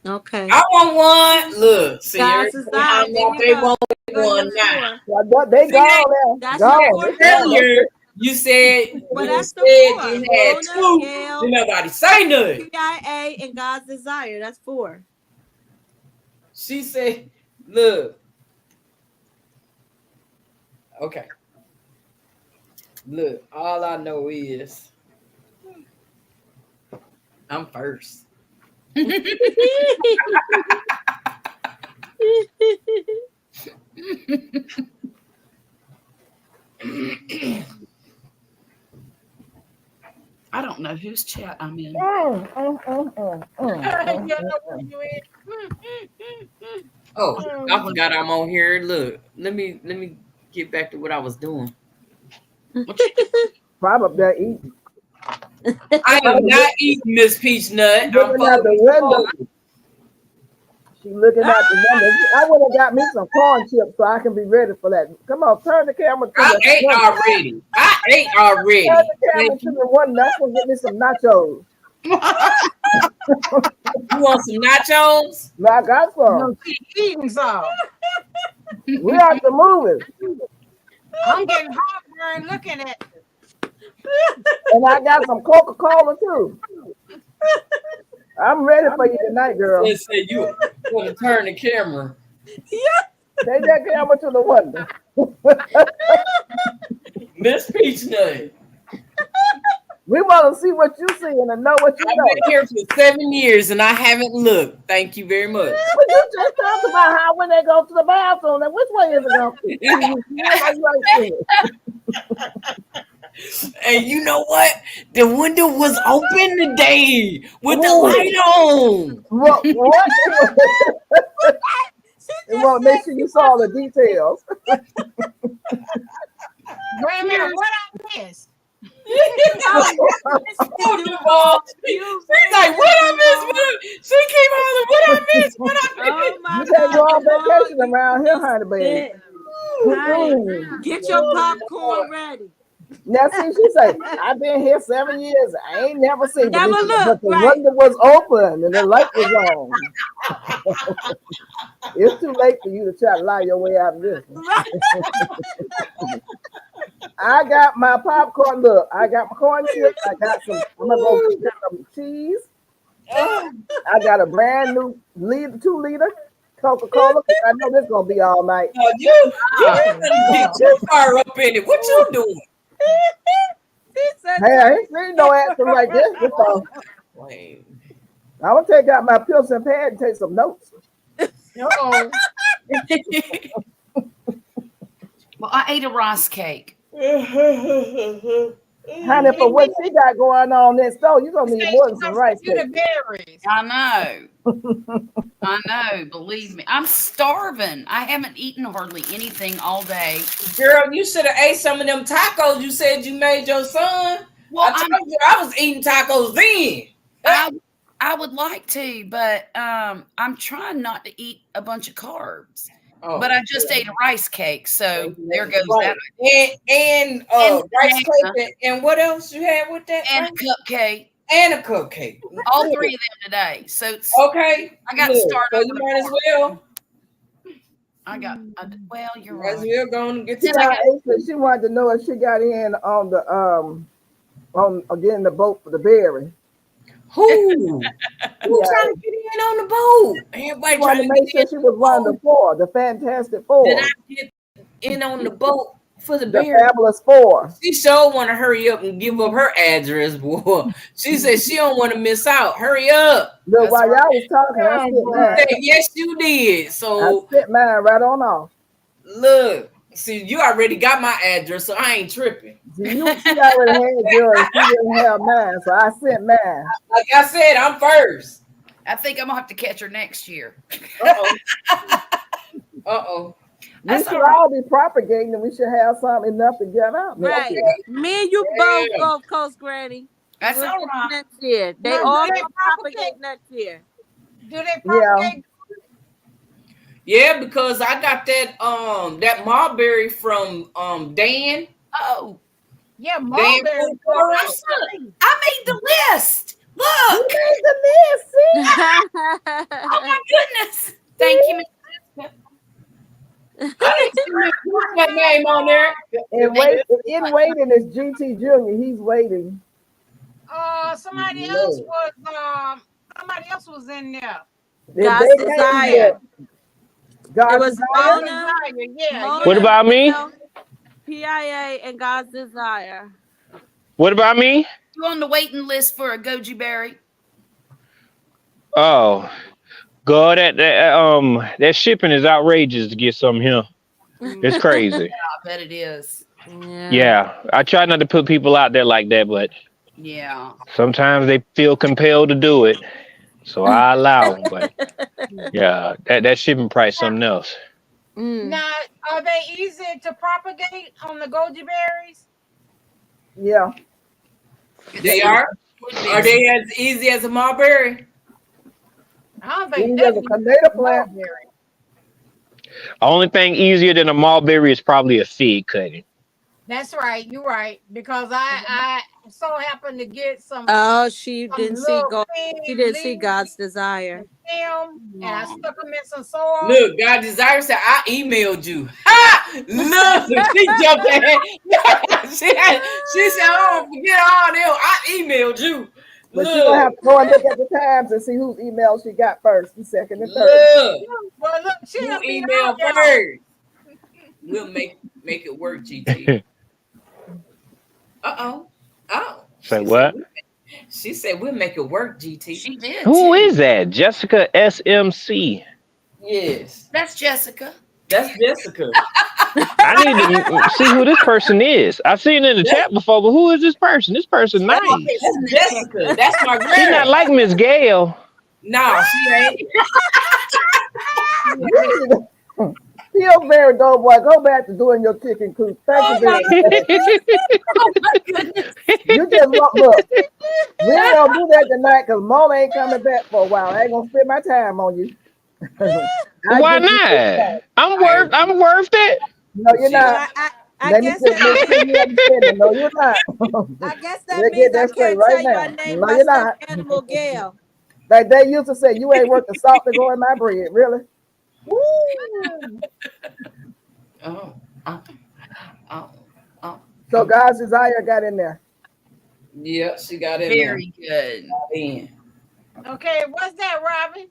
Okay. I want one. Look, see, Guys, everybody it's out. know There they you go. want Go one to now. the Yeah, they See, gone That's there. your Gone. fourth They gone. Earlier, you said Well, you that's said the 4. you had Mona, 2. Gail, Did nobody say nothing. PIA, and God's Desire. That's 4. She said, "Look, okay. Look, all I know is I'm first." I don't know whose chat I'm in. You know where you is. Oh, I forgot I'm on here. Look, let me get back to what I was doing. Probably eating. I am not eating Miss Peach Nut. I'm Looking out the window. She looking out the window. I would have got me some corn chips so I can be ready for that. Come on, turn the camera to I the ate window. already. I ate already. Turn the camera Thank to the window. I'm gonna get me some nachos. You want some nachos? No, I got some. No, she eating some. We out the movies. I'm getting heartburn looking at it. And I got some Coca-Cola too. I'm ready for you tonight, girl. Let's say you want to turn the camera. Take that camera to the window. Miss Peach Nut. We want to see what you see and know what you I've know. been here for 7 years and I haven't looked. Thank you very much. But you just talked about how when they go to the bathroom, and which way is it going? And you know what? The window was open today with the light on. What? You want to make sure you saw the details. Wait a minute, what I missed? Oh, Duval. She's like, what I missed? She came out and what I missed? What I missed? Oh my You can't go on God. vacation around here, honey, baby. Mm. Get your popcorn ready. Now, see, she said, I've been here 7 years. I ain't never seen Never but looked, the right. window was open and the light was on. It's too late for you to try to lie your way out of this. Right. I got my popcorn. Look, I got my corn chips. I got some. I'm gonna go get some cheese. I got a brand new 2-liter Coca-Cola. I know this gonna be all night. You get too far up in it. What you doing? He said, Hey, I ain't seen no answer like this before. Wait. I'm gonna take out my pencil and pad and take some notes. Uh-oh. Well, I ate a rice cake. Honey, for what she got going on next door, you gonna need more than some rice You the cake. berries. I know. I know. Believe me, I'm starving. I haven't eaten hardly anything all day. Girl, you should have ate some of them tacos you said you made your son. Well, I told you I was eating tacos then. I would like to, but I'm trying not to eat a bunch of carbs. Oh. But I just ate a rice cake, so there goes Right. that. And rice cake and what else you had with that? And a cupcake. And a cupcake. All three of them today. So it's, Okay. I got to good. start So over you the might as morning. well. Well, you're Might as right. well go and get to Yeah, that. Asa, she wanted to know if she got in on the on getting the boat for the berry. Who? Who trying to get in on the boat? Everybody She wanted trying to to make get sure in. she was one of the four, the Fantastic Four, Did I get in on the boat for the the bear? Fabulous Four. She sure want to hurry up and give up her address, boy. She said she don't want to miss out. Hurry up. Look, That's while right. y'all was talking, I sent mine. Say, yes, you did. I So sent mine right on off. look, see, you already got my address, so I ain't tripping. See, she already had yours. She didn't have mine, so I sent mine. Like I said, I'm first. I think I'm gonna have to catch her next year. Uh-oh. We That's should all right. all be propagating, and we should have something enough to get out. right. Okay. Me and you both Gulf Coast, Granny. That's We'll all get right. next year. They No, all do they gonna propagate? propagate next year. Do they propagate? Yeah, because I got that mulberry from Dan. Oh, Yeah, Dan mulberry. Food Forest. I made the list. You Look. made the list, see? Oh my goodness. Thank you, Miss Jessica. I didn't see that name on there. And waiting is GT Junior. He's waiting. Somebody No. else was in there. God's They came Desire. here. God's It was Desire. Mona, Yeah. Mona, What about me? PIA, and God's Desire. What about me? You on the waiting list for a goji berry? Oh, God, that shipping is outrageous to get something here. It's crazy. I bet it is. Yeah, I try not to put people out there like that, but Yeah. sometimes they feel compelled to do it, so I allow them. But yeah, that shipping price something else. Now, are they easy to propagate on the goji berries? Yeah. They are? Are they as easy as a mulberry? I don't think Easy as a tomato plant. mulberry. Only thing easier than a mulberry is probably a fig cutting. That's right. You're right. Because I so happened to get some. Oh, she didn't see little God. fig She didn't see leaves God's Desire. them, and I stuck them in some soil. Look, God Desire said, I emailed you. Ha! Look, she jumped ahead. she said, oh, forget all them. I emailed you. But you don't have to go and look at the times and see whose email she got first, and second, and third. Look, Well, look, she you done beat email all y'all. first. We'll make it work, GT. Uh-oh. Oh. Say what? She said we'll make it work, GT. She did. Who too. is that? Jessica SMC. Yes. That's Jessica. That's Jessica. I need to see who this person is. I've seen it in the chat before, but who is this person? This person nice. That's Jessica. That's my girl. She's not like Miss Gail. No, she ain't. Pillsbury Doughboy, go back to doing your chicken coop. Thank you very much. Oh my goodness. You just look. We ain't gonna do that tonight because Mona ain't coming back for a while. I ain't gonna spend my time on you. Why not? I'm worth it. No, you're Shit. not. I Let me guess just make that, sure you understand it. No, you're not. I guess that Let's means get I that straight can't right tell you now. I named No, my you're stuffed not. animal Gail. Like they used to say, you ain't worth the salt to go in my bread. Really? Woo. Oh, oh, oh, oh. So God's desire got in there. Yeah, she got in Very good. there. Okay, what's that, Robin?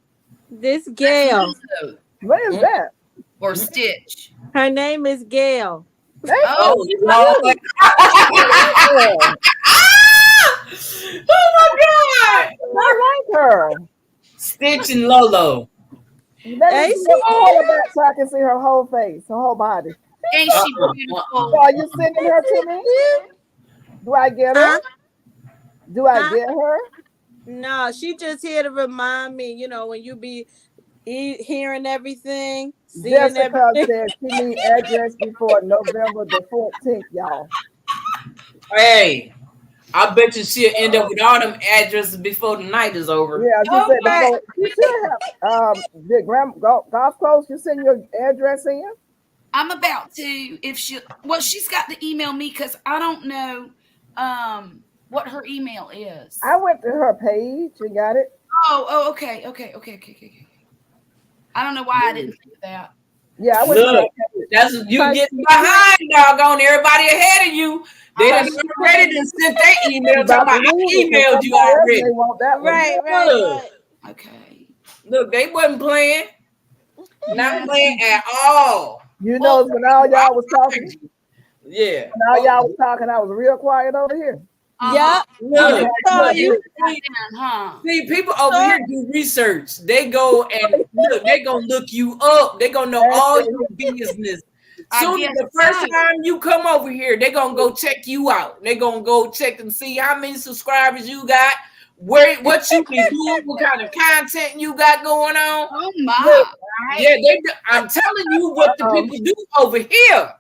This Gail. So, What is that? or Stitch. Her name is Gail. Thank Oh, you. Lord. I Oh my God. like her. Stitch and Lolo. Let me Hey, see her pull her back so I can see her whole face, her whole body. Ain't she So beautiful? are you sending her to me? Do I get her? Huh? Do I Huh? get her? No, she just here to remind me, when you be hearing everything, seeing Jessica everything. said she need address before November the 14th, y'all. Hey, I bet you she'll end up with all them addresses before the night is over. Yeah, she said Okay. before you should have the golf course. You send your address in. I'm about to, if she, well, she's got to email me because I don't know what her email is. I went to her page and got it. Oh, okay. I don't know why I didn't think of that. Yeah, I went to her Look, page. that's you But getting behind, doggone everybody ahead of you. They done already done sent their email talking about I emailed you already. They want that one. Right. Okay. Look, they wasn't playing. Not playing at all. You know, when all y'all was talking, Yeah. when all y'all was talking, I was real quiet over here. Yeah. Look, saw you. Huh? see, people over here do research. They go and look, they gonna look you up. They gonna know all your business. Soon as the first time you come over here, they gonna go check you out. They gonna go check and see how many subscribers you got, what you be doing, what kind of content you got going on. Oh my! Yeah, I'm telling you what the people do over here.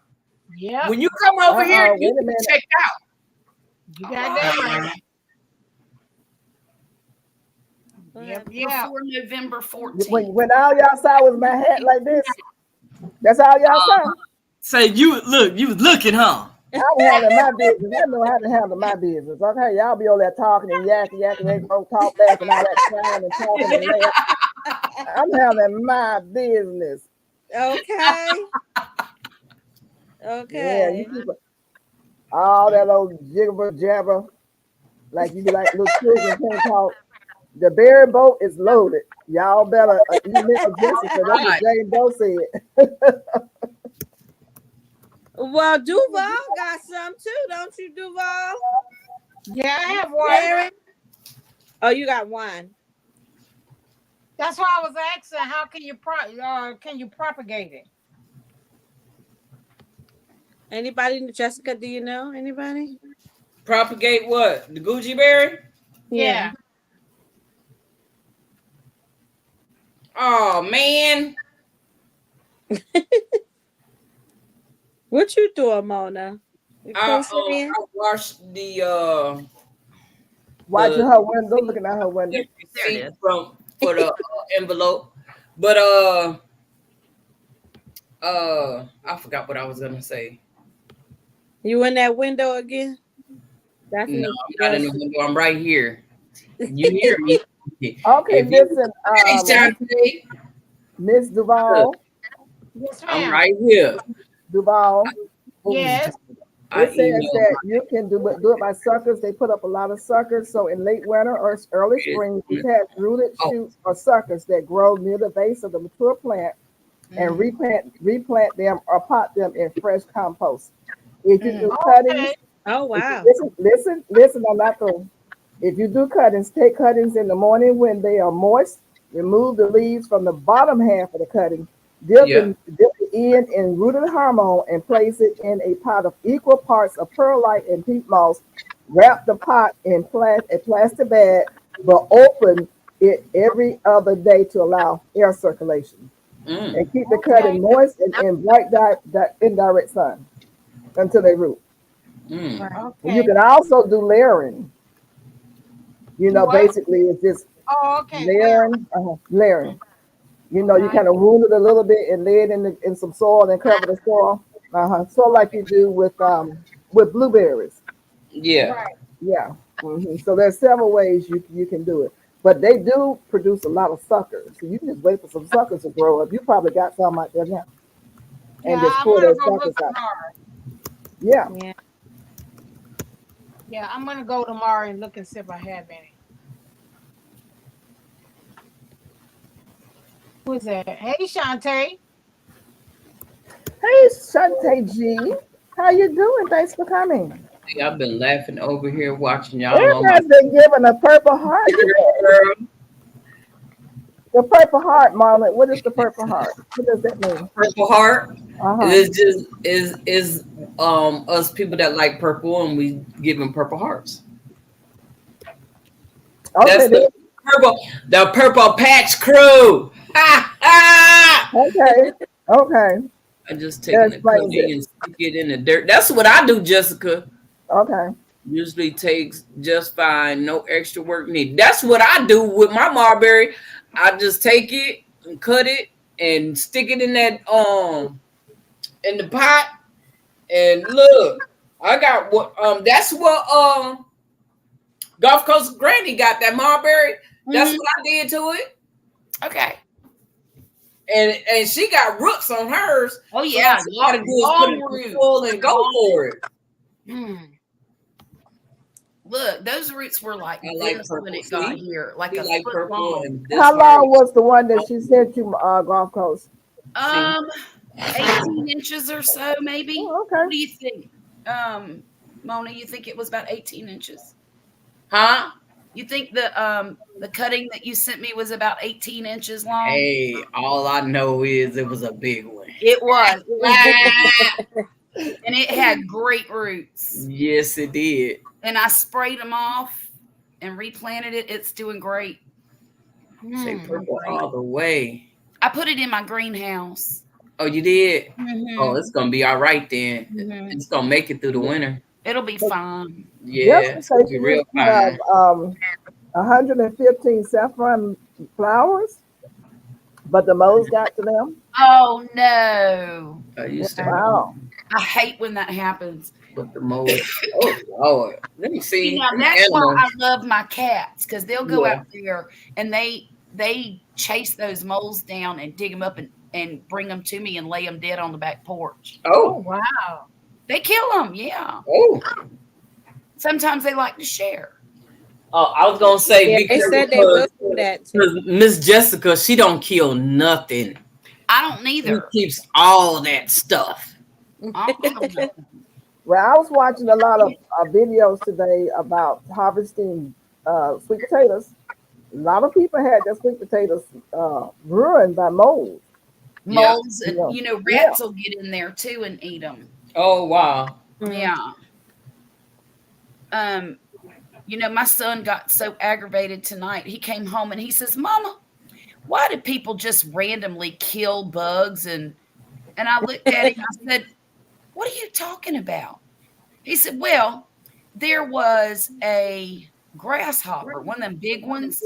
Yeah. When you come over here, you wait a can minute. check out. You got that right. Yep. Yeah. Before November 14th. When all y'all saw was my hat like this, that's all y'all saw. Say you was looking, huh? I'm handling my business. I know how to handle my business. Okay, y'all be over there talking and yakking, they gonna talk back and all that crying and talking and laughing. I'm handling my business. Okay. Yeah, Okay. you keep all that old jibber jabber, like you be like little children can't talk. The berry boat is loaded. Y'all better email Jessica. That's what Jane Doe said. Well, Duval got some too, don't you, Duval? Yeah, I have one. Aaron? Oh, you got one. That's why I was asking, how can you propagate it? Anybody, Jessica? Do you know anybody? Propagate what? The Gucci berry? Yeah. Oh man. What you doing, Mona? You I washed the Watching her window, looking at her window. receipt for the envelope, but I forgot what I was gonna say. You in that window again? That's No, I'm not in the window. I'm right here. You hear me? Okay, listen, Hey, Miss Duval. Yes, I'm ma'am. right here. Duval. Yes. It says that you can do it by suckers. They put up a lot of suckers. So in late winter or early spring, it has rooted shoots or suckers that grow near the base of the mature plant and replant them or pot them in fresh compost. If you do cuttings, oh wow. Listen, I'm not through. If you do cuttings, take cuttings in the morning when they are moist, remove the leaves from the bottom half of the cutting, dip the end in rooted hormone and place it in a pot of equal parts of perlite and peat moss. Wrap the pot in a plastic bag, but open it every other day to allow air circulation. And keep the cutting moist and in bright indirect sun until they root. Okay. You can also do layering. Basically it's just layering. Layering. You kind of wound it a little bit and lay it in some soil and cover the soil. So like you do with blueberries. Yeah. Right. Yeah. So there's several ways you can do it. But they do produce a lot of suckers. So you can just wait for some suckers to grow up. You probably got some out there now. And Yeah, just I'm pull gonna those go suckers look out. tomorrow. Yeah. Yeah. Yeah, I'm gonna go tomorrow and look and see if I have any. Who's that? Hey, Shantae. Hey, Shante G. How you doing? Thanks for coming. I've been laughing over here watching y'all on my Everybody's been given a purple heart today. girl. The purple heart, Marlon. What is the purple heart? What does that mean? Purple heart. Uh-huh. It's just is us people that like purple and we give them purple hearts. Okay. That's the purple patch crew. Ha ha! Okay. Okay. I just taking That the explains cookie it. and stick it in the dirt. That's what I do, Jessica. Okay. Usually takes just fine, no extra work needed. That's what I do with my marberry. I just take it and cut it and stick it in that in the pot. And look, I got what that's what Gulf Coast Granny got that marberry. That's what I did to it. Okay. And she got roots on hers. Oh yeah, So all you gotta do is put it in the full and go for it. Look, those roots were like I like this purple, when it got see? here, like We a like foot purple long. and this How long hard. was the one that she sent you, Gulf Coast? 18 inches or so, maybe. Oh, okay. What do you think, Mona? You think it was about 18 inches? Huh? You think the cutting that you sent me was about 18 inches long? Hey, all I know is it was a big one. It was. It was big. And it had great roots. Yes, it did. And I sprayed them off and replanted it. It's doing great. Say purple all the way. I put it in my greenhouse. Oh, you did? Mhm. Oh, it's gonna be all right then. Mhm. It's gonna make it through the winter. It'll be fine. Yeah, Just it's gonna because be you real used to have fine. 115 saffron flowers, but the moles got to them. Oh no. I used to Wow. I hate when that happens. put the mold. Oh Lord. Let me see. See, now Them that's why animals. I love my cats, because they'll go Yeah. out there and they chase those moles down and dig them up and bring them to me and lay them dead on the back porch. Oh, Oh, wow. They kill them, yeah. oh. Sometimes they like to share. Oh, I was gonna say Yeah, be they careful said they will do that too. because Miss Jessica, she don't kill nothing. I don't She neither. keeps all that stuff. I don't kill nothing. Well, I was watching a lot of videos today about harvesting sweet potatoes. A lot of people had their sweet potatoes ruined by mold. Yeah. Moles and Yeah. rats will get in there too and eat them. Oh wow. Yeah. My son got so aggravated tonight. He came home and he says, "Mama, why do people just randomly kill bugs?" And I looked at him. I said, "What are you talking about?" He said, "Well, there was a grasshopper, one of them big ones,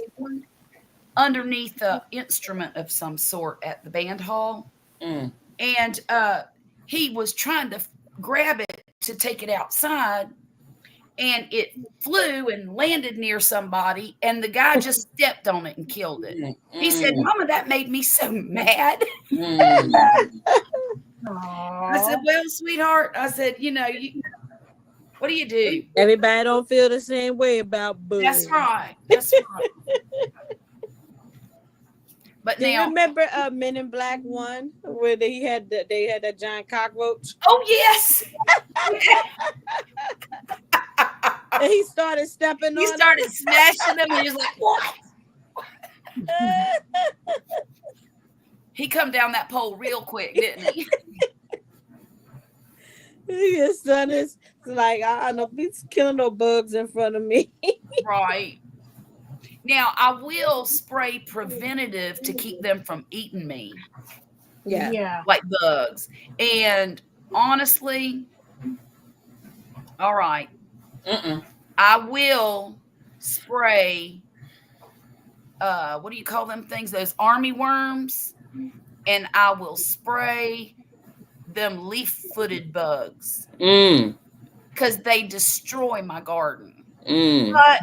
underneath an instrument of some sort at the band hall. Mm. And he was trying to grab it to take it outside, and it flew and landed near somebody, and the guy just stepped on it and killed it." He said, "Mama, that made me so mad." Mm. I said, "Well, sweetheart," I said, what do you do? Everybody don't feel the same way about bugs. That's right. That's right. But Do you now, remember Men in Black 1 where they had that giant cockroach oh yes, and he started stepping he on started smashing them, and he was like, "What?" it? He come down that pole real quick, didn't he? His son is like, I know he's killing no bugs in front of me. Right. Now, I will spray preventative to keep them from eating me, Yeah. like bugs. And honestly, all right, I will spray, what do you call them things? Those army worms. And I will spray them leaf-footed bugs Mm. because they destroy my garden. Mm. But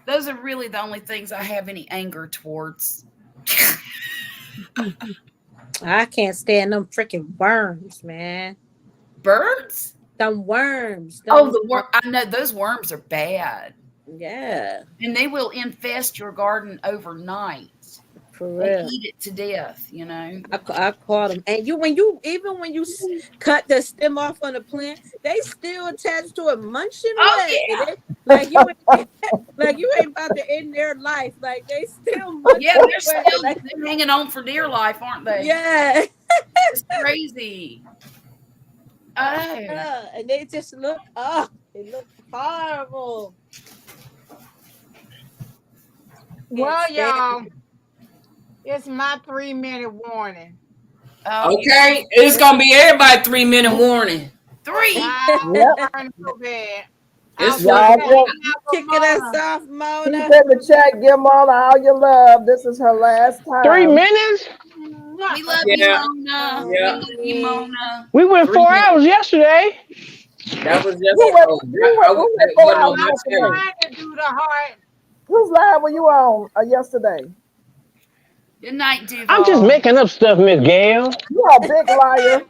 those are really the only things I have any anger towards. I can't stand them freaking worms, man. Birds? Them worms. Oh, Them, the worm! I know those worms are bad, yeah, and they will infest your garden overnight for and real. eat it to death. You know. I caught them, and even when you cut the stem off on the plant, they still attached to it, munching Oh, away. yeah. Like you, like you ain't about to end their life. Like they still munching Yeah, they're away. still Like, they're hanging on for dear life, aren't they? yeah, It's crazy. Oh, and they just look. Oh, they look horrible. Well, Can't stand y'all, it's my 3-minute warning. oh, Okay, it's gonna be everybody 3-minute warning. 3. I'm burning so bad. It's Y'all for kicking us off, Mona. Keep in the chat, give Mona all your love. This is her last time. 3 minutes? We love Yeah. you, Mona. Yeah. We love you, Mona. We went 3 4 minutes. hours yesterday. That was just Who went wasn't out on my I'm schedule. trying to do the heart. Whose live were you on yesterday? Good night, Duval. I'm just making up stuff, Miss Gail. You are a big liar.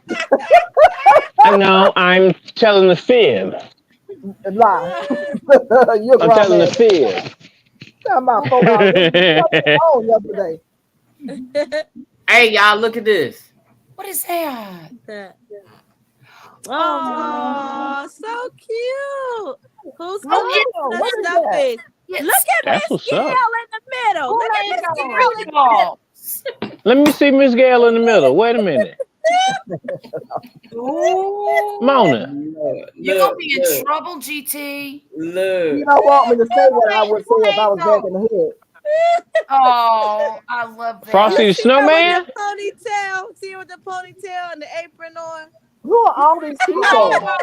I know, I'm telling the fib. Lie. You're I'm grown telling the man. fib. Talking about 4 hours. You on yesterday. Hey, y'all, look at this. What is that? Oh, so cute. Who's Oh, the what is stuff that? is? Yes. Look at That's Miss what's Gail up. in the middle. Look at Miss Gail in the middle. Balls. Let me see Miss Gail in the middle. Wait a minute. Ooh. Mona. Look, You're going to be in trouble, GT. You Look. don't want me to say what I would say if I was back in the head. Oh, I love that. Frosty the See her Snowman? with the ponytail. See her with the ponytail and the apron on. Who are all these people? Oh.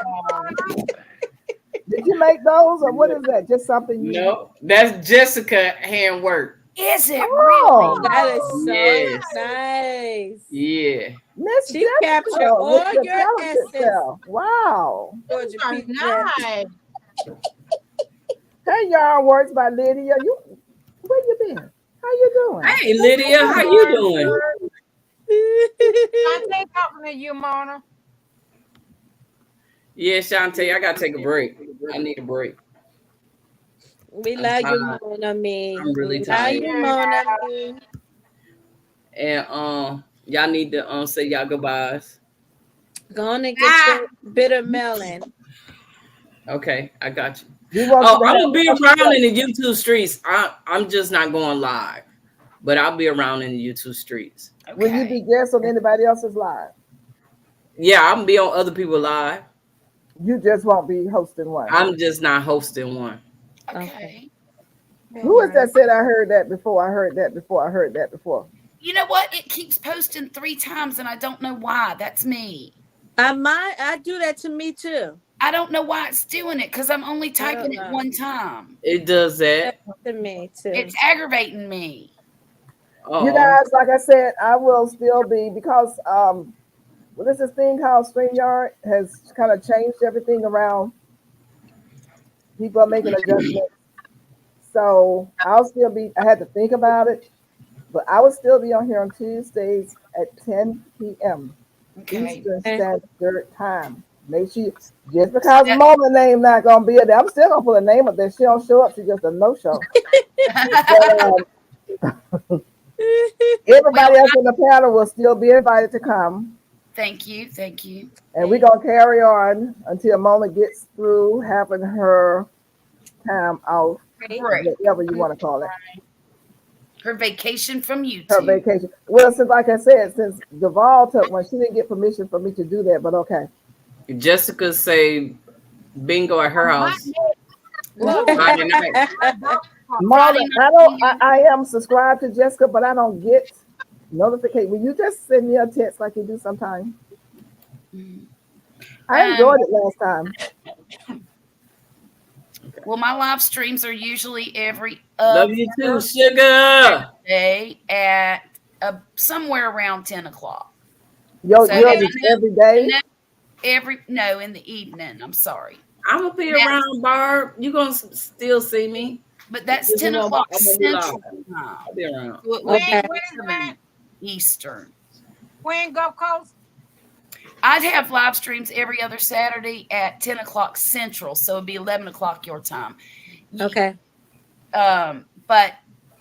Did you make those or what is that? Just something you No, that's Jessica handwork. Is it Oh. really? That is so Yes. nice. Yeah. Miss She Jessica captured all with your your talented essence. self. Wow. Georgia Are Peach. nice. Hey, y'all, words by Lydia. Where you been? How you doing? Hey, Lydia, how you doing? I take talking to you, Mona. Yeah, Shantae, I gotta take a break. I need a break. We I'm love you, tired. Mona me. I'm really We love tired. you, Mona me. And y'all need to say y'all goodbyes. Go on and get your bitter melon. Okay, I got you. We want Oh, you to I'm have gonna be around in the YouTube streets. I'm just not going live, but I'll be around in the YouTube streets. Will you be guest on anybody else's live? Yeah, I'm gonna be on other people live. You just won't be hosting one. I'm just not hosting one. Okay. Who is that said I heard that before? I heard that before. I heard that before. You know what? It keeps posting 3 times and I don't know why. That's me. I do that to me too. I don't know why it's doing it because I'm only typing it know. one time. It does that. To me too. It's aggravating me. You guys, like I said, I will still be because well, there's this thing called StreamYard has kind of changed everything around. People are making adjustments. So I'll still be, I had to think about it, but I will still be on here on Tuesdays at 10 p.m. Okay. Eastern Standard Time. Make sure, just because Mama's name not gonna be there, I'm still gonna put a name up there. She don't show up, she's just a no-show. But, everybody else in the panel will still be invited to come. Thank you. Thank you. And we're gonna carry on until Mona gets through having her time off, Great. whatever you want to call it. Her vacation from YouTube. Her vacation. Well, since like I said, since Duval took one, she didn't get permission for me to do that, but okay. Jessica say bingo at her house. Look, Friday night. Mona, I am subscribed to Jessica, but I don't get notification. Will you just send me a text like you do sometimes? I enjoyed it last time. Well, my live streams are usually every Love you too, sugar. day at somewhere around 10 o'clock. Yours So, is every day. No, in the evening. I'm sorry. I'm gonna be around, Barb. You gonna still see me? But that's Because, 10 o'clock I'm gonna be live. Central time. I'll be around. So it would When be is that? 7 Eastern. When Gulf Coast? I'd have live streams every other Saturday at 10 o'clock Central. So it'd be 11 o'clock your time. Okay. But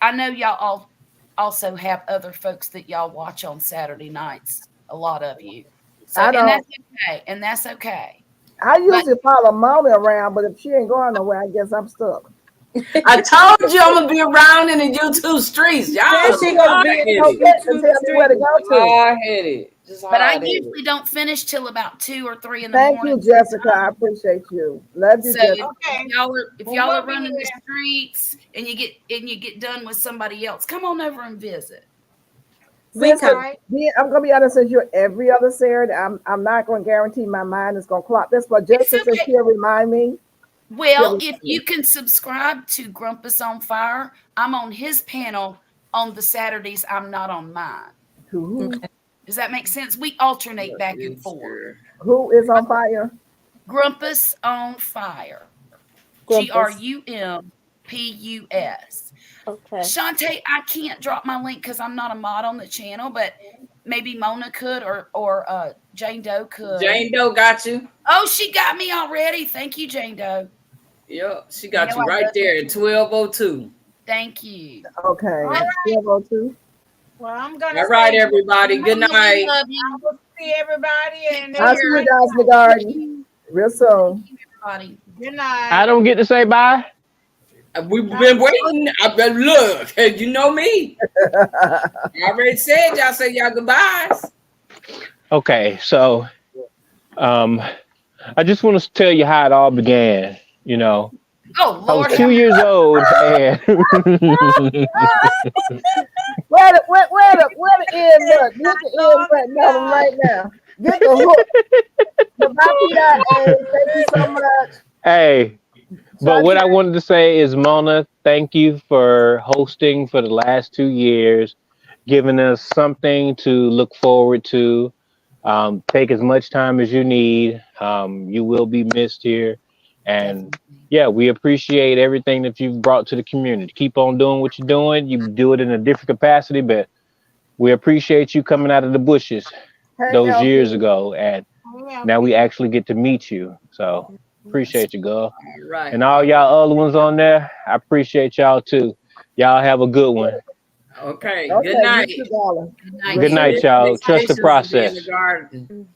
I know y'all all also have other folks that y'all watch on Saturday nights. A lot of you. So, and that's okay. And that's okay. I usually follow Molly around, but if she ain't going nowhere, I guess I'm stuck. I told you I'm gonna be around in the YouTube streets. Y'all She gonna be in Don't forget to tell me where to go to. hard-headed. Just But I hard-headed. usually don't finish till about 2 or 3 in the Thank morning. you, Jessica. I appreciate you. Love you, So Jessica. Okay. if Well, y'all are we'll be running the there. streets and you get done with somebody else, come on over and visit. Since All right. I'm gonna be honest, since you're every other Saturday, I'm not gonna guarantee my mind is gonna clock this, but Jessica said okay. she'll remind me. Well, if you can subscribe to Grumpus on Fire, I'm on his panel on the Saturdays. I'm not on mine. Who Does that make sense? We alternate back and forth. is on fire? Grumpus on Fire. Grumpus. Grumpus. Okay. Shantae, I can't drop my link because I'm not a mod on the channel, but maybe Mona could or Jane Doe could. Jane Doe got you. Oh, she got me already. Thank you, Jane Doe. Yep, she got You you know I right love there at 12:02. Thank you. Okay. right. 12:02. Well, I'm gonna All right, say everybody. Good We night. love you. I will see everybody and I'll see you guys in the garden real soon. Everybody. good night. I don't get to say bye. We've been waiting. I bet look, you know me. I already said y'all say y'all goodbyes. Okay, so I just want to tell you how it all began. You know, Oh, I Lord. was 2 years old and Where the end button? Get the end button on them right now. Get the hook. Thank you so much. hey, but what I wanted to say is, Mona, thank you for hosting for the last 2 years, giving us something to look forward to. Take as much time as you need. You will be missed here. And yeah, we appreciate everything that you've brought to the community. Keep on doing what you're doing. You do it in a different capacity, but we appreciate you coming out of the bushes those years ago. And now we actually get to meet you. So appreciate you, girl. All right. And all y'all other ones on there, I appreciate y'all too. Y'all have a good one. Okay. Good night. You too, darling. Good night. Good night, y'all. Trust the Expectations will be in process. the garden.